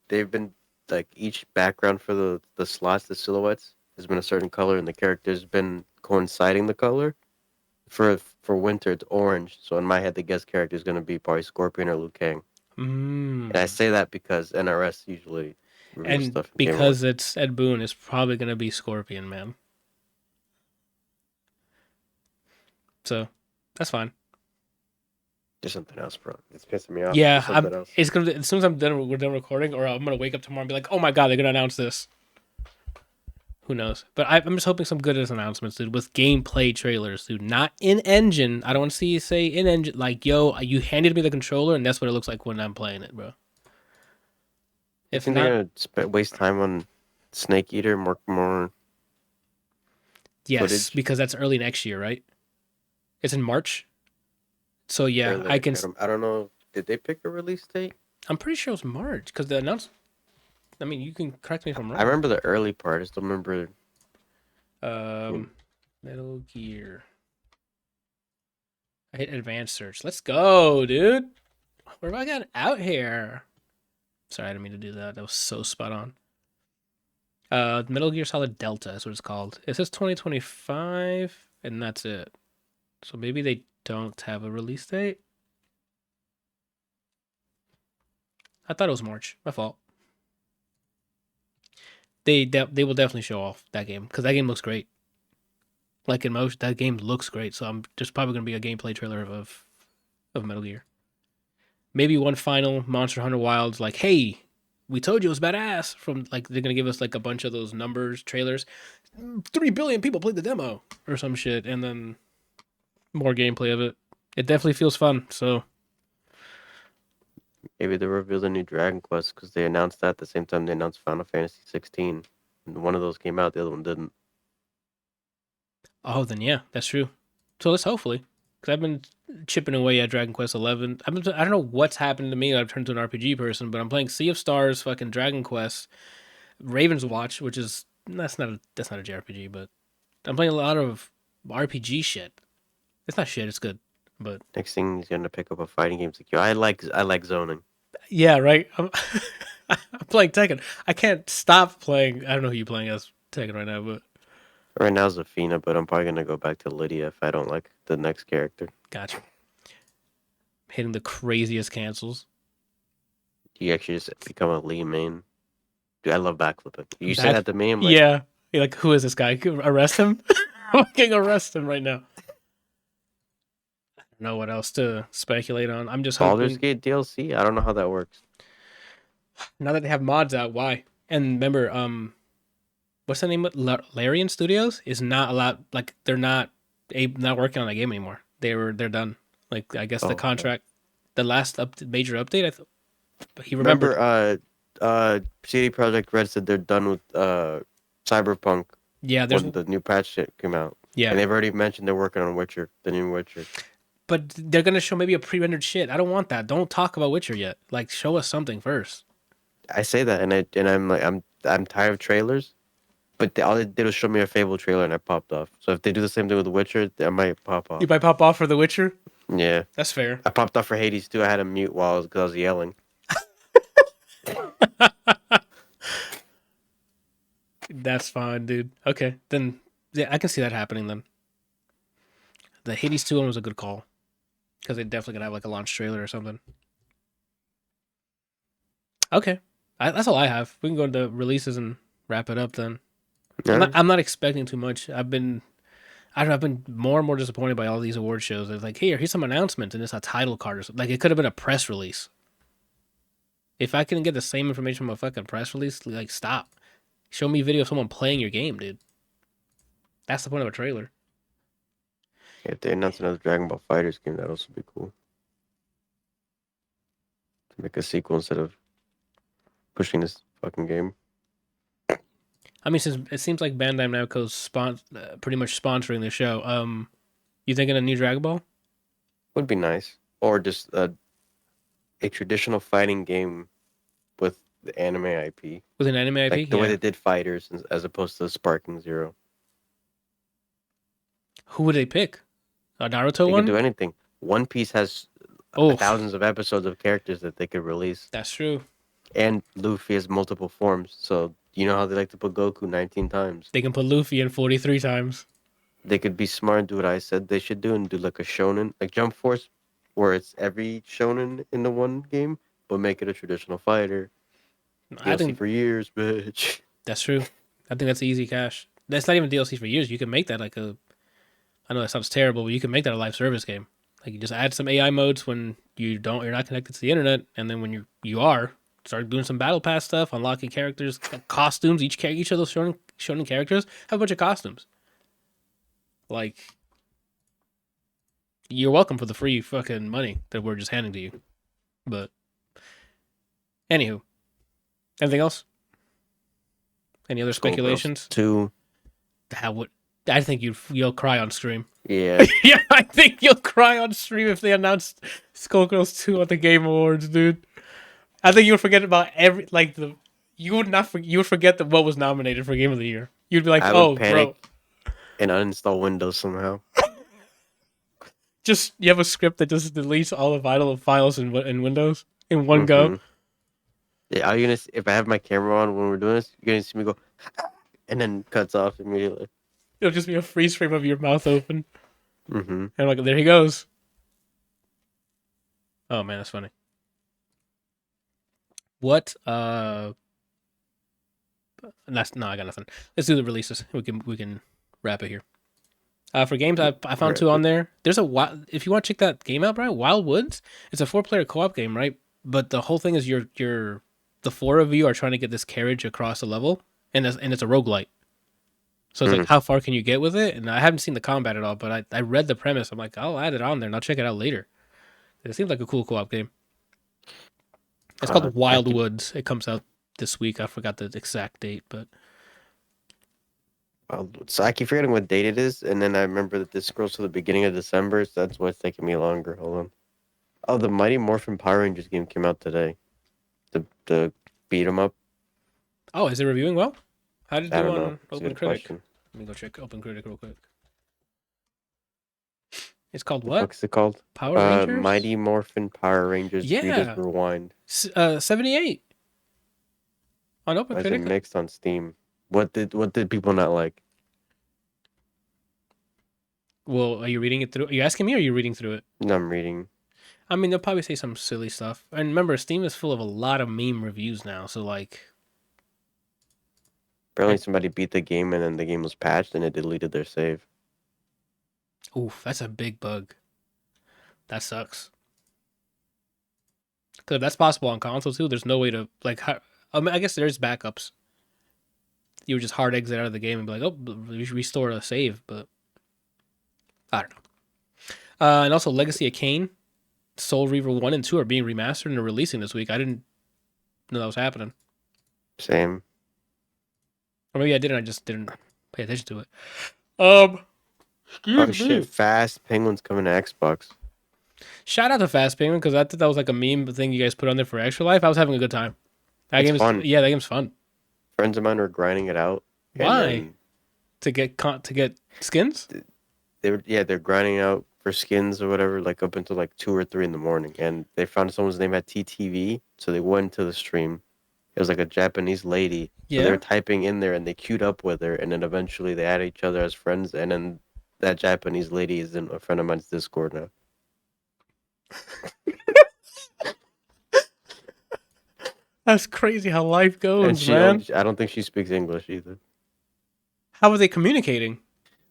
Speaker 2: they've been like each background for the slots, the silhouettes has been a certain color, and the character's been coinciding the color. For winter, it's orange. So in my head, the guest character is going to be probably Scorpion or Liu Kang. And I
Speaker 1: Mm.
Speaker 2: say that because NRS usually real
Speaker 1: And
Speaker 2: stuff in Game One.
Speaker 1: because it's Ed Boon, it's probably gonna be Scorpion, man. So that's fine.
Speaker 2: Do something else, bro. It's pissing me off. Do
Speaker 1: Yeah, I'm.
Speaker 2: something else.
Speaker 1: It's gonna as soon as we're done recording, or I'm gonna wake up tomorrow and be like, oh my god, they're gonna announce this. Who knows? But I'm just hoping some good announcements, dude, with gameplay trailers, dude. Not in engine. I don't want to see you say in engine. Like, yo, you handed me the controller, and that's what it looks like when I'm playing it, bro.
Speaker 2: You
Speaker 1: If
Speaker 2: think they're
Speaker 1: not,
Speaker 2: gonna waste time on Snake Eater, more
Speaker 1: yes,
Speaker 2: footage?
Speaker 1: because that's early next year, right? It's in March. So yeah,
Speaker 2: Early next year. I don't know. Did they pick a release date?
Speaker 1: I'm pretty sure it was March because the announcement. I mean, you can correct me if I'm
Speaker 2: I
Speaker 1: wrong.
Speaker 2: remember the early part. I still remember.
Speaker 1: Um, Metal Gear. I hit advanced search. Let's go, dude. What have I got out here? Sorry, I didn't mean to do that. That was so spot on. Metal Gear Solid Delta is what it's called. It says 2025, and that's it. So maybe they don't have a release date. I thought it was March. My fault. They will definitely show off that game because that game looks great. Like in motion, that game looks great. So I'm just probably gonna be a gameplay trailer of Metal Gear. Maybe one final Monster Hunter Wilds like, hey, we told you it was badass. From like they're gonna give us like a bunch of those numbers trailers. 3 billion people played the demo or some shit, and then more gameplay of it. It definitely feels fun. So
Speaker 2: Maybe they revealed a new Dragon Quest because they announced that at the same time they announced Final Fantasy 16. And one of those came out, the other one didn't.
Speaker 1: oh then yeah, that's true. So let's hopefully because I've been chipping away at Dragon Quest 11. I don't know what's happened to me. I've turned to an RPG person, but I'm playing Sea of Stars, fucking Dragon Quest, Raven's Watch, which is that's not a JRPG, but I'm playing a lot of RPG shit. It's not shit. It's good, but
Speaker 2: Next thing he's gonna pick up a fighting game. It's like, yo, I like zoning.
Speaker 1: yeah, right. I'm playing Tekken. I can't stop playing. I don't know who you're playing as Tekken right now, but
Speaker 2: Right now Zafina, but I'm probably gonna go back to Lydia if I don't like the next character.
Speaker 1: gotcha. Hitting the craziest cancels.
Speaker 2: You actually just become a Lee main. Dude, I love backflipping. You say
Speaker 1: Back,
Speaker 2: that to me, I'm like,
Speaker 1: yeah. You're like, who is this guy? Arrest him. Fucking arrest him right now. I don't know what else to speculate on. I'm just
Speaker 2: Baldur's
Speaker 1: hoping
Speaker 2: Gate DLC. I don't know how that works.
Speaker 1: now that they have mods out. Why? And remember, what's the name of Larian Studios is not allowed. Like not working on that game anymore. They're done. Like I guess the
Speaker 2: Oh,
Speaker 1: contract, the last major update. He remembered.
Speaker 2: remember, CD Projekt Red said they're done with Cyberpunk
Speaker 1: Yeah, there's
Speaker 2: when the new patch shit came out,
Speaker 1: yeah,
Speaker 2: and they've already mentioned they're working on Witcher, the new Witcher.
Speaker 1: but they're gonna show maybe a pre-rendered shit. I don't want that. Don't talk about Witcher yet. Like show us something first.
Speaker 2: I say that, and I'm like, I'm tired of trailers. But all they did was show me a Fable trailer, and I popped off. So if they do the same thing with The Witcher, I might pop
Speaker 1: You
Speaker 2: off.
Speaker 1: might pop off for The Witcher.
Speaker 2: Yeah,
Speaker 1: That's fair.
Speaker 2: I popped off for Hades too. I had to mute because I was yelling.
Speaker 1: That's fine, dude. Okay, then yeah, I can see that happening. Then the Hades 2 one was a good call because they definitely gonna have like a launch trailer or something. Okay, that's all I have. We can go into releases and wrap it up then.
Speaker 2: All right.
Speaker 1: I'm not expecting too much. I don't know, I've been more and more disappointed by all these award shows. It's like, here's some announcements and it's a title card or something. Like it could have been a press release. If I can get the same information from a fucking press release, like stop. Show me video of someone playing your game, dude. That's the point of a trailer.
Speaker 2: If they announce another Dragon Ball Fighters game, that'd also be cool. To make a sequel instead of pushing this fucking game.
Speaker 1: I mean, since it seems like Bandai Namco's pretty much sponsoring the show, you thinking a new Dragon Ball
Speaker 2: Would be nice. Or just a traditional fighting game with the anime IP.
Speaker 1: with an anime IP?
Speaker 2: Like the way
Speaker 1: Yeah.
Speaker 2: they did Fighters as opposed to Sparking Zero.
Speaker 1: Who would they pick? A Naruto
Speaker 2: They
Speaker 1: one?
Speaker 2: could do anything. One Piece has
Speaker 1: Oh,
Speaker 2: thousands of episodes of characters that they could release.
Speaker 1: that's true.
Speaker 2: And Luffy has multiple forms. So you know how they like to put Goku 19 times.
Speaker 1: They can put Luffy in 43 times.
Speaker 2: They could be smart and do what I said they should do and do like a shonen, like Jump Force, where it's every shonen in the one game, but make it a traditional fighter.
Speaker 1: I
Speaker 2: DLC
Speaker 1: think
Speaker 2: for years, bitch.
Speaker 1: that's true. I think that's easy cash. That's not even DLC for years. You can make that like a. I know that sounds terrible, but you can make that a live service game. Like you just add some AI modes when you're not connected to the internet, and then when you are, start doing some battle pass stuff, unlocking characters, costumes. Each of those shonen characters have a bunch of costumes. Like you're welcome for the free fucking money that we're just handing to you. But anywho, anything else? Any other
Speaker 2: Skullgirls
Speaker 1: speculations?
Speaker 2: 2.
Speaker 1: How would I think you'll cry on stream.
Speaker 2: Yeah.
Speaker 1: Yeah, I think you'll cry on stream if they announced Skullgirls 2 at the Game Awards, dude. I think you would forget about every like the you would not you would forget that what was nominated for Game of the Year. You'd be like,
Speaker 2: I would
Speaker 1: "Oh,
Speaker 2: panic
Speaker 1: bro,
Speaker 2: and uninstall Windows somehow.
Speaker 1: just you have a script that just deletes all the vital files in Windows in one go."
Speaker 2: Mm-hmm. Yeah, are you gonna if I have my camera on when we're doing this, you're gonna see me go and then cuts off immediately.
Speaker 1: It'll just be a freeze frame of your mouth open,
Speaker 2: Mm-hmm.
Speaker 1: and like there he goes. Oh man, that's funny. What that's no, I got nothing. Let's do the releases. We can wrap it here. For games, I found two on there. There's a if you want to check that game out, Brian, Wild Woods. It's a 4-player co-op game, right? But the whole thing is you're the four of you are trying to get this carriage across a level, and it's a roguelite. So it's like,
Speaker 2: Mm-hmm.
Speaker 1: how far can you get with it? And I haven't seen the combat at all, but I read the premise. I'm like, I'll add it on there and I'll check it out later. It seems like a cool co-op game. It's called
Speaker 2: I
Speaker 1: Wild
Speaker 2: keep
Speaker 1: Woods. It comes out this week. I forgot the exact date, but
Speaker 2: so I keep forgetting what date it is, and then I remember that this scrolls to the beginning of December, so that's why it's taking me longer. Hold on. Oh, the Mighty Morphin Power Rangers game came out today. The beat 'em up.
Speaker 1: oh, is it reviewing well? How did it
Speaker 2: I
Speaker 1: do
Speaker 2: don't know.
Speaker 1: on
Speaker 2: It's a
Speaker 1: Open
Speaker 2: good
Speaker 1: Critic?
Speaker 2: question.
Speaker 1: Let me go check Open Critic real quick. It's called
Speaker 2: The
Speaker 1: what?
Speaker 2: fuck is it called?
Speaker 1: Power Rangers?
Speaker 2: Mighty Morphin Power Rangers Reader's
Speaker 1: Yeah,
Speaker 2: Rewind.
Speaker 1: 78 on Open
Speaker 2: Why is it
Speaker 1: Critic.
Speaker 2: mixed on Steam? What did people not like?
Speaker 1: Well, are you reading it through? Are you asking me or are you reading through it?
Speaker 2: No, I'm reading.
Speaker 1: I mean, they'll probably say some silly stuff. And remember, Steam is full of a lot of meme reviews now. So, like,
Speaker 2: Apparently
Speaker 1: I,
Speaker 2: somebody beat the game and then the game was patched and it deleted their save.
Speaker 1: oof, that's a big bug. That sucks. Because that's possible on console too. There's no way to, like, I mean, I guess there's backups. You would just hard exit out of the game and be like, oh, restore a save. But I don't know. And also, Legacy of Kain, Soul Reaver 1 and 2 are being remastered and are releasing this week. I didn't know that was happening.
Speaker 2: Same.
Speaker 1: Or maybe I did and I just didn't pay attention to it. Um,
Speaker 2: Oh
Speaker 1: excuse
Speaker 2: shit,
Speaker 1: me.
Speaker 2: Fast Penguin's coming to Xbox.
Speaker 1: Shout out to Fast Payment because I thought that was like a meme thing you guys put on there for Extra Life. I was having a good time. That
Speaker 2: It's
Speaker 1: game is
Speaker 2: fun.
Speaker 1: yeah, that game's fun.
Speaker 2: Friends of mine were grinding it out and
Speaker 1: Why?
Speaker 2: then
Speaker 1: To get skins?
Speaker 2: they're grinding out for skins or whatever, like up until like 2 or 3 in the morning. And they found someone's name at TTV, so they went to the stream. It was like a Japanese lady. So they were
Speaker 1: Yeah.
Speaker 2: typing in there and they queued up with her and then eventually they added each other as friends and then that Japanese lady is in a friend of mine's Discord now.
Speaker 1: That's crazy how life
Speaker 2: And
Speaker 1: goes, man.
Speaker 2: I don't think she speaks English either.
Speaker 1: How are they communicating?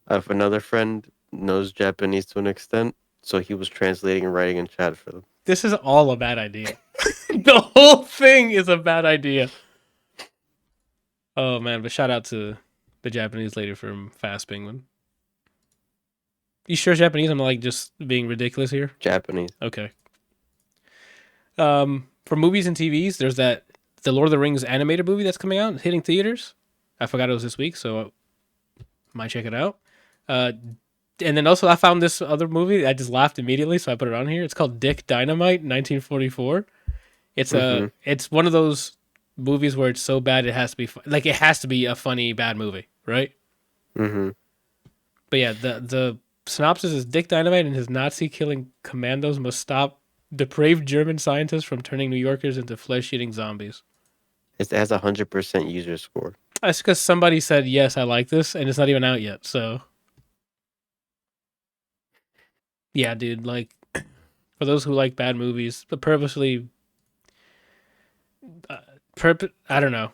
Speaker 2: If another friend knows Japanese to an extent, so he was translating and writing in chat for them.
Speaker 1: This is all a bad idea. The whole thing is a bad idea. Oh man, but shout out to the Japanese lady from Fast Penguin. You sure it's Japanese? I'm like just being ridiculous here.
Speaker 2: Japanese.
Speaker 1: Okay. For movies and TVs, there's the Lord of the Rings animated movie that's coming out, hitting theaters. I forgot it was this week, so I might check it out. And then also I found this other movie. I just laughed immediately, so I put it on here. It's called Dick Dynamite, 1944.
Speaker 2: Mm-hmm.
Speaker 1: It's one of those movies where it's so bad it has to be like it has to be a funny bad movie, right?
Speaker 2: Mm-hmm.
Speaker 1: But yeah, the synopsis is Dick Dynamite and his Nazi killing commandos must stop depraved German scientists from turning New Yorkers into flesh eating zombies.
Speaker 2: It has 100% user score.
Speaker 1: That's because somebody said yes, I like this, and it's not even out yet. So yeah, dude, like for those who like bad movies, but purposely I don't know.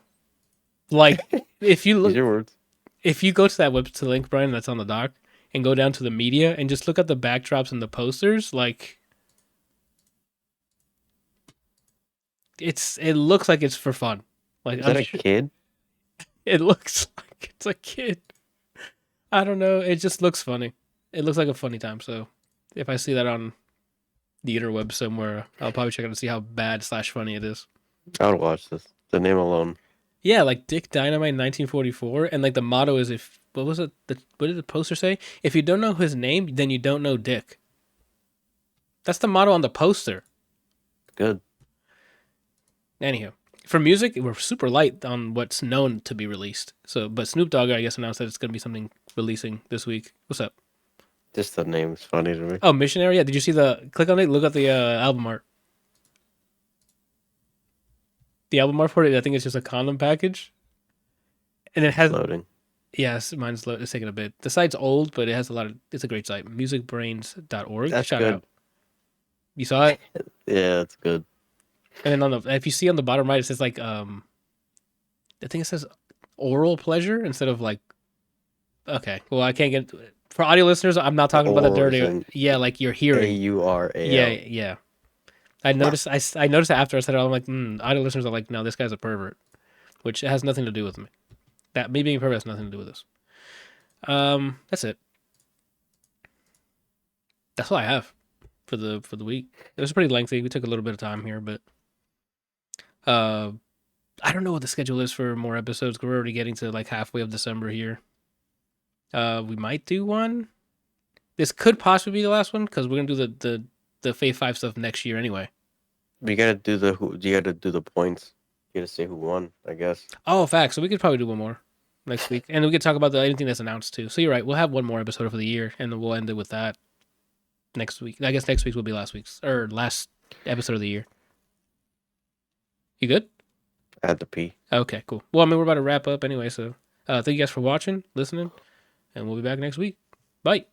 Speaker 1: Like if you
Speaker 2: Use
Speaker 1: look,
Speaker 2: your words.
Speaker 1: if you go to that web to the link, Brian, that's on the doc, and go down to the media and just look at the backdrops and the posters, like it looks like it's for fun. Like
Speaker 2: Is
Speaker 1: I'm
Speaker 2: that a
Speaker 1: sure
Speaker 2: kid?
Speaker 1: it looks like it's a kid. I don't know. It just looks funny. It looks like a funny time. So if I see that on the interweb somewhere, I'll probably check it and see how bad slash funny it is.
Speaker 2: I would watch this. The name alone.
Speaker 1: Yeah, like Dick Dynamite 1944, and like the motto is if what was it? What did the poster say? If you don't know his name, then you don't know Dick. That's the motto on the poster.
Speaker 2: Good.
Speaker 1: Anyhow, for music, we're super light on what's known to be released. So, but Snoop Dogg, I guess, announced that it's going to be something releasing this week. What's up?
Speaker 2: Just the name is funny to me.
Speaker 1: Oh, Missionary. Yeah, did you see the? Click on it. Look at the album art. The album art for it. I think it's just a condom package, and it has.
Speaker 2: Loading.
Speaker 1: Yes, mine's low. It's taking a bit. The site's old, but it has a lot of. It's a great site. Musicbrains.org.
Speaker 2: That's
Speaker 1: Shout
Speaker 2: good.
Speaker 1: out. You saw it,
Speaker 2: Yeah, that's good.
Speaker 1: and then on the if you see on the bottom right, it says like I think it says oral pleasure instead of like. Okay, well I can't get for audio listeners. I'm not talking about the
Speaker 2: Oral is
Speaker 1: dirty.
Speaker 2: in
Speaker 1: Yeah, like you're
Speaker 2: A
Speaker 1: hearing.
Speaker 2: U R A
Speaker 1: Yeah,
Speaker 2: L.
Speaker 1: yeah. I noticed. I noticed that after I said it. I'm like, audio listeners are like, no, this guy's a pervert, which has nothing to do with me. That me being a pervert has nothing to do with this. That's it. That's all I have for the week. It was pretty lengthy. We took a little bit of time here, but uh, I don't know what the schedule is for more episodes. We're already getting to like halfway of December here. We might do one. This could possibly be the last one because we're gonna do the Phase 5 stuff next year anyway.
Speaker 2: You gotta do the who. You gotta do the points. You gotta say who won. I guess.
Speaker 1: Oh, facts. So we could probably do one more next week, and we could talk about anything that's announced too. So you're right. We'll have one more episode for the year, and then we'll end it with that next week. I guess next week will be last week's or last episode of the year. You good?
Speaker 2: I had to pee.
Speaker 1: Okay, cool. Well, I mean, we're about to wrap up anyway, so thank you guys for watching, listening, and we'll be back next week. Bye.